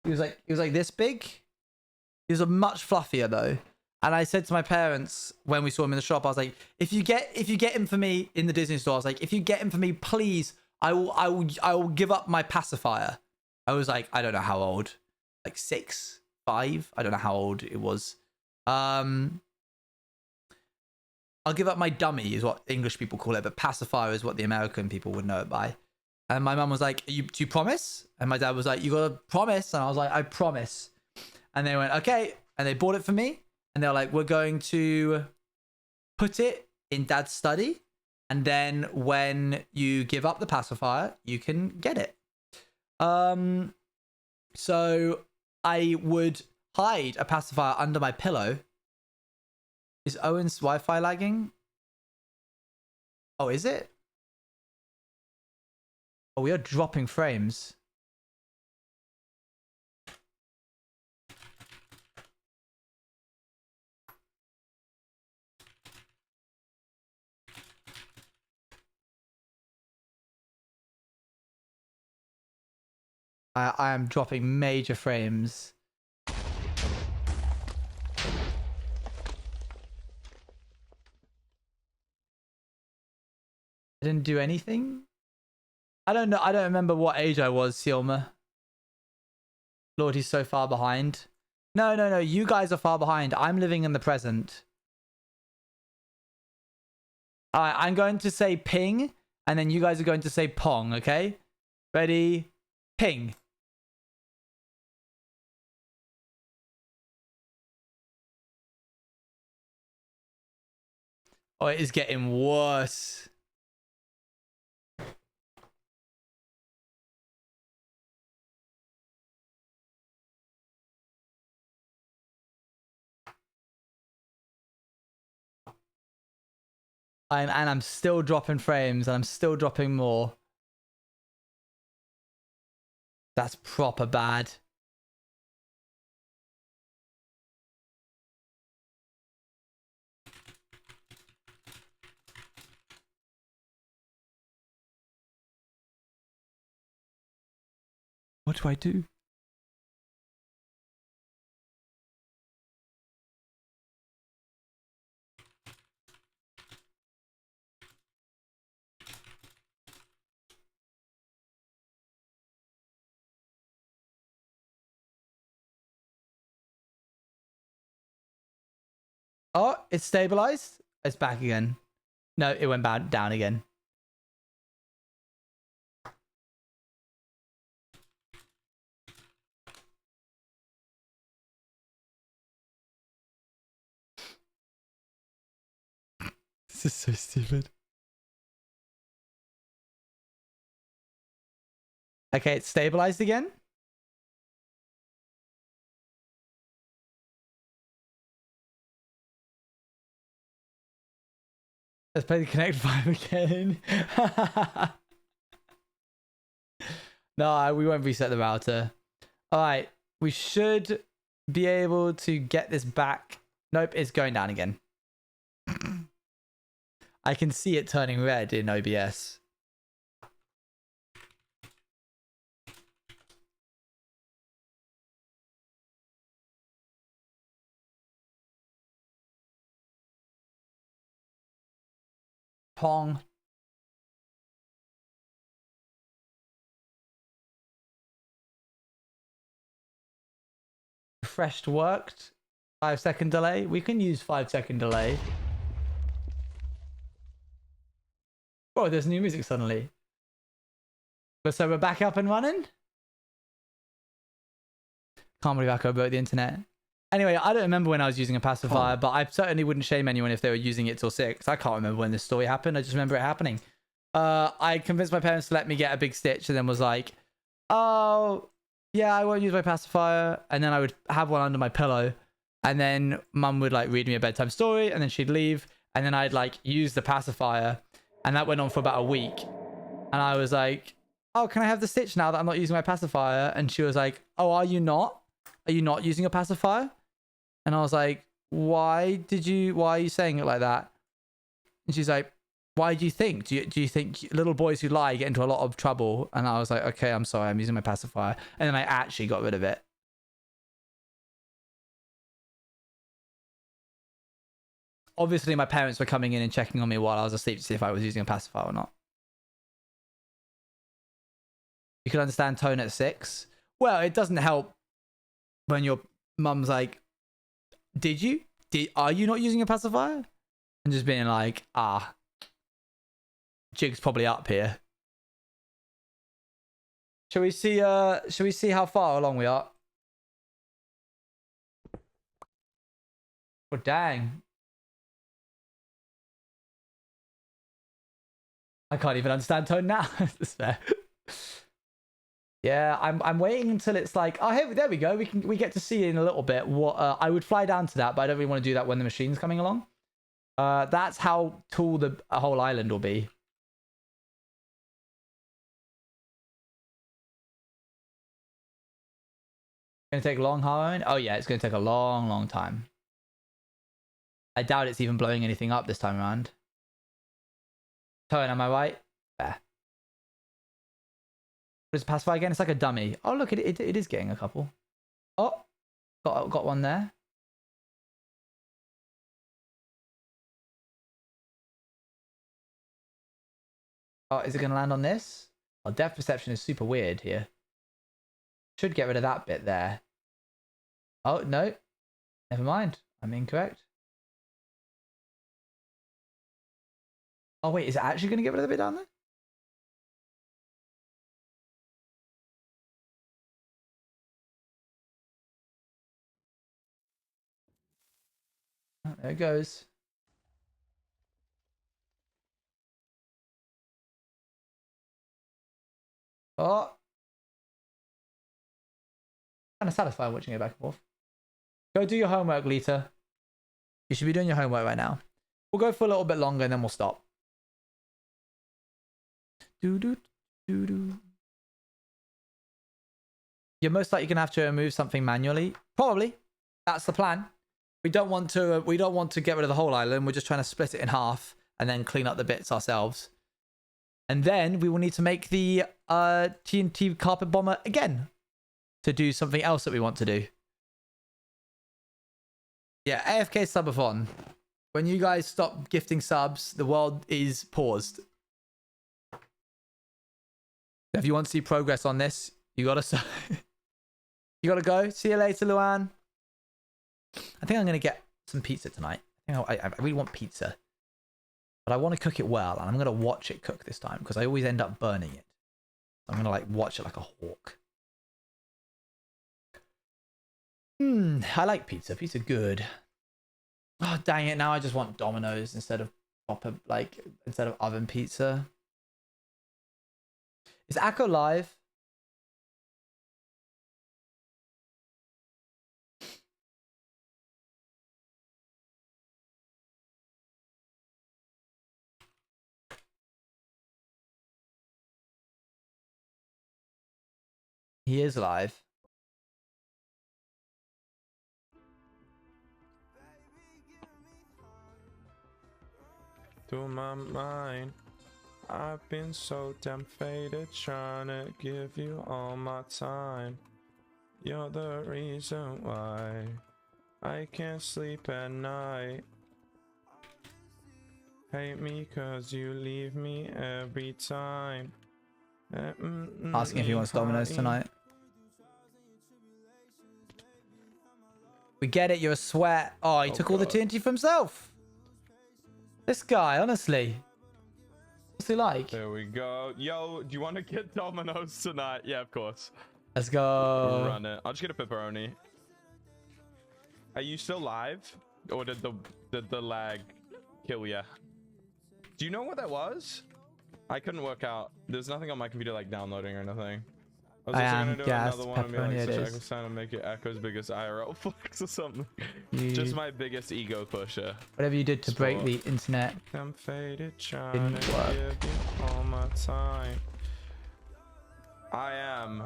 He was like this big. He was a much fluffier though. And I said to my parents when we saw him in the shop, I was like, if you get him for me in the Disney store, I was like, if you get him for me, please, I will give up my pacifier. I was like, I don't know how old, like 6, 5. I don't know how old it was. I'll give up my dummy is what English people call it, but pacifier is what the American people would know it by. And my mum was like, do you promise? And my dad was like, you gotta promise. And I was like, I promise. And they went, okay. And they bought it for me. And they were like, we're going to put it in dad's study. And then when you give up the pacifier, you can get it. So I would hide a pacifier under my pillow. Is Owen's Wi-Fi lagging? Oh, is it? Oh, we are dropping frames. I am dropping major frames. I didn't do anything. I don't know. I don't remember what age I was, Silma. Lord, he's so far behind. No. You guys are far behind. I'm living in the present. All right, I'm going to say ping, and then you guys are going to say pong, okay? Ready? Ping. Oh, it is getting worse. I'm still dropping frames, and I'm still dropping more. That's proper bad. What do I do? Oh, it's stabilized. It's back again. No, it went down again. This is so stupid. Okay, it's stabilized again. Let's play the Connect 5 again. No, we won't reset the router. All right, we should be able to get this back. Nope, it's going down again. I can see it turning red in OBS. Pong. Refreshed worked. 5-second delay. We can use 5-second delay. Oh, there's new music suddenly. But so we're back up and running? Can't believe Echo broke the internet. Anyway, I don't remember when I was using a pacifier, but I certainly wouldn't shame anyone if they were using it till 6. I can't remember when this story happened. I just remember it happening. I convinced my parents to let me get a big Stitch and then was like, oh, yeah, I won't use my pacifier. And then I would have one under my pillow. And then mum would like read me a bedtime story and then she'd leave. And then I'd like use the pacifier. And that went on for about a week. And I was like, oh, can I have the Stitch now that I'm not using my pacifier? And she was like, oh, are you not? Are you not using a pacifier? And I was like, why are you saying it like that? And she's like, why do you think? Do you think little boys who lie get into a lot of trouble? And I was like, okay, I'm sorry, I'm using my pacifier. And then I actually got rid of it. Obviously, my parents were coming in and checking on me while I was asleep to see if I was using a pacifier or not. You can understand tone at 6. Well, it doesn't help when your mum's like, are you not using a pacifier? And just being like, jig's probably up here. Shall we see how far along we are? Oh, dang. I can't even understand tone now. That's fair. Yeah, I'm waiting until it's like, oh, hey, there we go. We get to see in a little bit what I would fly down to that, but I don't really want to do that when the machine's coming along. That's how tall the whole island will be. Gonna take long, Harwin? Oh yeah, it's gonna take a long, long time. I doubt it's even blowing anything up this time around. Tone, am I right? There. What is pacify again? It's like a dummy. Oh look, it is getting a couple. Oh, got one there. Oh, is it gonna land on this? Oh, depth perception is super weird here. Should get rid of that bit there. Oh no, never mind. I'm incorrect. Oh wait, is it actually gonna get rid of the bit down there? Oh, there it goes. Oh. Kind of satisfying watching it back and forth. Go do your homework, Lita. You should be doing your homework right now. We'll go for a little bit longer and then we'll stop. You're most likely gonna have to remove something manually. Probably. That's the plan. We don't want to get rid of the whole island. We're just trying to split it in half and then clean up the bits ourselves. And then we will need to make the TNT carpet bomber again to do something else that we want to do. Yeah, AFK subathon. When you guys stop gifting subs, the world is paused. If you want to see progress on this, you gotta go. See you later, Luan. I think I'm gonna get some pizza tonight. I really want pizza, but I want to cook it well, and I'm gonna watch it cook this time because I always end up burning it. I'm gonna like watch it like a hawk. I like pizza. Pizza good. Oh dang it! Now I just want Domino's instead of oven pizza. Is Akko live? He is live. To my mind, I've been so damn faded, trying to give you all my time. You're the reason why I can't sleep at night. Hate me cause you leave me every time. Asking if he wants Domino's tonight. We get it, you're a sweat. Oh, he took all the TNT for himself. This guy, honestly. What's he like? There we go. Yo, do you want to get Domino's tonight? Yeah, of course. Let's go. Run it. I'll just get a pepperoni. Are you still live? Or did the lag kill ya? Do you know what that was? I couldn't work out. There's nothing on my computer like downloading or nothing. I am gassed. Pepperoni it is. Sound and make it Echo's biggest IRL flex or something. Just my biggest ego pusher. Whatever you did to break the internet I'm faded, trying didn't to work. give you all my time. I am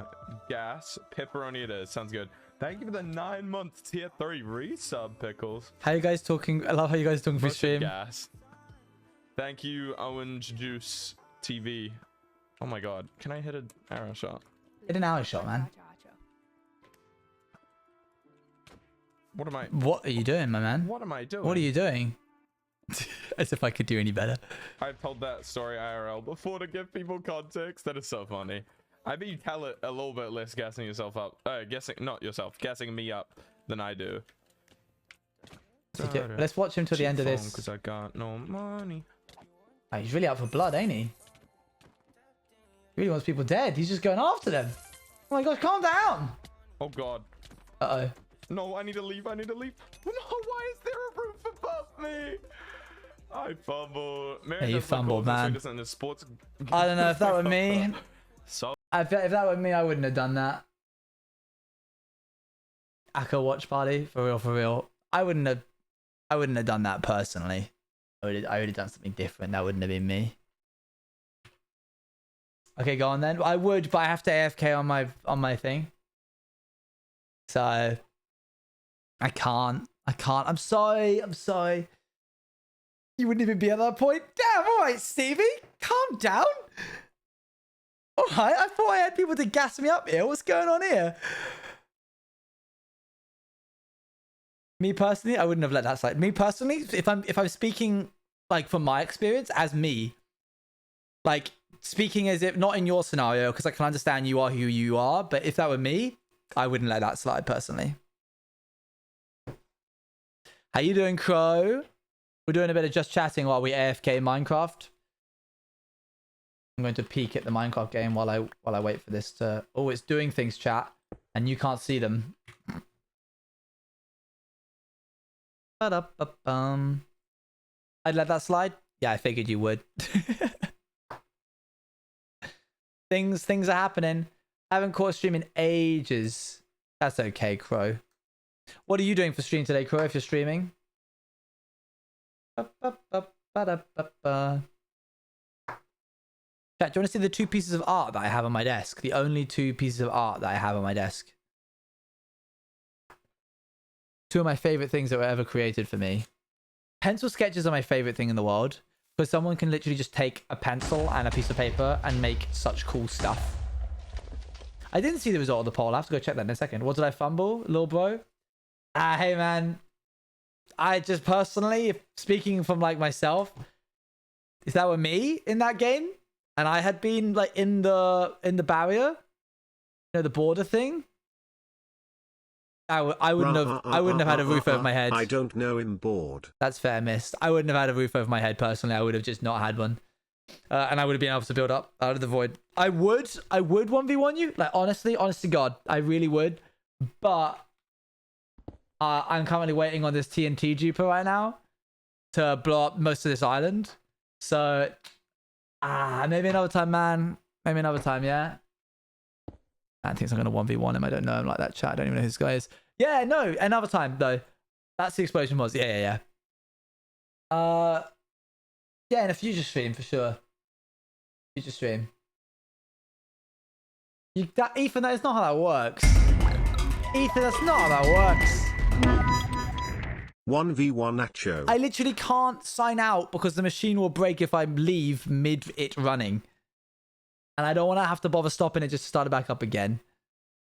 gas. Pepperoni it is. Sounds good. Thank you for the 9-month tier 3 resub, Pickles. How you guys talking? I love how you guys talking for Much stream. gas. Thank you, Orange Juice TV. Oh my god. Can I hit an arrow shot? Hit an hour shot, man. What am I? What are you doing, my man? What am I doing? What are you doing? As if I could do any better. I've told that story IRL before to give people context. That is so funny. I bet you tell it a little bit less gassing yourself up. Not yourself, gassing me up than I do. Let's watch him till the end of this. Because I got no money. Oh, he's really out for blood, ain't he? He really wants people dead. He's just going after them. Oh my gosh, calm down. Oh god. Uh-oh. No, I need to leave. I need to leave. No, why is there a roof above me? I fumbled. Yeah, you fumbled, man. Sports... I don't know if that were me. So If that were me, I wouldn't have done that. Akko watch party, for real, for real. I wouldn't have done that personally. I would have done something different. That wouldn't have been me. Okay, go on then. I would, but I have to AFK on my thing. So I can't. I'm sorry. You wouldn't even be at that point. Damn, alright, Stevie. Calm down. Alright, I thought I had people to gas me up here. What's going on here? Me personally, I wouldn't have let that slide. Me personally, if I'm speaking like from my experience as me, like speaking as if not in your scenario, because I can understand you are who you are, but if that were me, I wouldn't let that slide personally. How you doing, Crow? We're doing a bit of just chatting while we AFK Minecraft. I'm going to peek at the Minecraft game while I wait for this to... Oh, it's doing things, chat, and you can't see them. Ba-da-ba-bum. I'd let that slide. Yeah, I figured you would. Things are happening. I haven't caught a stream in ages. That's okay, Crow. What are you doing for stream today, Crow, if you're streaming? Ba-da-ba-ba. Chat, do you want to see the 2 pieces of art that I have on my desk? The only 2 pieces of art that I have on my desk. 2 of my favorite things that were ever created for me. Pencil sketches are my favorite thing in the world, because someone can literally just take a pencil and a piece of paper and make such cool stuff. I didn't see the result of the poll. I have to go check that in a second. What did I fumble, little bro? Hey man, I just personally, speaking from like myself, if that were me in that game and I had been like in the barrier, you know, the border thing, I wouldn't have had a roof over my head. I don't know him bored. That's fair, missed. I wouldn't have had a roof over my head personally. I would have just not had one. And I would have been able to build up out of the void. I would 1v1 you. Like, honest to God, I really would. But I'm currently waiting on this TNT duper right now to blow up most of this island. So, maybe another time, man. Maybe another time, yeah. I think I'm going to 1v1 him. I don't know him like that, chat. I don't even know who this guy is. Yeah, no, another time, though. That's the explosion was. Yeah. Yeah, in a future stream, for sure. Future stream. Ethan, that is not how that works. Ethan, that's not how that works. 1v1 Nacho. I literally can't sign out because the machine will break if I leave mid it running. And I don't want to have to bother stopping it just to start it back up again.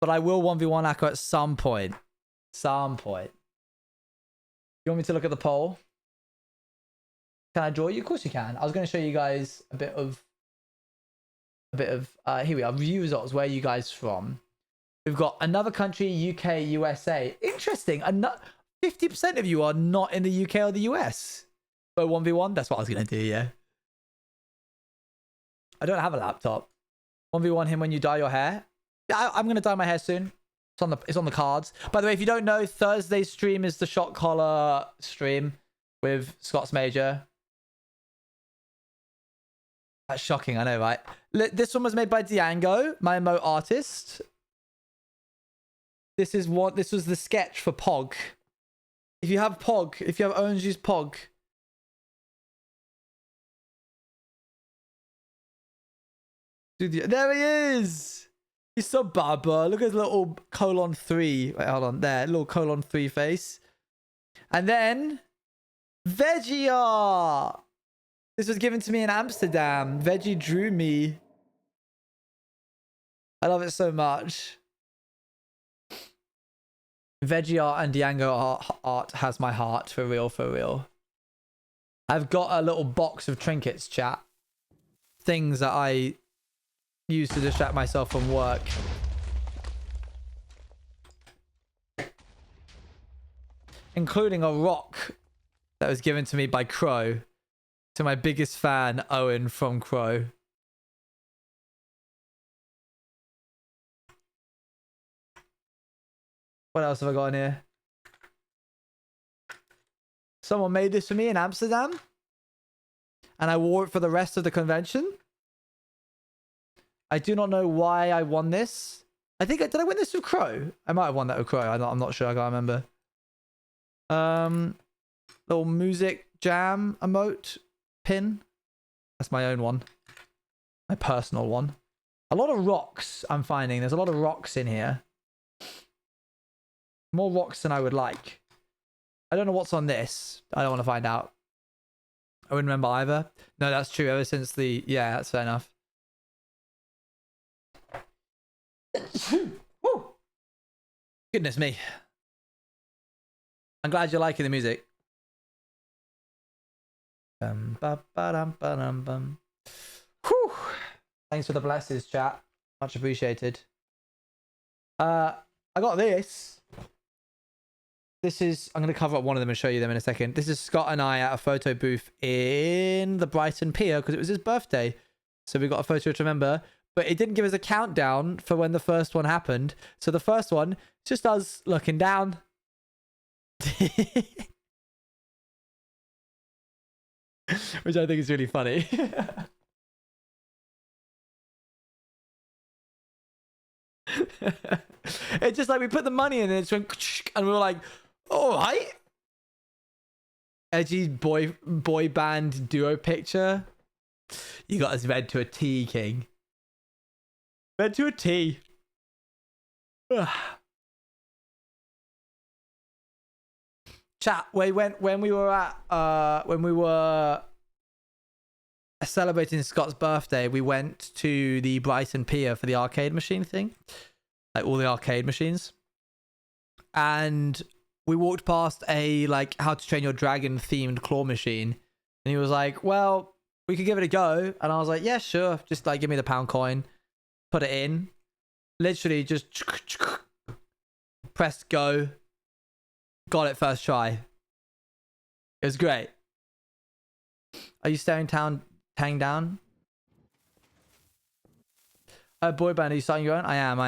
But I will 1v1 Akko at some point. Some point. You want me to look at the poll? Can I draw you? Of course you can. I was going to show you guys a bit of here we are, review results. Where are you guys from? We've got another country, UK, USA. Interesting. 50% of you are not in the UK or the US. So 1v1, that's what I was going to do, yeah. I don't have a laptop. 1v1 him when you dye your hair. I'm going to dye my hair soon. It's on the cards. By the way, if you don't know, Thursday's stream is the shot collar stream with Scott's Major. That's shocking, I know, right? This one was made by Diango, my emote artist. This was the sketch for Pog. If you have Pog, if you have Orange Juice Pog. There he is! He's so Barbara. Look at his little :3. Wait, hold on. There, little :3 face. And then Veggie art. This was given to me in Amsterdam. Veggie drew me. I love it so much. Veggie art and Diango art has my heart, for real, for real. I've got a little box of trinkets, chat. Things that I use to distract myself from work. Including a rock that was given to me by Crow. To my biggest fan, Owen from Crow. What else have I got in here? Someone made this for me in Amsterdam. And I wore it for the rest of the convention. I do not know why I won this. Did I win this with Crow? I might have won that with Crow. I'm not sure. I can't remember. Little music jam emote pin. That's my own one. My personal one. A lot of rocks I'm finding. There's a lot of rocks in here. More rocks than I would like. I don't know what's on this. I don't want to find out. I wouldn't remember either. No, that's true. Ever since the... Yeah, that's fair enough. Woo! Goodness me. I'm glad you're liking the music. Whew. Thanks for the blessings, chat. Much appreciated. I got this. This is... I'm going to cover up one of them and show you them in a second. This is Scott and I at a photo booth in the Brighton Pier because it was his birthday. So we got a photo to remember. But it didn't give us a countdown for when the first one happened. So the first one, just us looking down. Which I think is really funny. It's just like we put the money in and it just went and we were like, all right. Edgy boy band duo picture. You got us read to a T, King. Read to a T. Chat, when we were celebrating Scott's birthday, we went to the Brighton Pier for the arcade machine thing. Like all the arcade machines. And we walked past a like How to Train Your Dragon themed claw machine. And he was like, well, we could give it a go. And I was like, yeah, sure. Just like give me the pound coin. Put it in. Literally just pressed go. Got it first try. It was great. Are you staring Tang down? Boy band, are you starting your own? I am.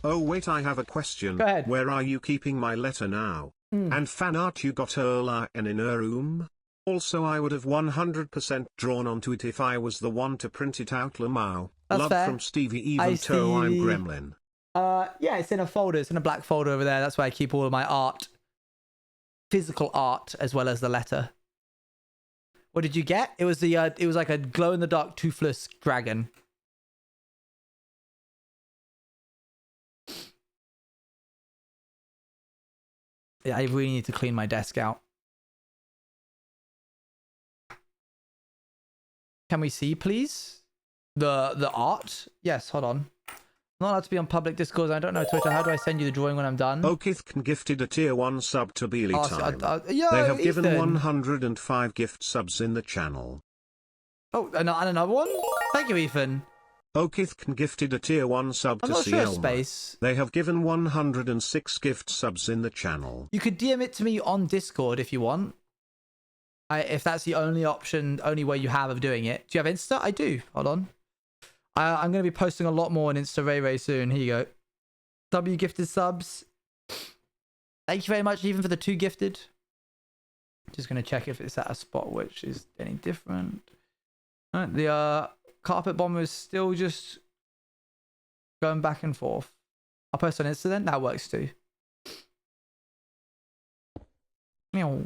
Oh wait, I have a question. Go ahead. Where are you keeping my letter now? And fan art you got Erla and in a room? Also I would have 100% drawn onto it if I was the one to print it out, Lamau. That's Love fair. from Stevie even though I'm Gremlin. Yeah, it's in a folder. It's in a black folder over there. That's where I keep all of my art. Physical art as well as the letter. What did you get? It was it was like a glow in the dark toothless dragon. Yeah, I really need to clean my desk out. Can we see, please? The art? Yes, hold on. I'm not allowed to be on public Discord. I don't know Twitter. How do I send you the drawing when I'm done? Okith gifted a tier 1 sub to Beely Time. Yo, they have given Ethan. 105 gift subs in the channel. Oh, and another one? Thank you, Ethan. Okith gifted a tier 1 sub I'm to not sure of Cielma. space. They have given 106 gift subs in the channel. You could DM it to me on Discord if you want. If that's the only option, only way you have of doing it. Do you have Insta? I do. Hold on. I'm going to be posting a lot more on Insta Ray soon. Here you go. W gifted subs. Thank you very much, even for the 2 gifted. Just going to check if it's at a spot which is any different. All right, the carpet bomber is still just going back and forth. I'll post on Insta then. That works too. Meow.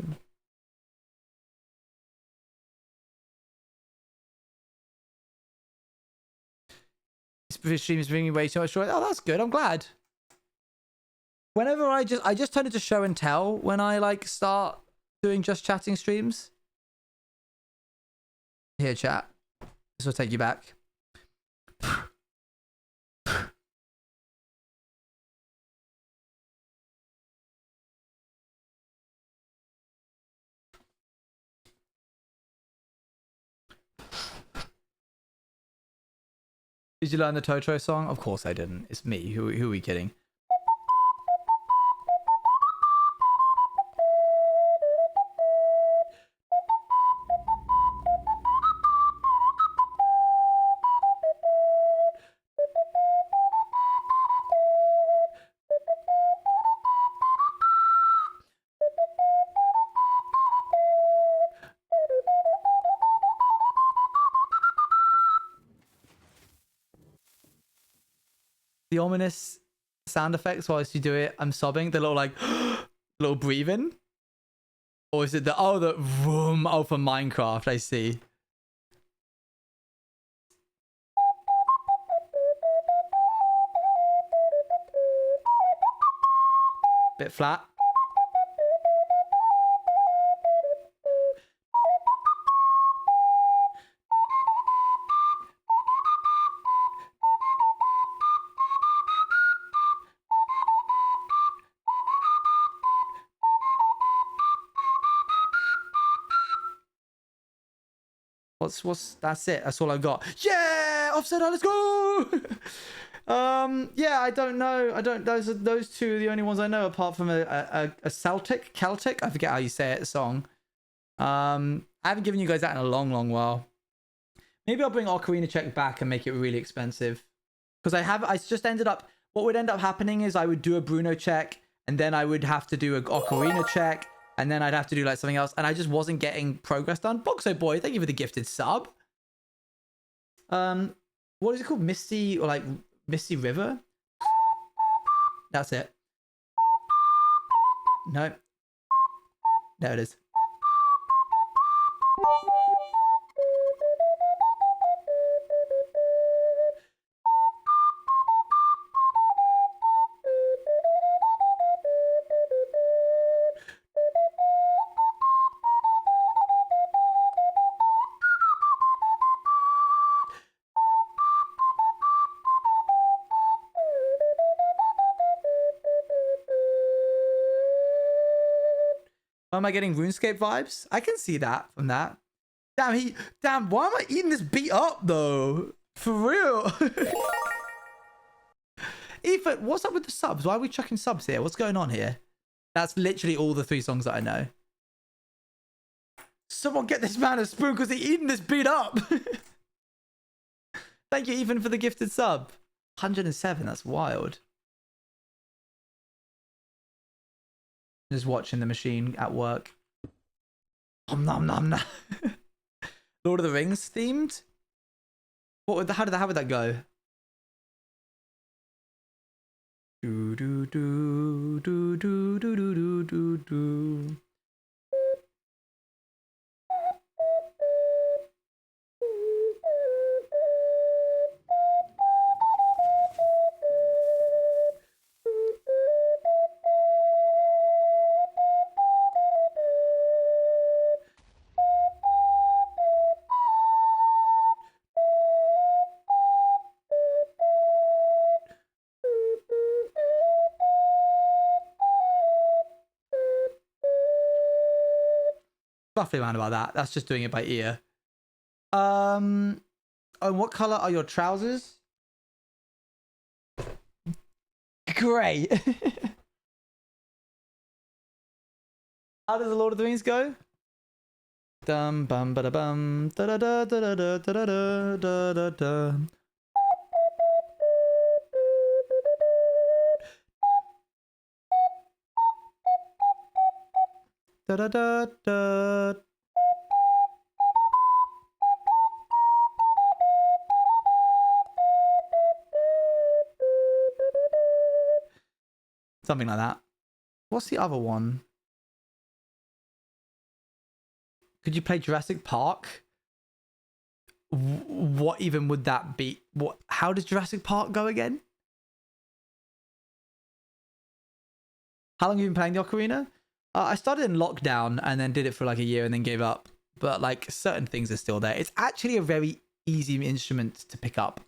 streams bring me way too much joy. Oh, that's good. I'm glad. Whenever I just turn into show and tell when I like start doing just chatting streams. Here, chat. This will take you back. Did you learn the Totoro song? Of course I didn't. It's me. Who are we kidding? The ominous sound effects whilst you do it, I'm sobbing. The little like little breathing, or is it the vroom? Oh, for Minecraft, I see. Bit flat. That's it. That's all I got. Yeah, offset. Let's go. Yeah, I don't know. Those two are the only ones I know apart from a Celtic. I forget how you say it. Song. I haven't given you guys that in a long while. Maybe I'll bring Ocarina Check back and make it really expensive because I just ended up. What would end up happening is I would do a Bruno check and then I would have to do a Ocarina check. And then I'd have to do like something else. And I just wasn't getting progress done. Boxo Boy, thank you for the gifted sub. What is it called? Misty or like Misty River? That's it. No. There it is. Am I getting RuneScape vibes? I can see that from that. Damn, why am I eating this beat up though? For real. Ethan, what's up with the subs? Why are we chucking subs here? What's going on here? That's literally all the 3 songs that I know. Someone get this man a spoon because he's eating this beat up. Thank you, Ethan, for the gifted sub. 107, that's wild. Just watching the machine at work. Nom nom nom. Lord of the Rings themed? How would that go? Do do do do do do do do do. Roughly around about that. That's just doing it by ear. And what color are your trousers? Great. How does the Lord of the Rings go? Dum bum ba da bum da da da da da da da da da da. Da da da da. Something like that. What's the other one? Could you play Jurassic Park? what even would that be? What? How does Jurassic Park go again? How long have you been playing the Ocarina? I started in lockdown and then did it for like a year and then gave up. But like certain things are still there. It's actually a very easy instrument to pick up.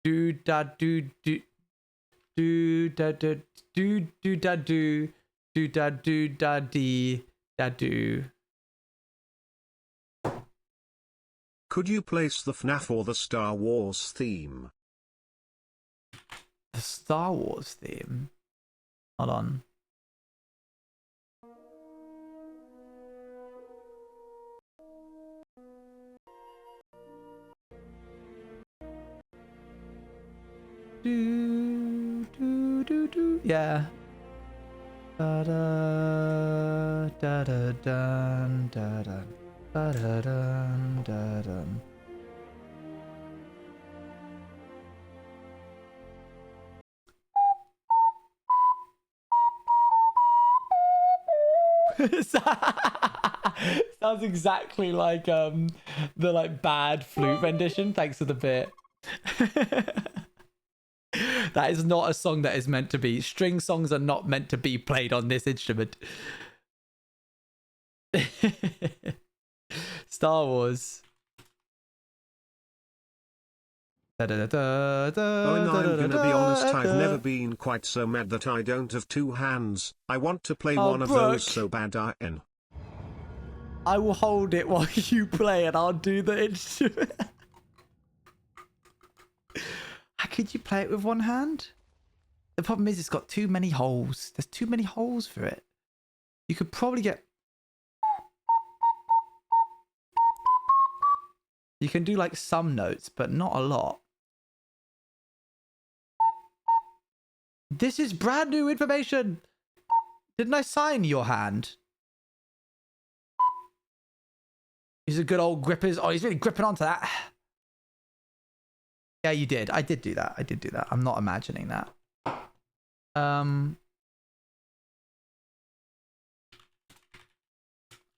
Do da do do do da do do do da do do da do da dee da do. Could you place the FNAF or the Star Wars theme? The Star Wars theme. Hold on. Do do do do. Yeah. Da da da da dun da da da da dun da dun. Sounds exactly like the like bad flute rendition. Thanks for the bit. That is not a song that is meant to be. String songs are not meant to be played on this instrument. Star Wars. Oh, and I'm gonna be honest, I've never been quite so mad that I don't have two hands. I want to play one of those so bad I will hold it while you play and I'll do the instrument. How could you play it with one hand? The problem is it's got too many holes. There's too many holes for it. You could probably get... You can do like some notes, but not a lot. This is brand new information. Didn't I sign your hand? He's a good old grippers. Oh, he's really gripping onto that. Yeah, you did. I did do that. I did do that. I'm not imagining that. I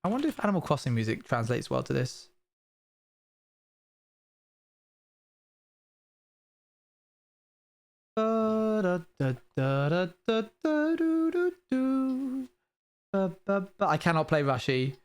wonder if Animal Crossing music translates well to this. I cannot play Rushy.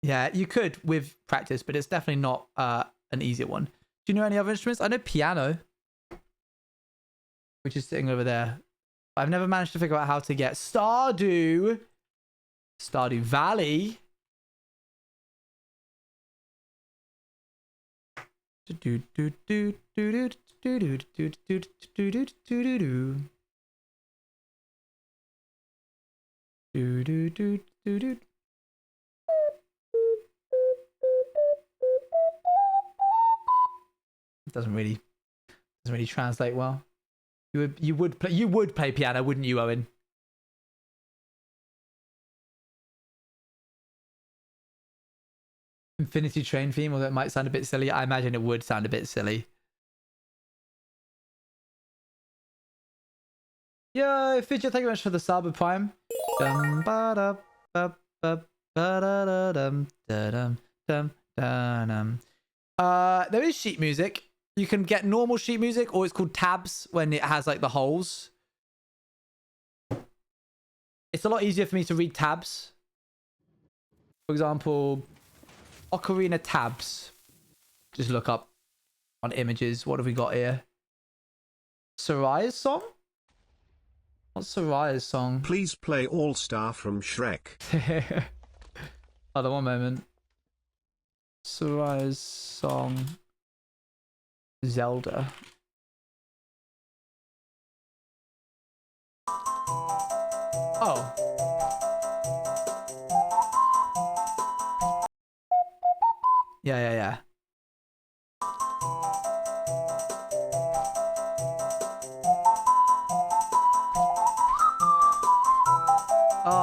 Yeah, you could with practice, but it's definitely not an easier one. Do you know any other instruments? I know piano, which is sitting over there. I've never managed to figure out how to get Stardew Valley. Do do do do do do do do do do do do do do do do. It doesn't really translate well. You would play piano, wouldn't you, Owen? Infinity Train theme, although it might sound a bit silly. I imagine it would sound a bit silly. Yo, Fidget, thank you very much for the sub Prime. There is sheet music. You can get normal sheet music, or it's called tabs when it has like the holes. It's a lot easier for me to read tabs. For example, Ocarina tabs. Just look up on images. What have we got here? Soraya's song? What's Soraya's song? Please play All Star from Shrek. Hold on one moment. Soraya's song. Zelda. Oh. Yeah.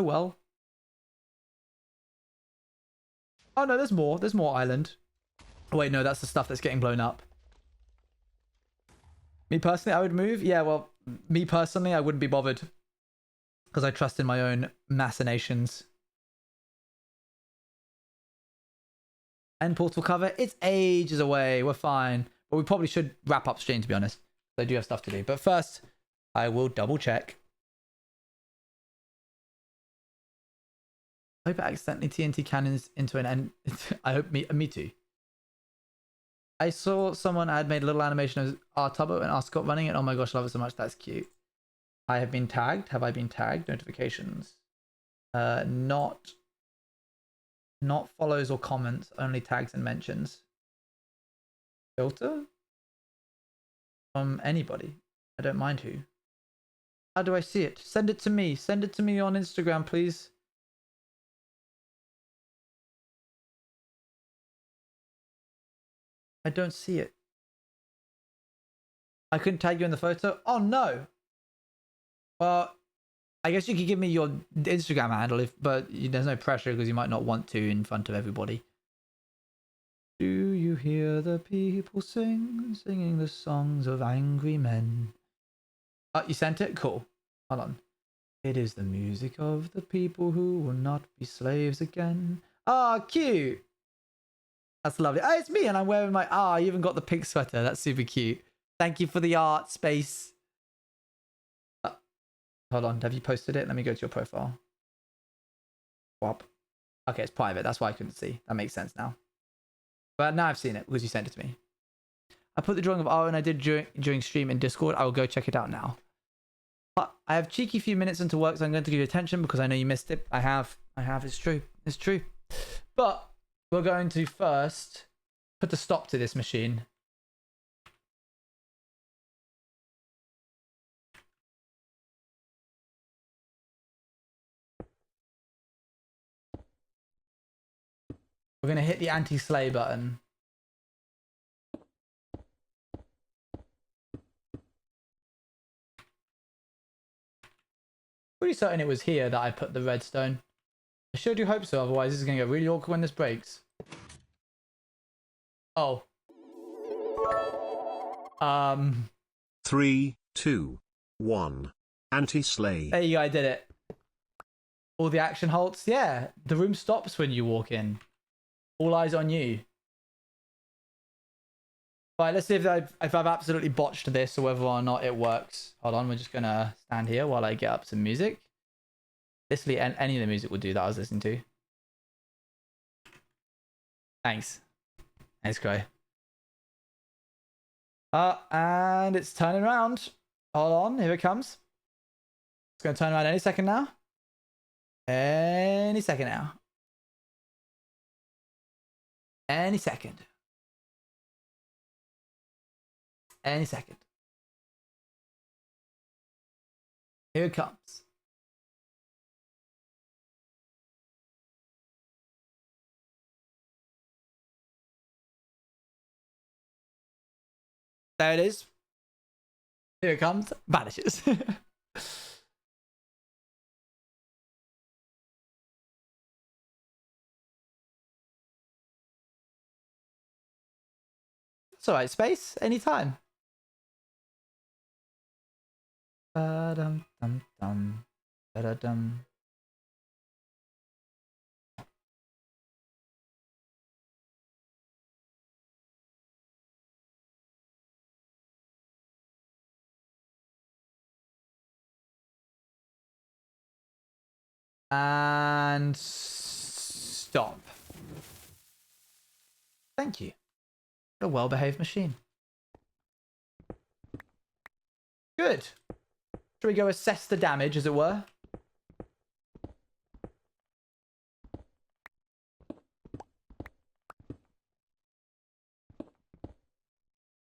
Oh well. Oh no, there's more. There's more island. Oh wait, no, that's the stuff that's getting blown up. Me personally, I would move. Yeah, well, me personally, I wouldn't be bothered. Because I trust in my own machinations. End portal cover. It's ages away. We're fine. But we probably should wrap up stream, to be honest. I do have stuff to do. But first, I will double check. I hope I accidentally TNT cannons into an end. I hope me too. I saw someone had made a little animation of our Tubbo and our Scott running it. Oh my gosh, I love it so much. That's cute. I have been tagged. Have I been tagged? Notifications. Not follows or comments. Only tags and mentions. Filter? From anybody. I don't mind who. How do I see it? Send it to me. Send it to me on Instagram, please. I don't see it. I couldn't tag you in the photo? Oh no! Well, I guess you could give me your Instagram handle, but there's no pressure because you might not want to in front of everybody. Do you hear the people singing the songs of angry men? Oh, you sent it? Cool. Hold on. It is the music of the people who will not be slaves again. Ah, cute! That's lovely. Oh, it's me, and I'm wearing my... Ah, I even got the pink sweater. That's super cute. Thank you for the art, Space. Hold on. Have you posted it? Let me go to your profile. Swap. Okay, it's private. That's why I couldn't see. That makes sense now. But now I've seen it because you sent it to me. I put the drawing of Arwen I did during stream in Discord. I will go check it out now. But I have cheeky few minutes into work, so I'm going to give you attention because I know you missed it. I have. It's true. It's true. But... we're going to first put a stop to this machine. We're going to hit the anti-slay button. Pretty certain it was here that I put the redstone. I sure do hope so, otherwise this is going to get really awkward when this breaks. Oh. 3, 2, 1. Anti-slay. There you go, I did it. All the action halts. Yeah, the room stops when you walk in. All eyes on you. Right, let's see if I've absolutely botched this or whether or not it works. Hold on, we're just going to stand here while I get up some music. Literally any of the music would do that I was listening to. Thanks. Thanks, Crow. And it's turning around. Hold on, here it comes. It's going to turn around any second now. Any second now. Any second. Any second. Here it comes. There it is. Here it comes. Vanishes. It's alright, Space. Anytime. Ba-dum, dum, dum. Ba-da-dum. And stop. Thank you. A well-behaved machine. Good. Should we go assess the damage, as it were?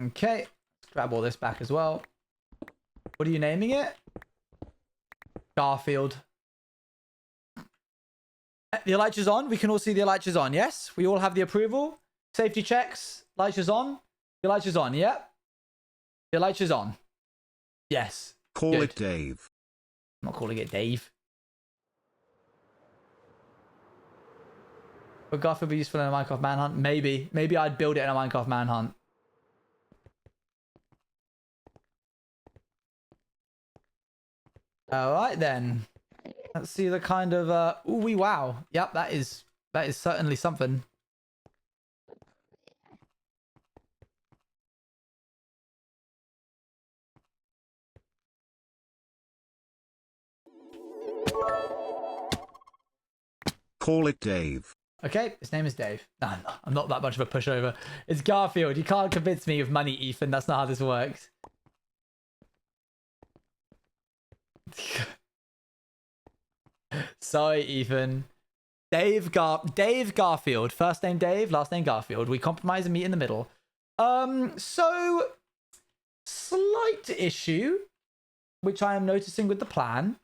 Okay. Let's grab all this back as well. What are you naming it? Garfield. The Elytra's on. We can all see the Elytra's on. Yes? We all have the approval. Safety checks. Elytra's on. The Elytra's on. Yep. The Elytra's on. Yes. Call Good. it Dave. I'm not calling it Dave. Would Garfield be useful in a Minecraft manhunt? Maybe. Maybe I'd build it in a Minecraft manhunt. Alright then. Let's see the kind of ooh wee wow. Yep, that is certainly something. Call it Dave. Okay, his name is Dave. No, I'm not that much of a pushover. It's Garfield. You can't convince me of money, Ethan. That's not how this works. Sorry, Ethan. Dave Garfield. First name Dave, last name Garfield. We compromise and meet in the middle. So slight issue, which I am noticing with the plan.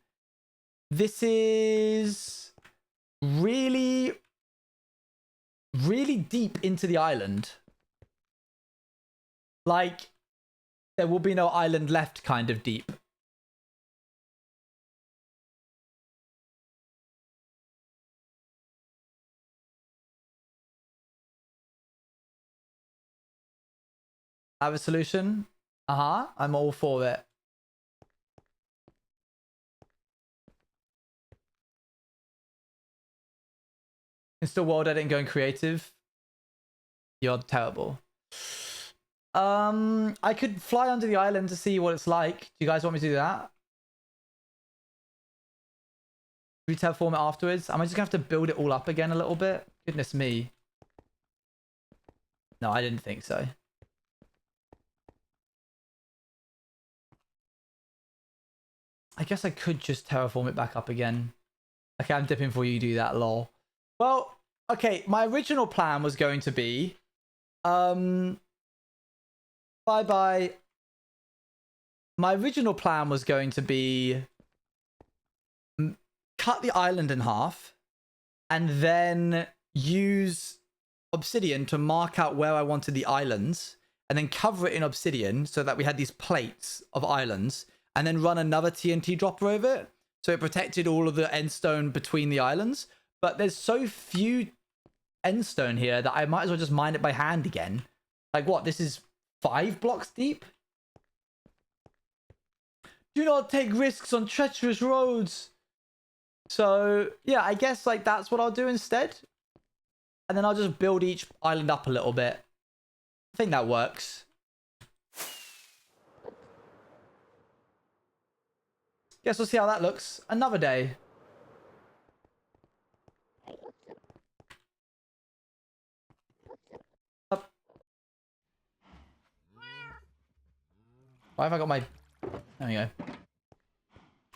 This is really deep into the island. Like, there will be no island left kind of deep. I have a solution. I'm all for it. Install world edit going creative. You're terrible. I could fly under the island to see what it's like. Do you guys want me to do that? We terraform it afterwards. Am I just gonna have to build it all up again a little bit? Goodness me. No, I didn't think so. I guess I could just terraform it back up again. Okay, I'm dipping for you do that, lol. Well, okay, my original plan was going to be... Bye-bye. My original plan was going to be... cut the island in half. And then use obsidian to mark out where I wanted the islands. And then cover it in obsidian so that we had these plates of islands. And then run another TNT dropper over it. So it protected all of the endstone between the islands. But there's so few endstone here that I might as well just mine it by hand again. Like what? This is 5 blocks deep? Do not take risks on treacherous roads. So yeah, I guess like that's what I'll do instead. And then I'll just build each island up a little bit. I think that works. Guess we'll see how that looks another day. Up. Why have I got my... There we go.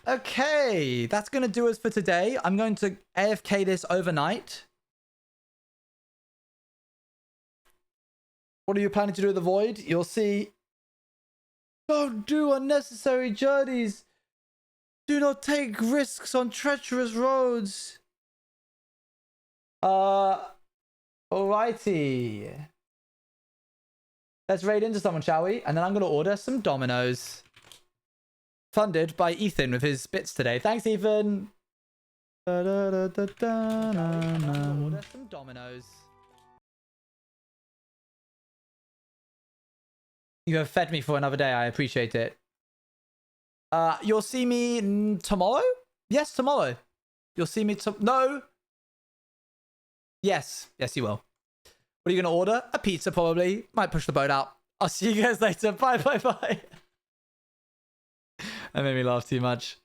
Okay, that's going to do us for today. I'm going to AFK this overnight. What are you planning to do with the void? You'll see. Don't do unnecessary journeys. Do not take risks on treacherous roads. Alrighty. Let's raid into someone, shall we? And then I'm going to order some Dominoes. Funded by Ethan with his bits today. Thanks, Ethan. Order some Dominoes. You have fed me for another day. I appreciate it. You'll see me tomorrow? Yes, tomorrow. You'll see me no. Yes. Yes, you will. What are you going to order? A pizza, probably. Might push the boat out. I'll see you guys later. Bye, bye, bye. That made me laugh too much.